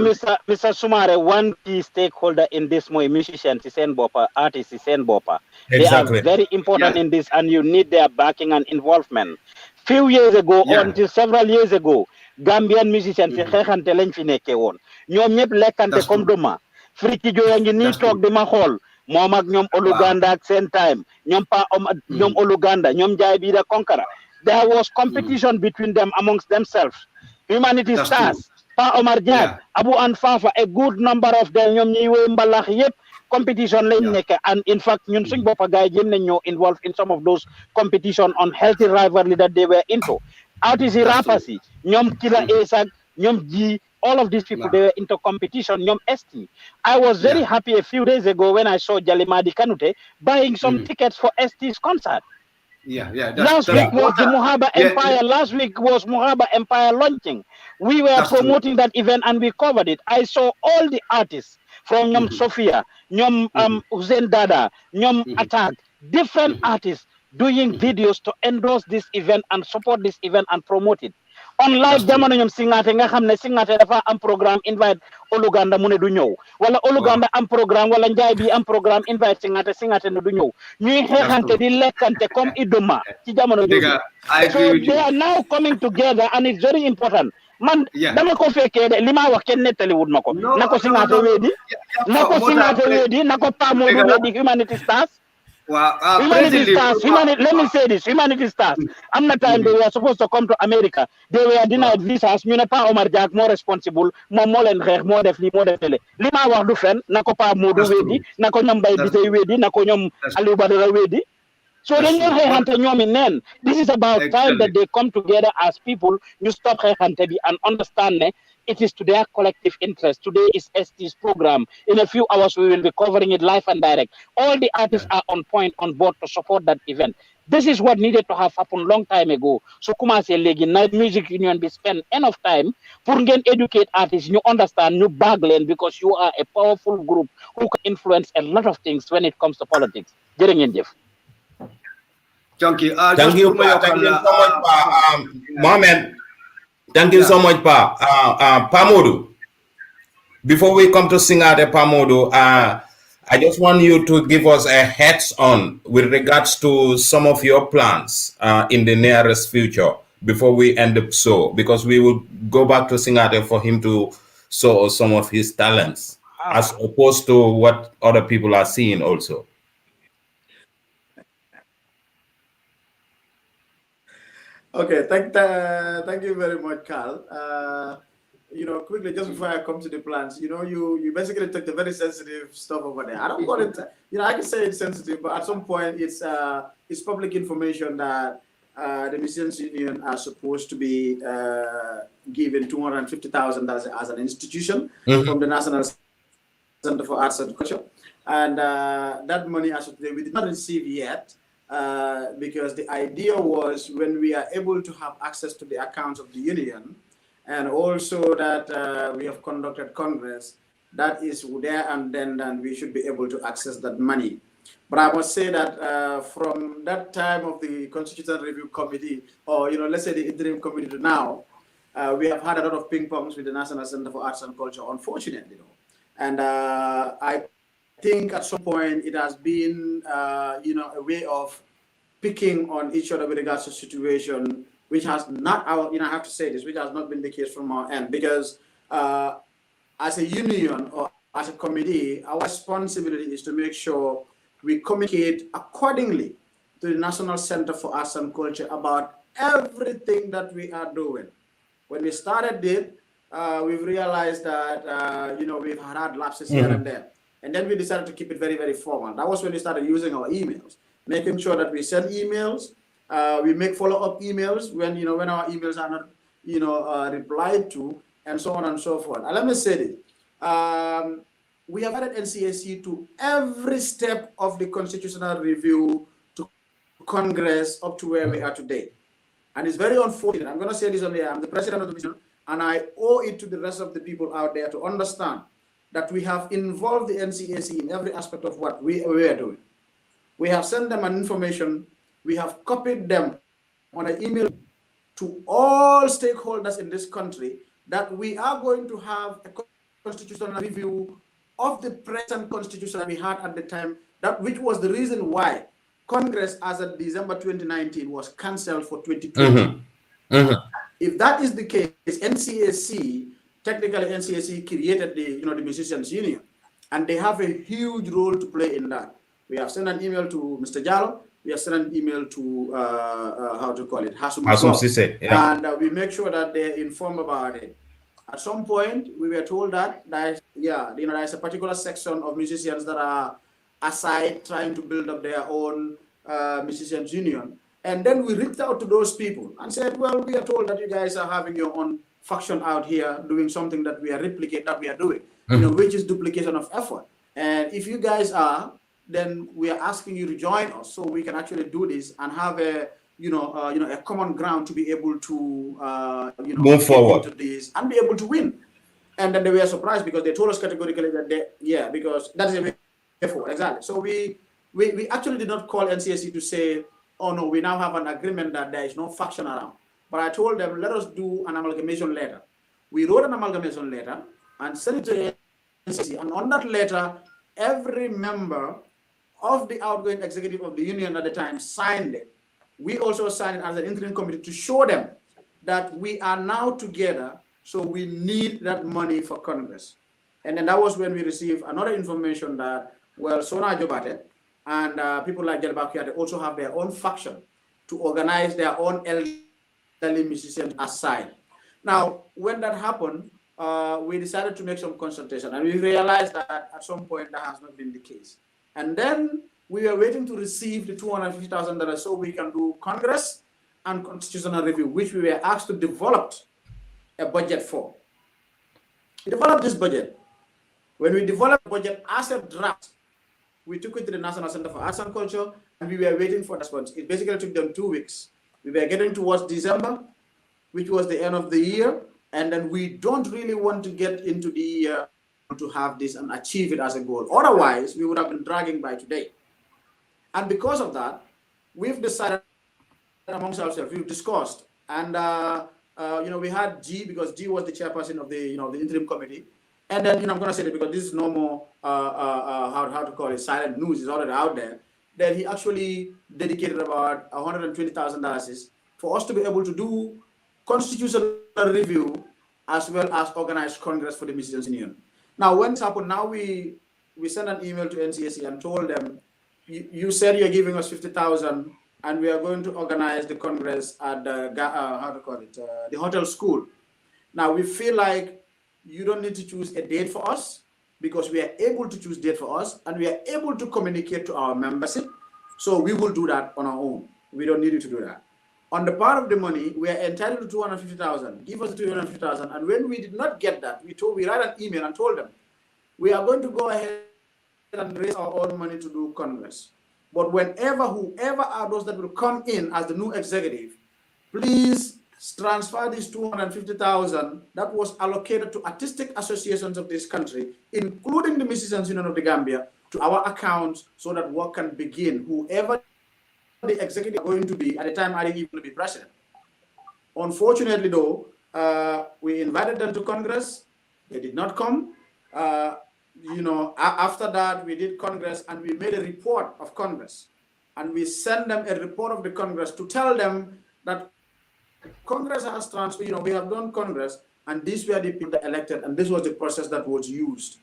Mr. Sumareh, one key stakeholder in this moy musicians is sen bopa, artists is sen bopa. Exactly. They are very important in this, and you need their backing and involvement. Few years ago, until several years ago, Gambian musicians fi xexante lañ fi nekké won. Ñom ñep lekkante comme doma. Friki joya ngi ni tok di ma xol. Mom ak ñom Oluganda ak same time. Ñom pa ñom Oluganda, ñom jaay bi da Konkara. There was competition between them amongst themselves. Humanity Stars, Pa Omar Diak, Abu Anfafa, a good number of them ñom ñi wé mbalax yépp competition lañ nekk, and in fact ñun suñ boppa gaay jëm nañ ñoo involved in some of those competition on healthy rivalry that they were into. Artists rappers yi ñom Killa Esak, ñom G, all of these people they were into competition. ñom ST. I was very happy a few days ago when I saw Jalimadi Kanute buying some tickets for ST's concert. Last week was the MUHAMMED Empire. Last week was MUHAMMED Empire launching. We were promoting that event and we covered it. I saw all the artists from Nyom Sophia, Nyom Hussein Dada, Nyom Attack, different artists doing videos to endorse this event and support this event and promote it. Unlike jamono ñom Singateh nga xamne Singateh dafa am programme invite Oluganda mu ne du ñew wala Oluganda am programme wala Njaay bi am programme invite Singateh ne du ñew ñuy xexante di lekkante comme iduma ci jamono jooju. So they are now coming together and it's very important. Man dama ko fekkee de li ma wax kenn nettali wut ma ko nako Singateh wedi nako Singateh wedi nako Pa Modou wedi Humanity Stars. Humanity Stars, let me say this, Humanity Stars. I'm not time they were supposed to come to America. They were denied visas. You know, Pa Omar Jack more responsible, more more definitely, more definitely. Lima wax du fen, nako Pa Modou wedi, nako ñom Bay Bitey wedi, nako ñom Aliou Badara wedi. So then you xexante ñomi nen. This is about time that they come together as people. You stop xexante bi and understand it is to their collective interest. Today is ST's program. In a few hours, we will be covering it live and direct. All the artists are on point, on board to support that event. This is what needed to have happened long time ago. So, commence legi na music union be spend enough time for educate artists. You understand, you baglen because you are a powerful group who can influence a lot of things when it comes to politics. Jërëngeen jëf. Thank you so much, Mohammed. Thank you so much, Pa Modou. Before we come to Singateh, Pa Modou, I just want you to give us a heads-on with regards to some of your plans in the nearest future before we end the show, because we will go back to Singateh for him to show us some of his talents, as opposed to what other people are seeing also. Okay, thank you very much, Carl. Quickly, just before I come to the plans, you basically took the very sensitive stuff over there. I don't call it, I can say it's sensitive, but at some point it's public information that the Musicians Union are supposed to be given $250,000 as an institution from the National Center for Arts and Culture, and that money, as of today, we did not receive yet. Because the idea was when we are able to have access to the accounts of the union, and also that we have conducted Congress, that is there, and then we should be able to access that money. But I must say that from that time of the Constitutional Review Committee, or let's say the interim committee to now, we have had a lot of ping-pongs with the National Center for Arts and Culture, unfortunately, and I think at some point it has been, a way of picking on each other with regards to situation, which has not, I have to say this, which has not been the case from our end, because as a union or as a committee, our responsibility is to make sure we communicate accordingly to the National Center for Arts and Culture about everything that we are doing. When we started it, we've realized that, we've had lapses here and there. And then we decided to keep it very, very formal. That was when we started using our emails, making sure that we send emails, we make follow-up emails when our emails are not, replied to, and so on and so forth. And let me say this: we have added NCAC to every step of the constitutional review to Congress up to where we are today, and it's very unfortunate. I'm going to say this on the air. I'm the president of the mission, and I owe it to the rest of the people out there to understand that we have involved the NCAC in every aspect of what we are doing. We have sent them an information. We have copied them on an email to all stakeholders in this country that we are going to have a constitutional review of the present constitution that we had at the time, which was the reason why Congress, as of December 2019, was cancelled for 2020. If that is the case, NCAC, technically NCAC created the Musicians Union, and they have a huge role to play in that. We have sent an email to Mr. Jallo. We have sent an email to Hasum Sise, and we make sure that they're informed about it. At some point, we were told that there's a particular section of musicians that are aside trying to build up their own musicians union, and then we reached out to those people and said, well, we are told that you guys are having your own faction out here doing something that we are doing, which is duplication of effort. And if you guys are, then we are asking you to join us so we can actually do this and have a a common ground to be able to move forward into this and be able to win. And then they were surprised because they told us categorically that because that is a way forward. Exactly. So we actually did not call NCSC to say, oh no, we now have an agreement that there is no faction around. But I told them, let us do an amalgamation letter. We wrote an amalgamation letter and sent it to NCSC. And on that letter, every member of the outgoing executive of the union at the time signed it. We also signed it as an interim committee to show them that we are now together, so we need that money for Congress. And then that was when we received another information that, well, Sona Jobate and people like Jelbakia, they also have their own faction to organize their own elderly musicians aside. Now, when that happened, we decided to make some consultation, and we realized that at some point that has not been the case. And then we were waiting to receive the $250,000 so we can do Congress and constitutional review, which we were asked to develop a budget for. We developed this budget. When we developed the budget as a draft, we took it to the National Center for Arts and Culture, and we were waiting for the response. It basically took them 2 weeks. We were getting towards December, which was the end of the year, and then we don't really want to get into the year to have this and achieve it as a goal. Otherwise, we would have been dragging by today. And because of that, we've decided amongst ourselves, we've discussed, and we had G, because G was the chairperson of the the interim committee, and then I'm going to say that because this is no more how to call it, silent news is already out there. Then he actually dedicated about $120,000 for us to be able to do constitutional review as well as organize Congress for the Musicians Union. Now, when this happened, now we sent an email to NCSC and told them, you said you're giving us 50,000, and we are going to organize the Congress at the the hotel school. Now we feel like you don't need to choose a date for us, because we are able to choose date for us, and we are able to communicate to our membership. So we will do that on our own. We don't need you to do that. On the part of the money, we are entitled to 250,000. Give us 250,000. And when we did not get that, we write an email and told them, we are going to go ahead and raise our own money to do Congress. But whoever are those that will come in as the new executive, please transfer this 250,000 that was allocated to artistic associations of this country, including the Musicians Union of the Gambia, to our accounts so that work can begin. Whoever the executive is going to be, at the time I didn't even be president. Unfortunately though, we invited them to Congress. They did not come. After that, we did Congress, and we made a report of Congress, and we sent them a report of the Congress to tell them that Congress has transferred, we have done Congress, and these were the people that elected, and this was the process that was used.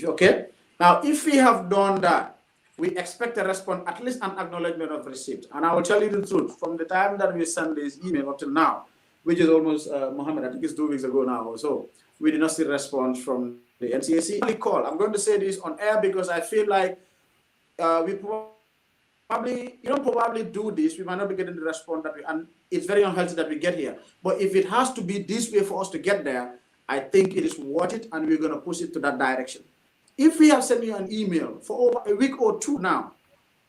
Okay? Now, if we have done that, we expect a response, at least an acknowledgement of receipt. And I will tell you the truth, from the time that we sent this email up till now, which is almost, Mohammed, I think it's 2 weeks ago now or so, we did not see a response from the NCSC. I'm going to say this on air because I feel like we probably do this. We might not be getting the response and it's very unhealthy that we get here. But if it has to be this way for us to get there, I think it is worth it, and we're going to push it to that direction. If we have sent you an email for over a week or two now,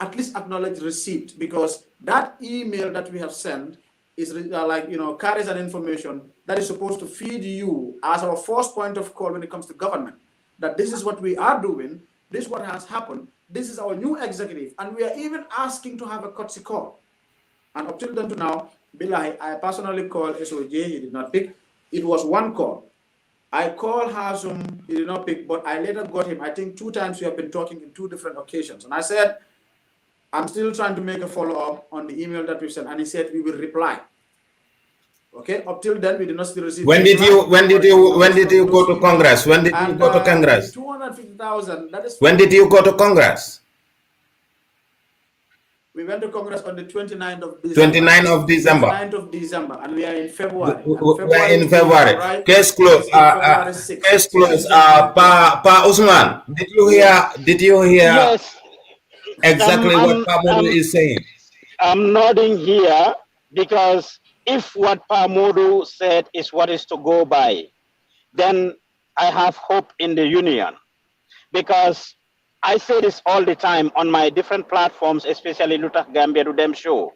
at least acknowledge receipt, because that email that we have sent is carries an information that is supposed to feed you as our first point of call when it comes to government, that this is what we are doing, this is what has happened, this is our new executive, and we are even asking to have a courtesy call. And up till then to now, Billahi, I personally called SOJ, he did not pick. It was one call. I called Hazum, he did not pick, but I later got him. I think 2 times we have been talking in 2 different occasions. And I said, I'm still trying to make a follow-up on the email that we sent, and he said we will reply. Okay, up till then we did not still receive. When did you go to Congress? When did you go to Congress? 250,000. That is. When did you go to Congress? We went to Congress on the 29th of December. 29th of December. 29th of December, and we are in February. We are in February. Right? Case closed. Case closed. Pa Usman, did you hear? Yes. Exactly what Pa MODOU is saying. I'm nodding here because if what Pa MODOU said is what is to go by, then I have hope in the union, because I say this all the time on my different platforms, especially Luther Gambia to them show.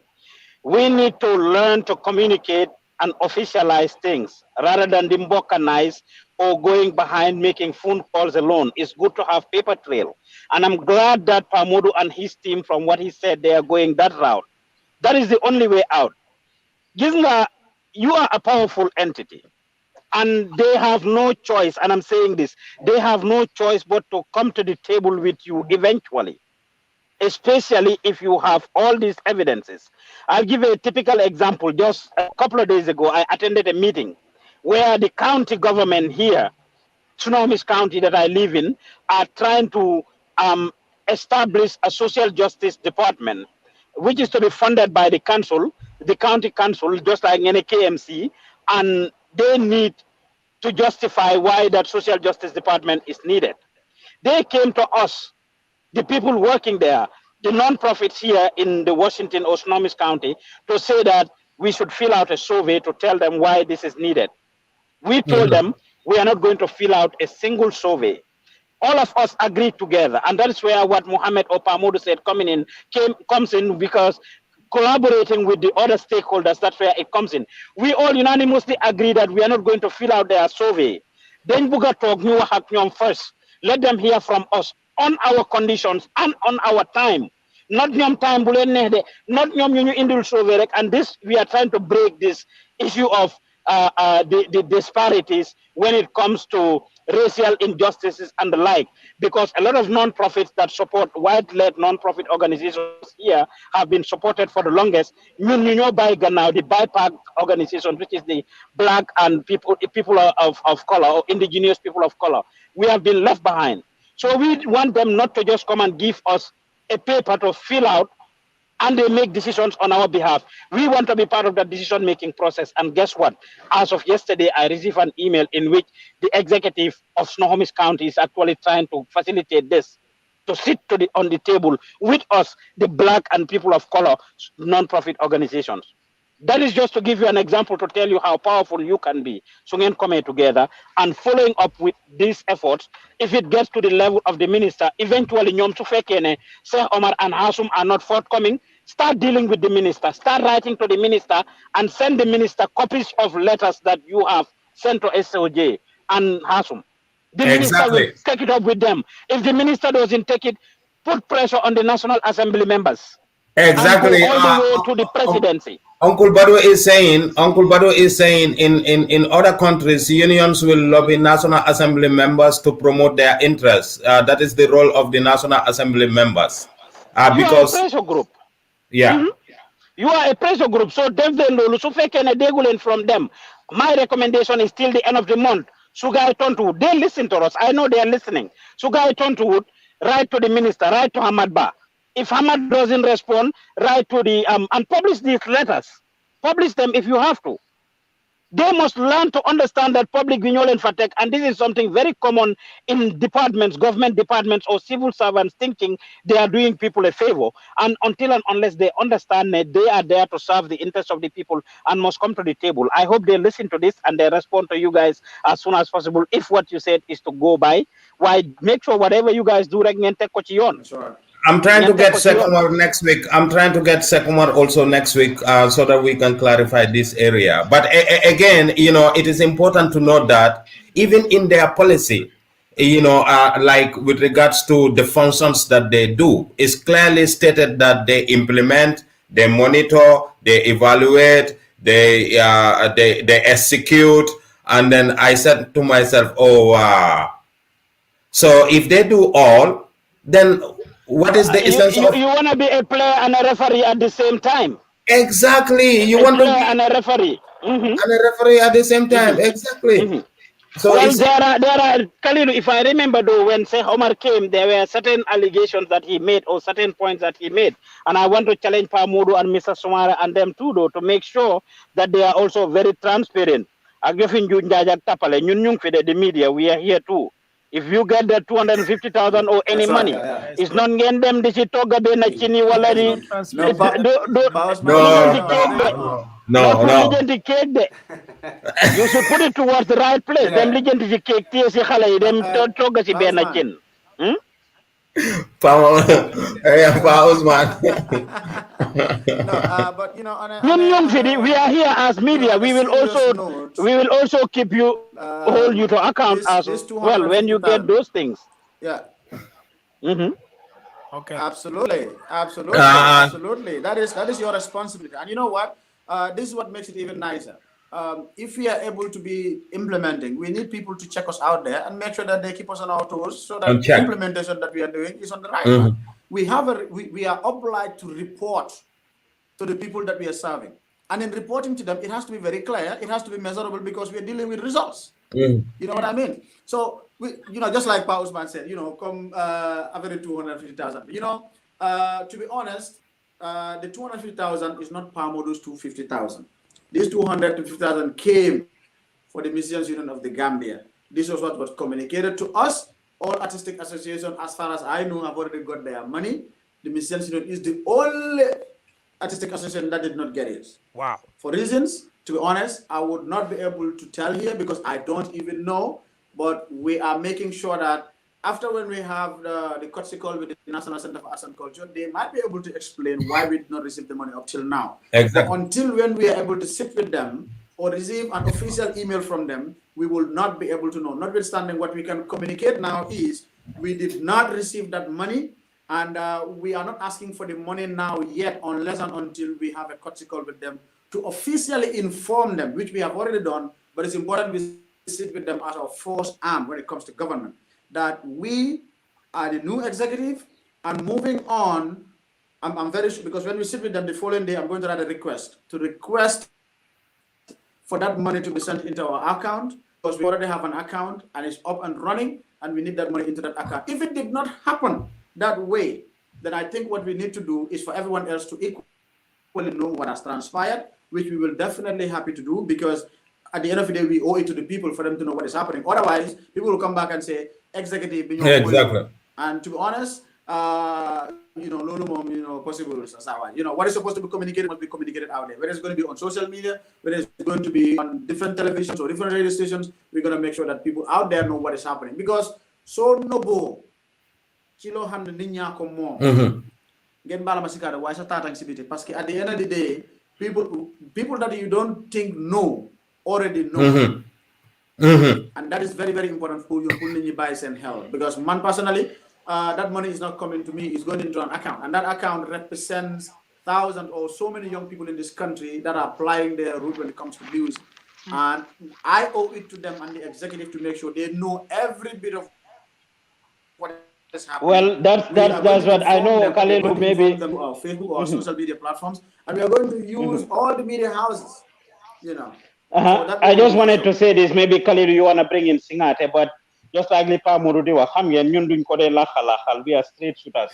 We need to learn to communicate and officialize things rather than democratize or going behind making phone calls alone. It's good to have paper trail. And I'm glad that MODOU and his team, from what he said, they are going that route. That is the only way out. Gisnga, you are a powerful entity. And they have no choice, and I'm saying this, they have no choice but to come to the table with you eventually, especially if you have all these evidences. I'll give a typical example. Just a couple of days ago, I attended a meeting where the county government here, Snohomish County that I live in, are trying to establish a social justice department, which is to be funded by the council, the county council, just like any KMC, and they need to justify why that social justice department is needed. They came to us, the people working there, the non-profits here in the Washington or Snohomish County, to say that we should fill out a survey to tell them why this is needed. We told them we are not going to fill out a single survey. All of us agreed together, and that is where what MUHAMMED or MODOU said comes in, because collaborating with the other stakeholders, that's where it comes in. We all unanimously agree that we are not going to fill out their survey. Then Buga talk new Haknyom first. Let them hear from us on our conditions and on our time. Not nyom time, not nyom indul survey. And this, we are trying to break this issue of the disparities when it comes to racial injustices and the like, because a lot of non-profits that support white-led non-profit organizations here have been supported for the longest. You know by now the BIPAC organization, which is the black and people of color, or indigenous people of color, we have been left behind. So we want them not to just come and give us a paper to fill out and they make decisions on our behalf. We want to be part of that decision-making process. And guess what? As of yesterday, I received an email in which the executive of Snohomish County is actually trying to facilitate this, to sit on the table with us, the black and people of color non-profit organizations. That is just to give you an example to tell you how powerful you can be. So we come together and following up with these efforts. If it gets to the level of the minister, eventually Nyom Tufekene, Sheikh Omar and Hasum are not forthcoming, start dealing with the minister, start writing to the minister and send the minister copies of letters that you have sent to SOJ and Hasum. The minister will take it up with them. If the minister doesn't take it, put pressure on the National Assembly members. Exactly. And go all the way to the presidency. Uncle Badu is saying in other countries, unions will lobby National Assembly members to promote their interests. That is the role of the National Assembly members. Because you are a pressure group. Yeah. You are a pressure group. So from them. My recommendation is till the end of the month. Sugai Tontu, they listen to us. I know they are listening. Sugai Tontu, write to the minister, write to Hamad Ba. If Hamad doesn't respond, write to the and publish these letters. Publish them if you have to. They must learn to understand that public vignol and fatek, and this is something very common in departments, government departments or civil servants thinking they are doing people a favor. And until and unless they understand that they are there to serve the interests of the people and must come to the table. I hope they listen to this and they respond to you guys as soon as possible. If what you said is to go by, why make sure whatever you guys do, Sure. I'm trying to get second one next week. I'm trying to get second one also next week so that we can clarify this area. But again, you know, it is important to note that even in their policy, you know, like with regards to the functions that they do, it's clearly stated that they implement, they monitor, they evaluate, they execute. And then I said to myself, oh, wow. So if they do all, then what is the essence of... You want to be a player and a referee at the same time. Exactly. You want to be and a referee. And a referee at the same time. Exactly. So well, there are Kalilu, if I remember though, when Sheikh Omar came, there were certain allegations that he made or certain points that he made. And I want to challenge MODOU and Mr. SUMAREH and them too though, to make sure that they are also very transparent. The media, we are here too. If you get the 250,000 or any money, it's not getting them the chitoga be na chini walari. No. You should put it towards the right place. Them legend the cake, them toga si be na chin. Power, man. No, but you know, on a, we are here as media. We will also keep you, hold you to account as well when you get those things. Yeah. Okay. Absolutely. Absolutely. That is your responsibility. And you know what? This is what makes it even nicer. If we are able to be implementing, we need people to check us out there and make sure that they keep us on our toes so that the implementation that we are doing is on the right track. We are obliged to report to the people that we are serving. And in reporting to them, it has to be very clear, it has to be measurable because we are dealing with results. You know what I mean? So, just like Pa Usman said, come average 250,000. To be honest, the 250,000 is not Pa MODOU's 250,000. These 250,000 came for the Musicians Union of the Gambia. This was what was communicated to us. All artistic associations, as far as I know, have already got their money. The Musicians Union is the only artistic association that did not get it. Wow. For reasons, to be honest, I would not be able to tell here because I don't even know. But we are making sure that after when we have the courtesy call with the National Center for Arts and Culture, they might be able to explain why we did not receive the money up till now. Exactly. But until when we are able to sit with them or receive an official email from them, we will not be able to know. Notwithstanding, what we can communicate now is we did not receive that money, and we are not asking for the money now yet unless and until we have a courtesy call with them to officially inform them, which we have already done, but it's important we sit with them as our force arm when it comes to government, that we are the new executive, and moving on, I'm very sure, because when we sit with them the following day, I'm going to write a request for that money to be sent into our account, because we already have an account and it's up and running, and we need that money into that account. If it did not happen that way, then I think what we need to do is for everyone else to equally know what has transpired, which we will definitely happy to do, because at the end of the day, we owe it to the people for them to know what is happening. Otherwise, people will come back and say, executive. Exactly. And to be honest, possible. What is supposed to be communicated must be communicated out there. Whether it's going to be on social media, whether it's going to be on different televisions or different radio stations, we're going to make sure that people out there know what is happening. Because so nobo, kilo hand ninya komo. Get bala masikada. Why is that activity? Because at the end of the day, people that you don't think know already know. And that is very, very important for you buys and help. Because man personally, that money is not coming to me, it's going into an account. And that account represents thousands or so many young people in this country that are applying their route when it comes to music. And I owe it to them and the executive to make sure they know every bit of what is happening. Well, that's what I know, KALILU, maybe. Them our Facebook or social media platforms. And we are going to use all the media houses, So I just wanted to say this, maybe KALILU, you want to bring in Singateh, but just like Pa MODOU wa xam ngeen ñun duñ ko dee laxal we are straight shooters.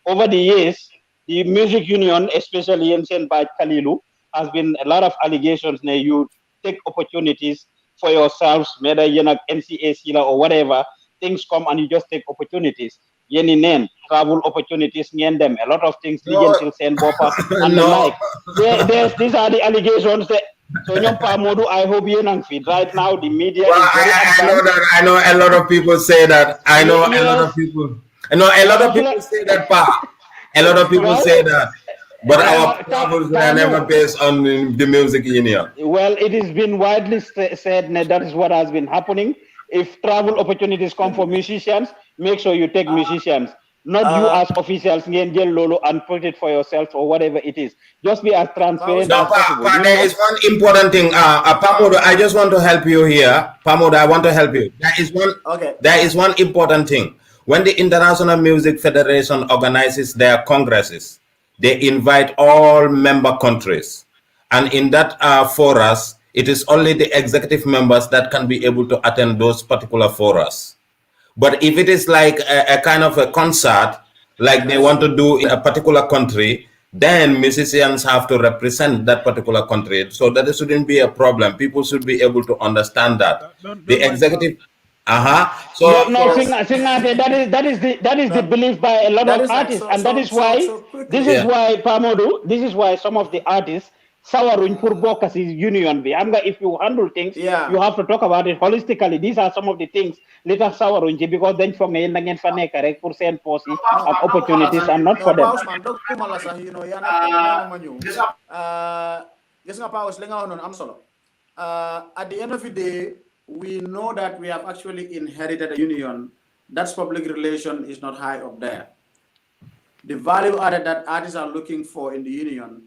Over the years, the music union, especially in Saint KALILU, has been a lot of allegations that you take opportunities for yourselves, whether you're not NCAC or whatever, things come and you just take opportunities. Yeni name, travel opportunities, them, a lot of things, and the like. These are the allegations that. So, Pa MODOU, I hope you're not fit. Right now, the media. Well, I know a lot of people say that. A lot of people say that, Pa. A lot of people say that. But our travels are never based on the music union. Well, it has been widely said that is what has been happening. If travel opportunities come for musicians, make sure you take musicians. Not you as officials, and put it for yourself or whatever it is. Just be as transparent as possible. There is one important thing. Pa MODOU, I just want to help you here. Pa MODOU, I want to help you. There is one important thing. When the International Music Federation organizes their congresses, they invite all member countries. And in that forums, it is only the executive members that can be able to attend those particular forums. But if it is like a kind of a concert, like they want to do in a particular country, then musicians have to represent that particular country. So that shouldn't be a problem. People should be able to understand that. The executive... So that is the belief by a lot of artists, and that is why Pa MODOU, this is why some of the artists sawaruñ pour bokk ci union bi. Am nga if you handle things, you have to talk about it holistically. These are some of the things li tax sawaruñ ci because dañ foog ne da ngeen fa nekk rek pour seen poste yi ak opportunities and not for them. You know, I'm solo. At the end of the day, we know that we have actually inherited a union that's public relation is not high up there. The value added that artists are looking for in the union,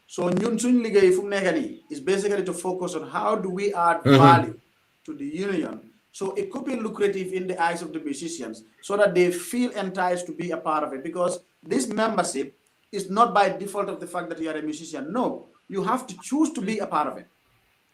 so ñun suñ liggéey fu mu nekk nii is basically to focus on how do we add value to the union, so it could be lucrative in the eyes of the musicians, so that they feel enticed to be a part of it. Because this membership is not by default of the fact that you are a musician. No, you have to choose to be a part of it.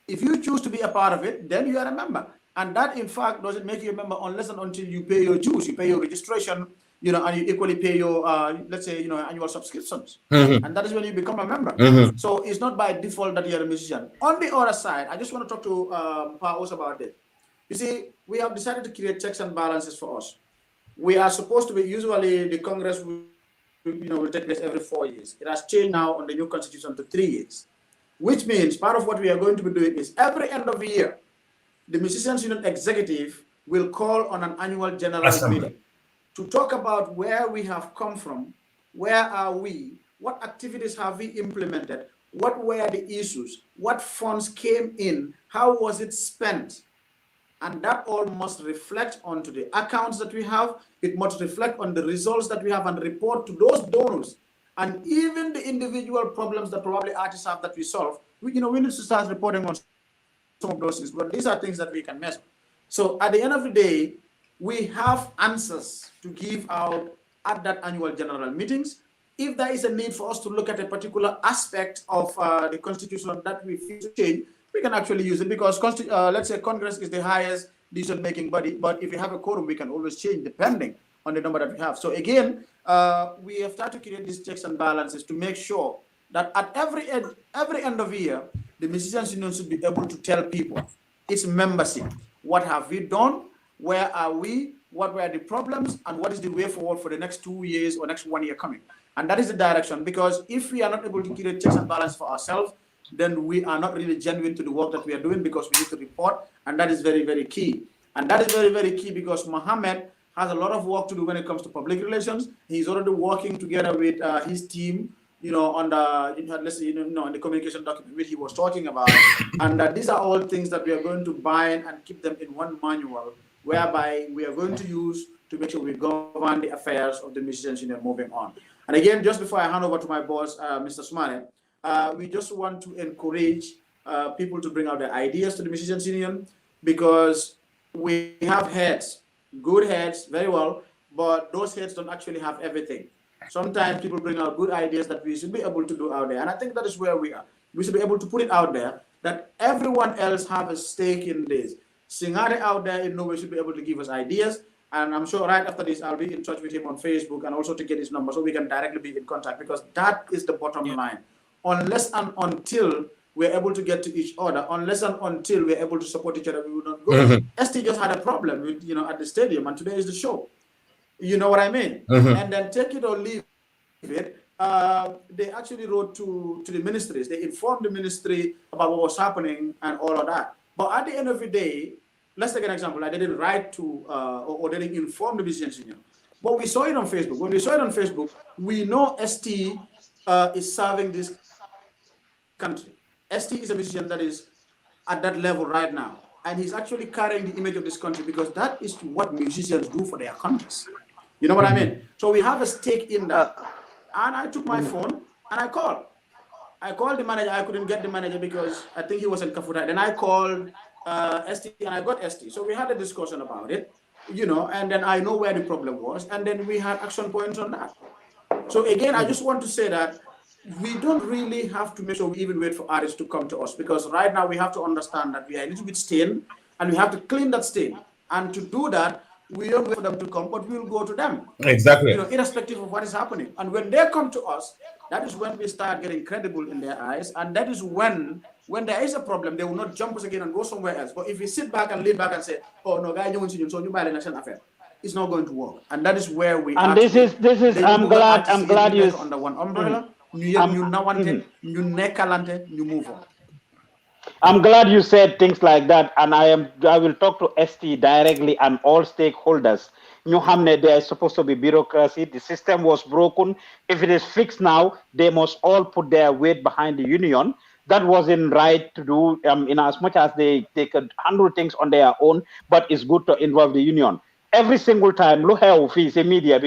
If you choose to be a part of it, then you are a member. And that, in fact, doesn't make you a member unless and until you pay your dues, you pay your registration, you know, and you equally pay your, let's say, you know, annual subscriptions. And that is when you become a member. So it's not by default that you're a musician. On the other side, I just want to talk to Paos about it. You see, we have decided to create checks and balances for us. We are supposed to be, usually the Congress will take place every 4 years. It has changed now on the new constitution to 3 years, which means part of what we are going to be doing is every end of the year, the Musicians Union Executive will call on an annual general meeting to talk about where we have come from, where are we, what activities have we implemented, what were the issues, what funds came in, how was it spent. And that all must reflect onto the accounts that we have. It must reflect on the results that we have and report to those donors. And even the individual problems that probably artists have that we solve, we need to start reporting on some of those things, but these are things that we can measure. So at the end of the day, we have answers to give out at that annual general meetings. If there is a need for us to look at a particular aspect of the constitution that we feel to change, we can actually use it, because let's say Congress is the highest decision-making body, but if we have a quorum, we can always change depending on the number that we have. So again, we have started to create these checks and balances to make sure that at every end of the year, the Musicians Union should be able to tell people its membership. What have we done? Where are we? What were the problems? And what is the way forward for the next 2 years or next 1 year coming? And that is the direction, because if we are not able to create checks and balance for ourselves, then we are not really genuine to the work that we are doing, because we need to report. And that is very, very key. And that is very, very key, because Mohammed has a lot of work to do when it comes to public relations. He's already working together with his team, on the, on the communication document which he was talking about. And these are all things that we are going to bind and keep them in one manual, whereby we are going to use to make sure we govern the affairs of the Musicians Union moving on. And again, just before I hand over to my boss, Mr. SUMAREH, we just want to encourage people to bring out their ideas to the Musicians Union, because we have heads, good heads, very well, but those heads don't actually have everything. Sometimes people bring out good ideas that we should be able to do out there. And I think that is where we are. We should be able to put it out there that everyone else have a stake in this. Singateh out there in Norway should be able to give us ideas. And I'm sure right after this, I'll be in touch with him on Facebook and also to get his number so we can directly be in contact, because that is the bottom line. Unless and until we're able to get to each other, unless and until we're able to support each other, we will not go. ST just had a problem with, at the stadium, and today is the show. You know what I mean? And then take it or leave it. They actually wrote to the ministries. They informed the ministry about what was happening and all of that. But at the end of the day, let's take an example. They didn't write to or they didn't inform the Musicians Union. But we saw it on Facebook. When we saw it on Facebook, we know ST is serving this country. ST is a musician that is at that level right now. And he's actually carrying the image of this country, because that is what musicians do for their countries. You know what I mean? So we have a stake in that. And I took my phone and I called. I called the manager. I couldn't get the manager because I think he was in Kafuta. Then I called ST and I got ST. So we had a discussion about it, and then I know where the problem was. And then we had action points on that. So again, I just want to say that we don't really have to make sure we even wait for artists to come to us, because right now we have to understand that we are a little bit stained and we have to clean that stain. And to do that, we don't wait for them to come, but we'll go to them. Exactly. Irrespective of what is happening. And when they come to us, that is when we start getting credible in their eyes. And that is when there is a problem, they will not jump us again and go somewhere else. But if we sit back and lean back and say, oh no, guys, so you buy the national affair, it's not going to work. And that is where we are. And this is I'm glad you under one umbrella. ñu nawante, ñu nekkalante, ñu move on. I'm glad you said things like that, and I will talk to ST directly and all stakeholders. There is supposed to be bureaucracy. The system was broken. If it is fixed now, they must all put their weight behind the union. That wasn't right to do in as much as they could handle things on their own, but it's good to involve the union. Every single time, media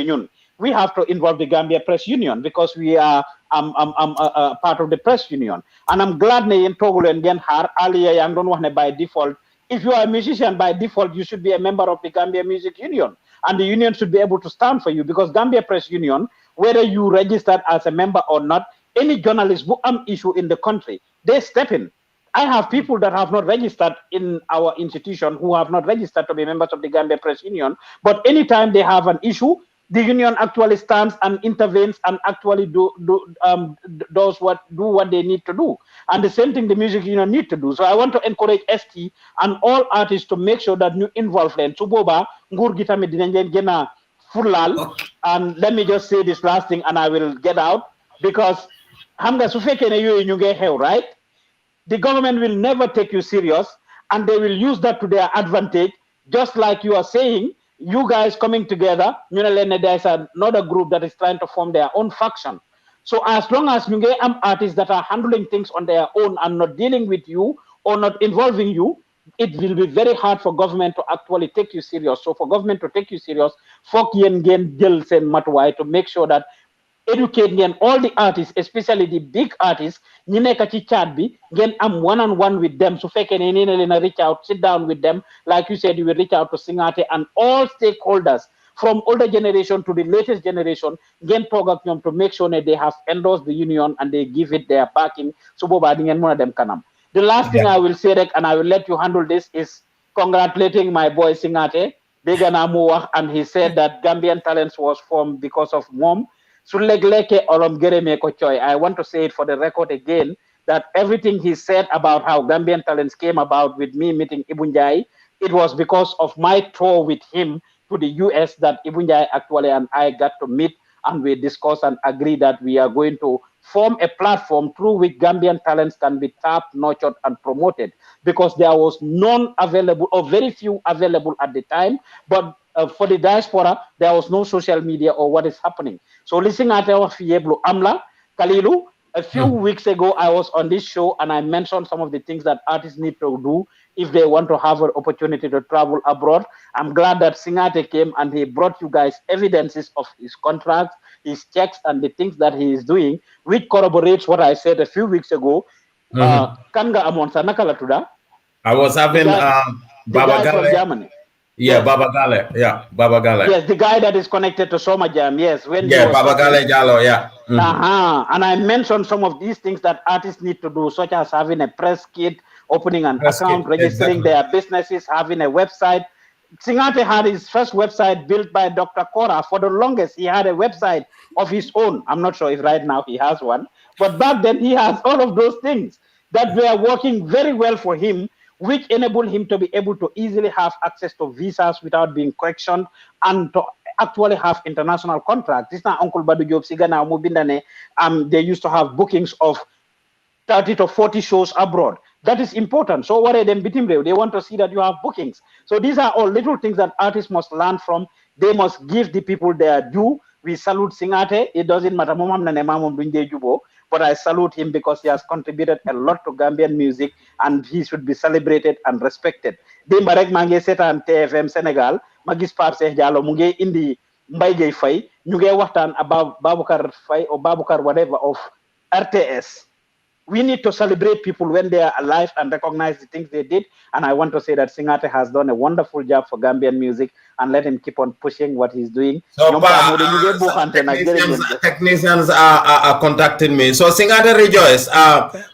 we have to involve the Gambia Press Union because we are part of the press union. And I'm glad in Togo and Genhar, earlier I don't want by default. If you are a musician by default, you should be a member of the Gambia Music Union. And the union should be able to stand for you because Gambia Press Union, whether you registered as a member or not, any journalist who issue in the country, they step in. I have people that have not registered in our institution who have not registered to be members of the Gambia Press Union, but anytime they have an issue, the union actually stands and intervenes and actually does what they need to do. And the same thing the music union need to do. So I want to encourage ST and all artists to make sure that you involve them. Suboba, ngur gitami dinen gena fulal. And let me just say this last thing and I will get out because hamga sufeke na you get hell, right? The government will never take you serious and they will use that to their advantage, just like you are saying. You guys coming together, there's another group that is trying to form their own faction. So as long as you get artists that are handling things on their own and not dealing with you or not involving you, it will be very hard for government to actually take you serious. So for government to take you serious, to make sure that educate all the artists, especially the big artists, am one-on-one with them. So reach out, sit down with them. Like you said, you will reach out to Singateh and all stakeholders from older generation to the latest generation, to make sure that they have endorsed the union and they give it their backing. So the last thing I will say, and I will let you handle this, is congratulating my boy Singateh. And he said that Gambian Talents was formed because of mom. I want to say it for the record again, that everything he said about how Gambian Talents came about with me meeting Ibunjai, it was because of my tour with him to the US that Ibunjai actually and I got to meet, and we discussed and agree that we are going to form a platform through which Gambian talents can be tapped, nurtured, and promoted, because there was none available or very few available at the time. But for the diaspora, there was no social media or what is happening. So listening at our Fieblo Amla, KALILU, a few weeks ago, I was on this show and I mentioned some of the things that artists need to do if they want to have an opportunity to travel abroad. I'm glad that Singateh came and he brought you guys evidences of his contracts, his checks, and the things that he is doing, which corroborates what I said a few weeks ago. Kanga Amonsa Nakalatuda. I was having Baba Gale from Germany. Yeah, yes. Baba Gale. Yeah, Baba Gale. Yes, the guy that is connected to Soma Jam. Yes, Baba Gale Jallo. Yeah. And I mentioned some of these things that artists need to do, such as having a press kit, opening an account, registering their businesses, having a website. Singateh had his first website built by Dr. Kora. For the longest, he had a website of his own. I'm not sure if right now he has one, but back then he has all of those things that were working very well for him, which enabled him to be able to easily have access to visas without being questioned and to actually have international contracts. This is not Uncle Badu Job Sigana Mubindane. They used to have bookings of 30 to 40 shows abroad. That is important. So what are them bitim? They want to see that you have bookings. So these are all little things that artists must learn from. They must give the people their due. We salute Singateh. It doesn't matter, but I salute him because he has contributed a lot to Gambian music and he should be celebrated and respected. Dembarek mange setan TFM Senegal, magis Pape Cheikh Diallo munge indi Mbaye Gueye Faye, ñu ngi waxtaan about Baboucar Faye or Baboucar whatever of RTS. We need to celebrate people when they are alive and recognize the things they did. And I want to say that Singateh has done a wonderful job for Gambian music, and let him keep on pushing what he's doing. So, technicians are contacting me. So, Singateh Rejoice,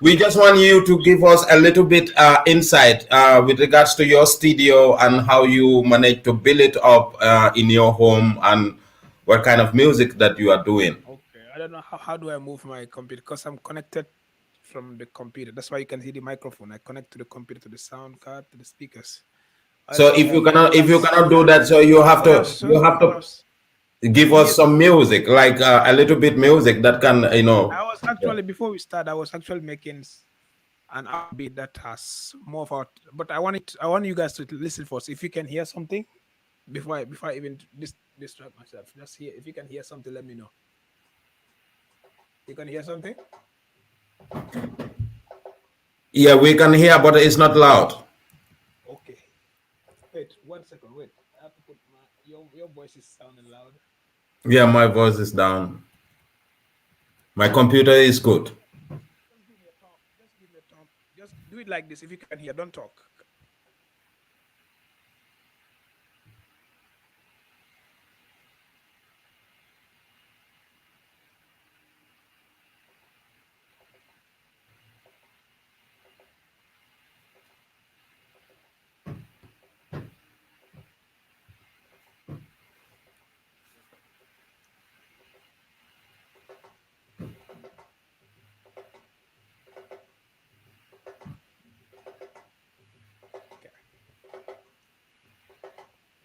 we just want you to give us a little bit insight with regards to your studio and how you manage to build it up in your home and what kind of music that you are doing. Okay, I don't know how do I move my computer because I'm connected from the computer. That's why you can hear the microphone. I connect to the computer, to the sound card, to the speakers. So if you cannot do that, so you have to give us some music, like a little bit music that can, I was actually, before we start, I was actually making an upbeat that has more of our, but I want you guys to listen first. If you can hear something before I even distract myself, just hear. If you can hear something, let me know. You can hear something? Yeah, we can hear, but it's not loud. Okay. Wait 1 second. Wait, I have to put your voice is sounding loud. Yeah, my voice is down. My computer is good. Just give me a thumb. Just give me a thumb. Just do it like this. If you can hear, don't talk. Okay.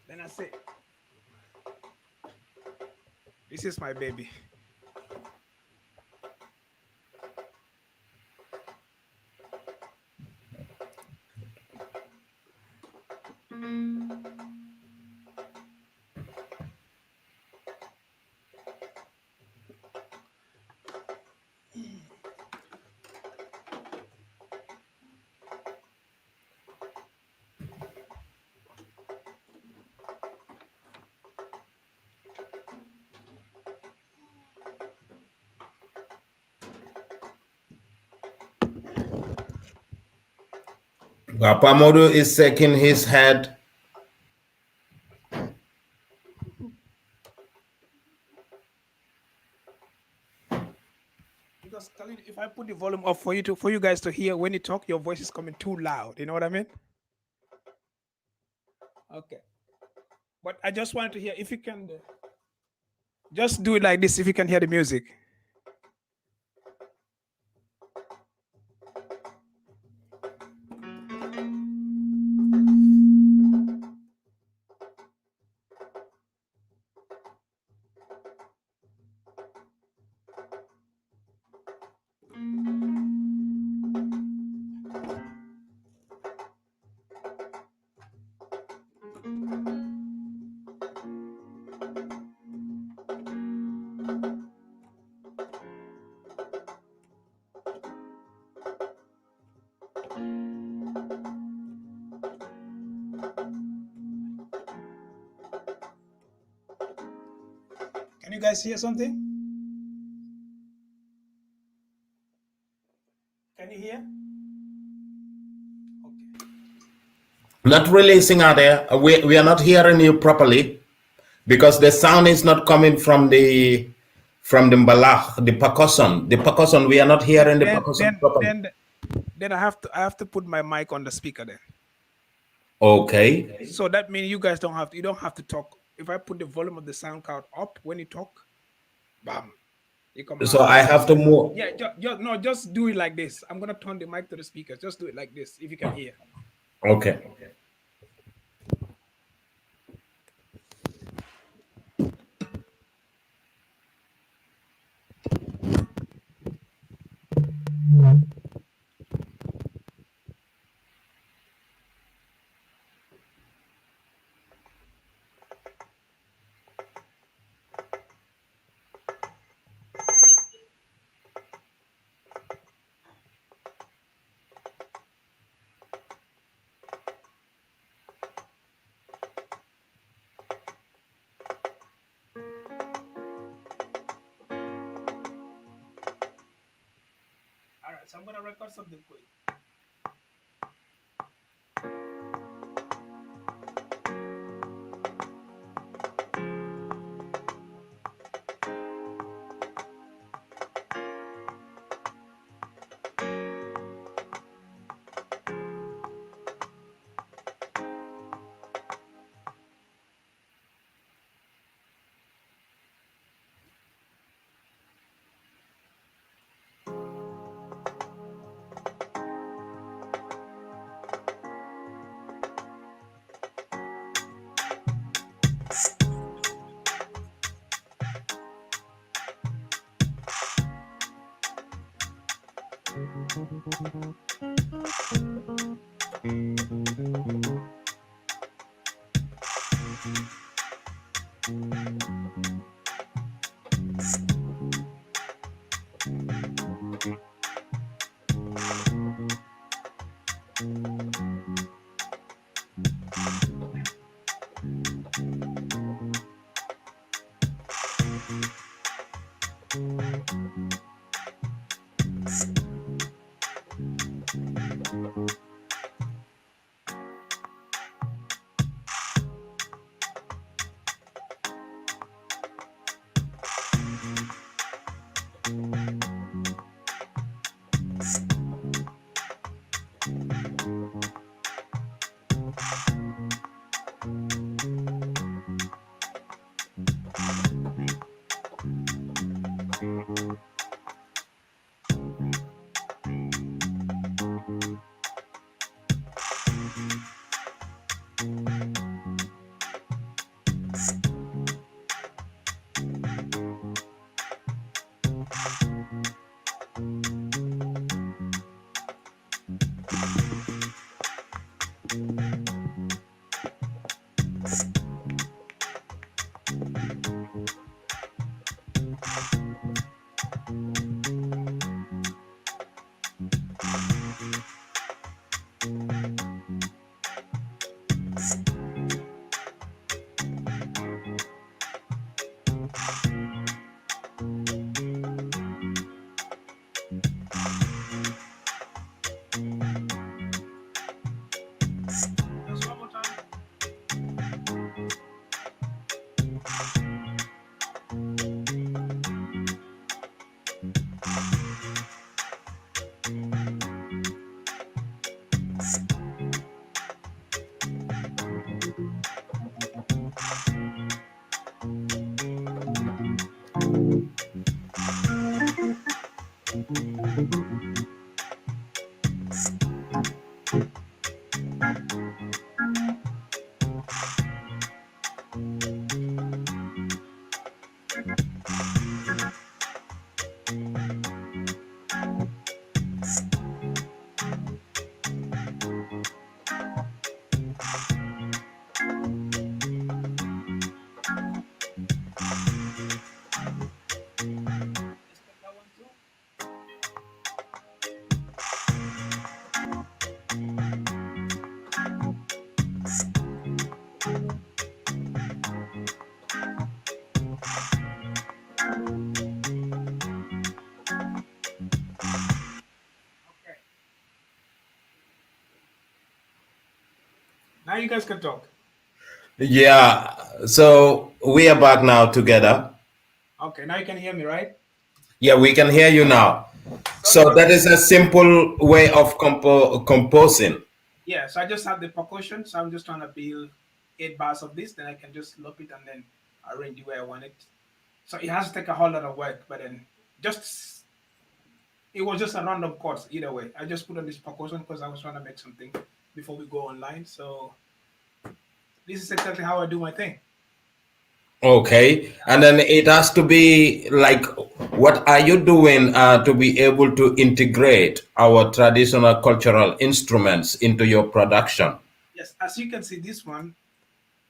Then I say, this is my baby. Papa MODOU is shaking his head. Because Khalid, if I put the volume up for you guys to hear when you talk, your voice is coming too loud. You know what I mean? Okay. But I just wanted to hear if you can just do it like this if you can hear the music. Can you guys hear something? Can you hear? Okay. Not really, Singateh. We are not hearing you properly because the sound is not coming from the mbalach, the percussion. The percussion, we are not hearing the percussion properly. Then I have to put my mic on the speaker then. Okay. So that means you guys don't have to talk. If I put the volume of the sound card up when you talk, bam. So I have to move. Yeah, just do it like this. I'm gonna turn the mic to the speakers. Just do it like this if you can hear. Okay. All right, so I'm gonna record something quick. Now you guys can talk. Yeah, so we are back now together. Okay, now you can hear me, right? Yeah, we can hear you now. So that is a simple way of composing. Yeah, so I just have the percussion, so I'm just trying to build 8 bars of this, then I can just loop it and then arrange the way I want it. So it has to take a whole lot of work, but then it was just a random chords either way. I just put on this percussion because I was trying to make something before we go online. So this is exactly how I do my thing. Okay, and then it has to be like, what are you doing to be able to integrate our traditional cultural instruments into your production? Yes, as you can see, this one,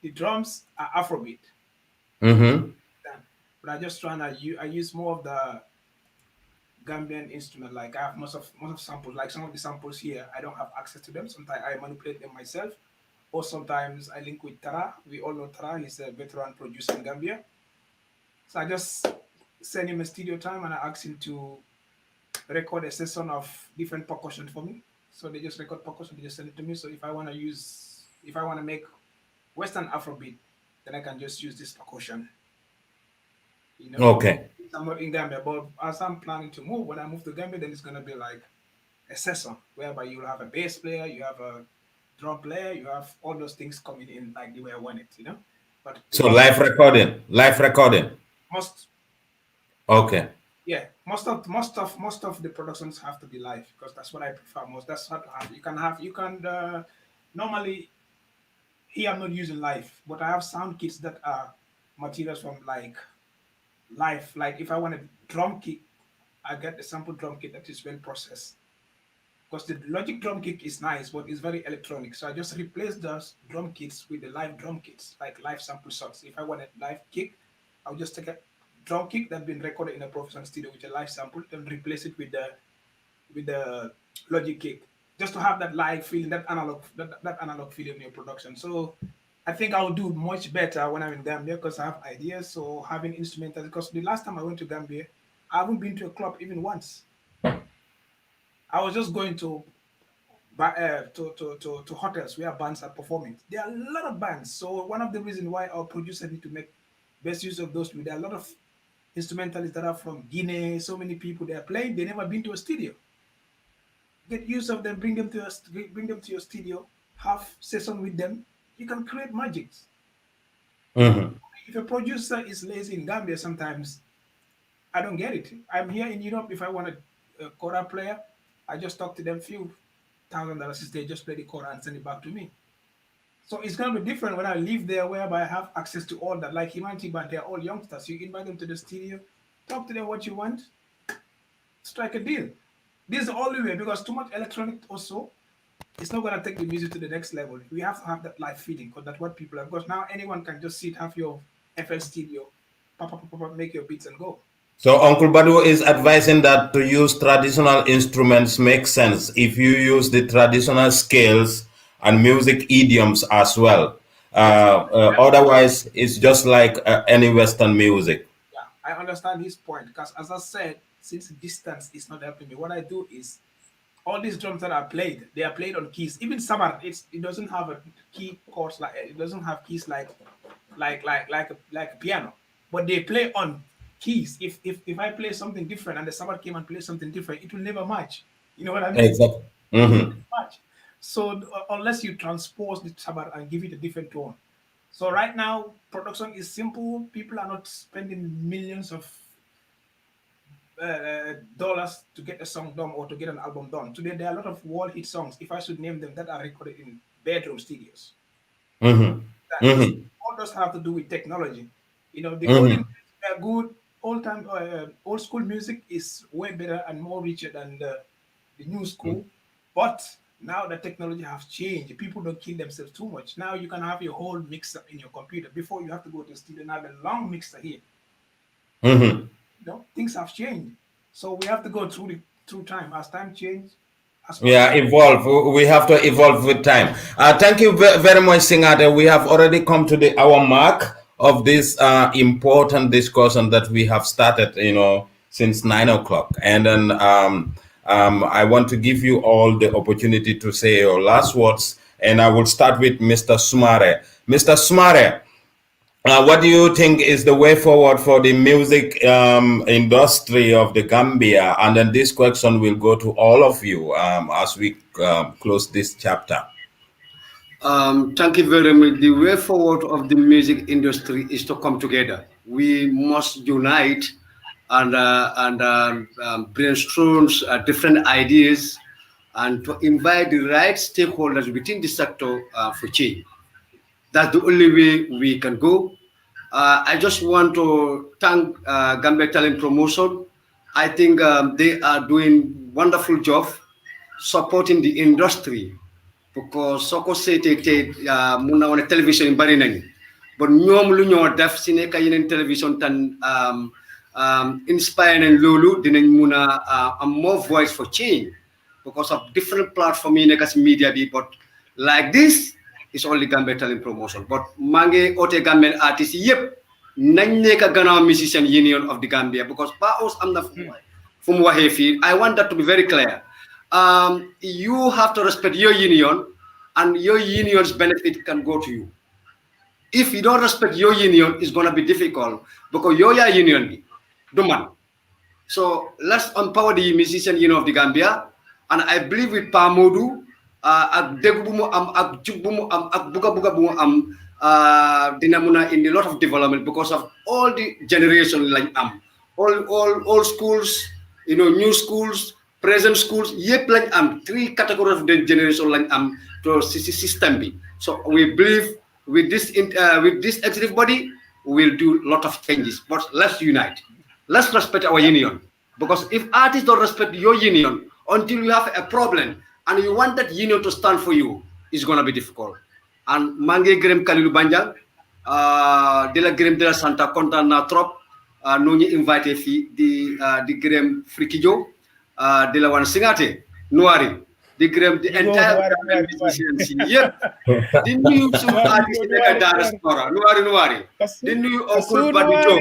the drums are Afrobeat. Mm-hmm. But I just trying to I use more of the Gambian instrument. Like I have most of samples. Like some of the samples here, I don't have access to them. Sometimes I manipulate them myself, or sometimes I link with Tara. We all know Tara. He's a veteran producer in Gambia. So I just send him a studio time and I ask him to record a session of different percussion for me. So they just record percussion. They just send it to me. So if I want to make Western Afrobeat, then I can just use this percussion. You know? Okay. I'm not in Gambia, but as I'm planning to move, when I move to Gambia, then it's gonna be like a session whereby you'll have a bass player, you have a drum player, you have all those things coming in like the way I want it, you know. But so live recording. Most. Okay. Yeah, most of the productions have to be live because that's what I prefer most. That's what you can normally here I'm not using live, but I have sound kits that are materials from like live. Like if I want a drum kit I get the sample drum kit that is well processed. Because the Logic drum kit is nice, but it's very electronic. So I just replaced those drum kits with the live drum kits, like live sample songs. If I want a live kick, I'll just take a drum kick that's been recorded in a professional studio with a live sample and replace it with the Logic kick, just to have that live feeling, that analog feeling in your production. So I think I'll do much better when I'm in Gambia because I have ideas. So having instrumentals, because the last time I went to Gambia, I haven't been to a club even once. I was just going to hotels where bands are performing. There are a lot of bands. So one of the reasons why our producer need to make best use of those, there are a lot of instrumentalists that are from Guinea. So many people they are playing. They never been to a studio. Get use of them. Bring them to your studio. Have session with them. You can create magics. If a producer is lazy in Gambia, sometimes I don't get it. I'm here in Europe. If I want a kora player, I just talk to them few $1,000 they just play the kora and send it back to me. So it's gonna be different when I live there, whereby I have access to all that. Like Humanity Band, they're all youngsters. You invite them to the studio, talk to them what you want, strike a deal. This is the only way, because too much electronic also, it's not gonna take the music to the next level. We have to have that live feeling, because that's what people have. Because now anyone can just sit, have your FL studio, make your beats and go. So Uncle Badu is advising that to use traditional instruments makes sense if you use the traditional scales and music idioms as well. Otherwise, it's just like any Western music. Yeah, I understand his point, because as I said, since distance is not helping me, what I do is all these drums that are played, they are played on keys. Even SARR, it doesn't have a key chords like it doesn't have keys like a piano, but they play on keys. If I play something different and the SARR came and play something different, it will never match. You know what I mean? Exactly. Match. So unless you transpose the SARR and give it a different tone. So right now, production is simple. People are not spending millions of dollars to get a song done or to get an album done. Today, there are a lot of world hit songs, if I should name them, that are recorded in bedroom studios. All those have to do with technology. You know, the good old school music is way better and more richer than the new school. But now the technology has changed. People don't kill themselves too much. Now you can have your whole mixer in your computer. Before, you have to go to the studio and have a long mixer here. You know, things have changed. So we have to go through time. As time changes, evolve. We have to evolve with time. Thank you very much, Singateh. We have already come to the hour mark of this important discussion that we have started, since 9 o'clock. And then I want to give you all the opportunity to say your last words. And I will start with Mr. SUMAREH. Mr. SUMAREH, what do you think is the way forward for the music industry of the Gambia? And then this question will go to all of you as we close this chapter. Thank you very much. The way forward of the music industry is to come together. We must unite and brainstorm different ideas and to invite the right stakeholders within the sector for change. That's the only way we can go. I just want to thank Gambian Talent Promotion. I think they are doing wonderful job supporting the industry, because soko sete muna on television in bari nañ, but ñom lu ñoo def ci nek yeneen television tan inspire nañ lolu dinañ muna am more voice for change because of different platform yi nek ci media bi. But like this is only Gambian Talent Promotion. But mange ote Gambian artists yep nañ nek gannaaw musician union of the Gambia, because pa os am na fu mu waxe fi. I want that to be very clear. You have to respect your union, and your union's benefit can go to you. If you don't respect your union, it's going to be difficult, because your union, do man. So let's empower the musician union of the Gambia, and I believe with MODOU, dinamuna in a lot of development because of all the generation like all schools, new schools, present schools, yep, like three categories of the generation like to system B. So we believe with this executive body, we'll do a lot of changes. But let's unite. Let's respect our union. Because if artists don't respect your union until you have a problem and you want that union to stand for you, it's gonna be difficult. And Mange Grem KALILU BANJA, de la Grem de la Santa kontaan na trop, nu ñu invité fii di Grem Frikijo, de la wan Singateh, Nuari, di Grem the entire musicians yëpp, di nuyu suñu artiste nekk diaspora, Nuari, di nuyu Oncle Badijo.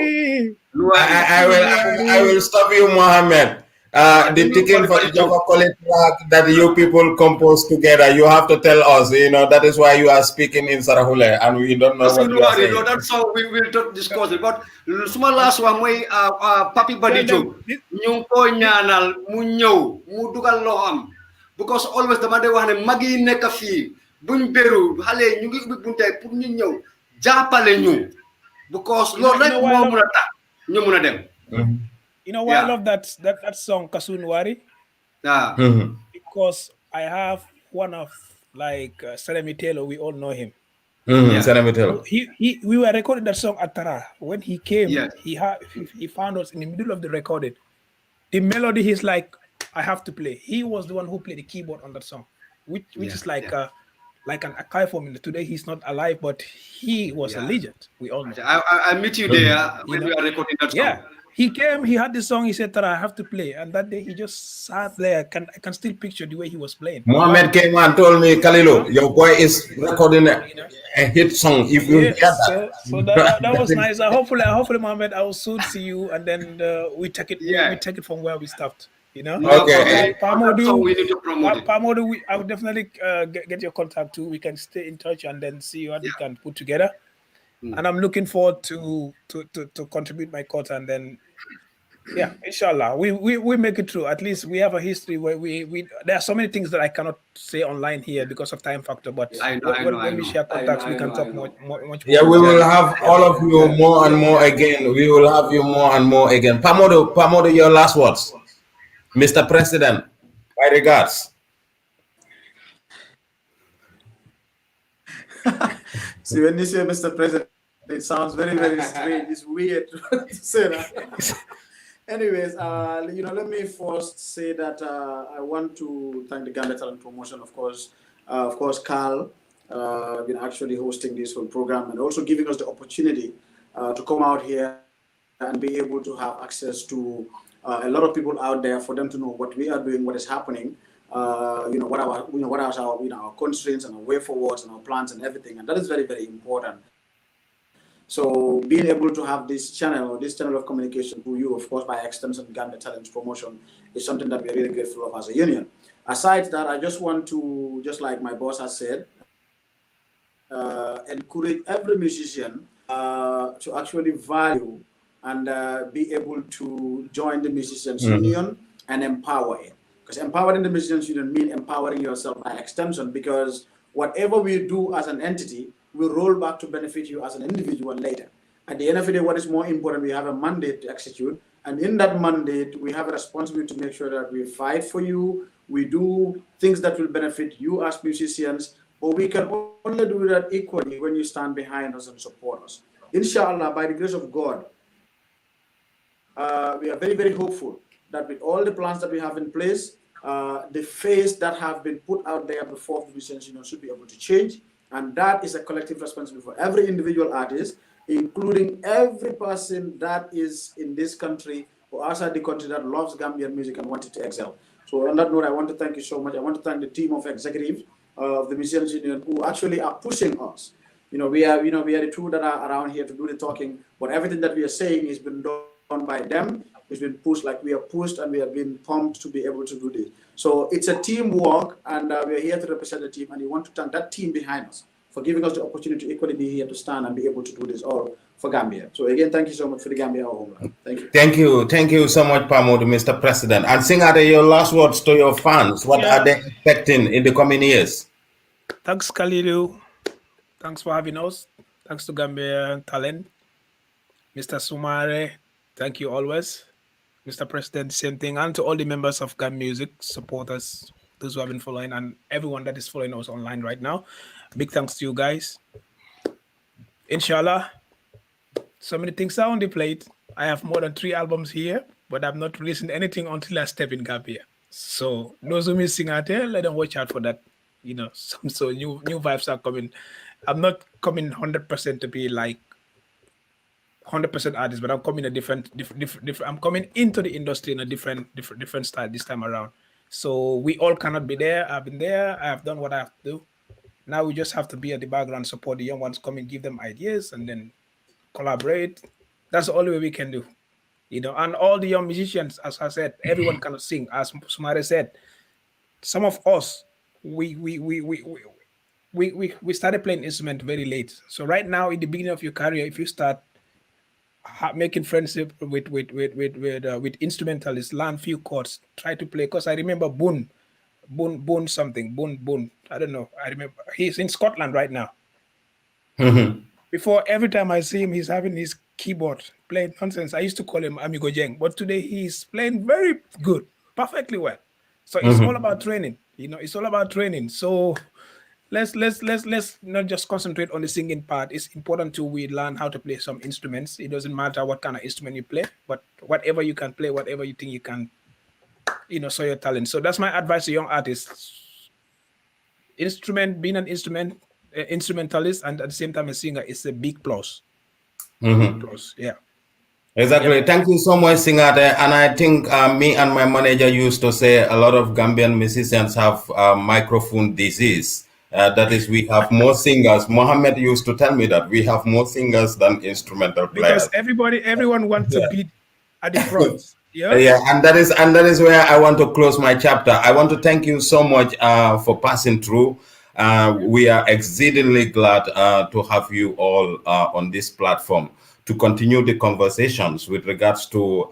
I will stop you, Mohammed. The ticket for the Java College track that you people compose together, you have to tell us. You know, that is why you are speaking in Sarahule and we don't know what you are saying. No, that's how we will discuss it. But suma last one way Papi Badijo ñu ko ñaanal mu ñëw mu dugal loxam because always dama day wax ne mag yi nekk fii buñ beru xale ñu ngi ubbi bunte pour ñu ñëw jàppale ñu because loolu rek moo mën a tax ñu mën a dem. You know why I love that song Kasun Wari? Yeah. Because I have one of like Salemi Taylor, we all know him. Salemi Taylor. We were recording that song at Tara. When he came, he found us in the middle of the recording. The melody, he's like, I have to play. He was the one who played the keyboard on that song, which is like an archive for me. Today he's not alive, but he was a legend. We all know. I meet you there when we are recording that song. Yeah. He came, he had the song, he said, Tara, I have to play. And that day he just sat there. I can still picture the way he was playing. Mohammed came and told me, Kalilu, your boy is recording a hit song. If you hear that. So that was nice. Hopefully, Mohammed, I will soon see you and then we take it from where we stopped. You know? Okay. Pamodu, I would definitely get your contact too. We can stay in touch and then see what we can put together. And I'm looking forward to contribute my quota, and then inshallah we make it through. At least we have a history where we there are so many things that I cannot say online here because of time factor, but when we share contacts we can talk much more. Yeah, we will have all of you more and more again. We will have you more and more again. Pamodo, your last words. Mr. President, my regards. See, when you say Mr. President, it sounds very, very strange. It's weird to say that. Anyways, let me first say that I want to thank the Gambian Talent Promotion, of course, Carl, actually hosting this whole program and also giving us the opportunity to come out here and be able to have access to a lot of people out there for them to know what we are doing, what is happening. What are our constraints and our way forwards and our plans and everything, and that is very, very important. So being able to have this channel of communication through you, of course, by extension, Gambian Talent Promotion, is something that we are really grateful of as a union. Aside that, I just want to, just like my boss has said, encourage every musician to actually value and be able to join the musicians union and empower it. Because empowering the musicians union means empowering yourself by extension, because whatever we do as an entity will roll back to benefit you as an individual later. At the end of the day, what is more important, we have a mandate to execute. And in that mandate, we have a responsibility to make sure that we fight for you, we do things that will benefit you as musicians, but we can only do that equally when you stand behind us and support us. Inshallah, by the grace of God, we are very, very hopeful that with all the plans that we have in place, the phase that have been put out there before the musicians union should be able to change. And that is a collective responsibility for every individual artist, including every person that is in this country or outside the country that loves Gambian music and wanted to excel. So on that note, I want to thank you so much. I want to thank the team of executives of the Musicians Union who actually are pushing us. We are the two that are around here to do the talking, but everything that we are saying has been done by them. It's been pushed, like we are pushed and we have been pumped to be able to do this. So it's a teamwork, and we are here to represent the team, and we want to thank that team behind us for giving us the opportunity to equally be here to stand and be able to do this all for Gambia. So again, thank you so much for the Gambia, our homeland. Thank you. Thank you so much, Pamodu, Mr. President. And Singateh, your last words to your fans. What are they expecting in the coming years? Thanks, KALILU. Thanks for having us. Thanks to Gambian Talent. Mr. SUMAREH, thank you always. Mr. President, same thing. And to all the members of Gam Music, supporters, those who have been following, and everyone that is following us online right now. Big thanks to you guys. Inshallah, so many things are on the plate. I have more than 3 albums here but I'm not releasing anything until I step in Gambia. So those who miss Singateh, let them watch out for that. You know, so new vibes are coming. I'm not coming 100% to be like 100% artist, but I'm coming a different. I'm coming into the industry in a different style this time around. So we all cannot be there. I've been there. I've done what I have to do. Now we just have to be at the background, support the young ones, come and give them ideas, and then collaborate. That's the only way we can do. You know, and all the young musicians, as I said, everyone cannot sing. As SUMAREH said, some of us we started playing instrument very late. So right now, in the beginning of your career, if you start making friendship with instrumentalists, learn few chords, try to play. Because I remember Boone something, Boone. I don't know. I remember he's in Scotland right now. Before, every time I see him, he's having his keyboard playing nonsense. I used to call him Amigo Jeng, but today he's playing very good, perfectly well. So it's all about training. You know, it's all about training. So let's not just concentrate on the singing part. It's important to we learn how to play some instruments. It doesn't matter what kind of instrument you play, but whatever you can play, whatever you think you can, you know, show your talent. So that's my advice to young artists. Being an instrumentalist and at the same time a singer is a big plus. Big plus, yeah. Exactly. Yeah. Thank you so much, Singateh. And I think me and my manager used to say a lot of Gambian musicians have microphone disease. That is, we have more singers. Mohammed used to tell me that we have more singers than instrumental players. Because everyone wants to be at the front. Yeah. Yeah, and that is where I want to close my chapter. I want to thank you so much for passing through. We are exceedingly glad to have you all on this platform to continue the conversations with regards to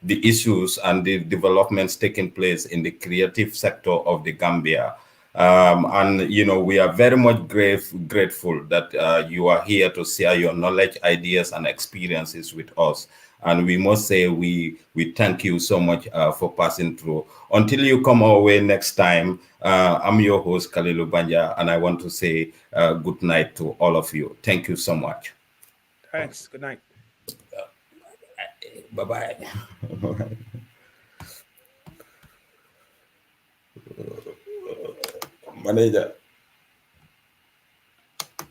the issues and the developments taking place in the creative sector of the Gambia. And, you know, we are very much grateful that you are here to share your knowledge, ideas, and experiences with us. And we must say we thank you so much for passing through. Until you come our way next time, I'm your host, KALILU BANJA, and I want to say good night to all of you. Thank you so much. Thanks. Good night. Bye-bye. Manager.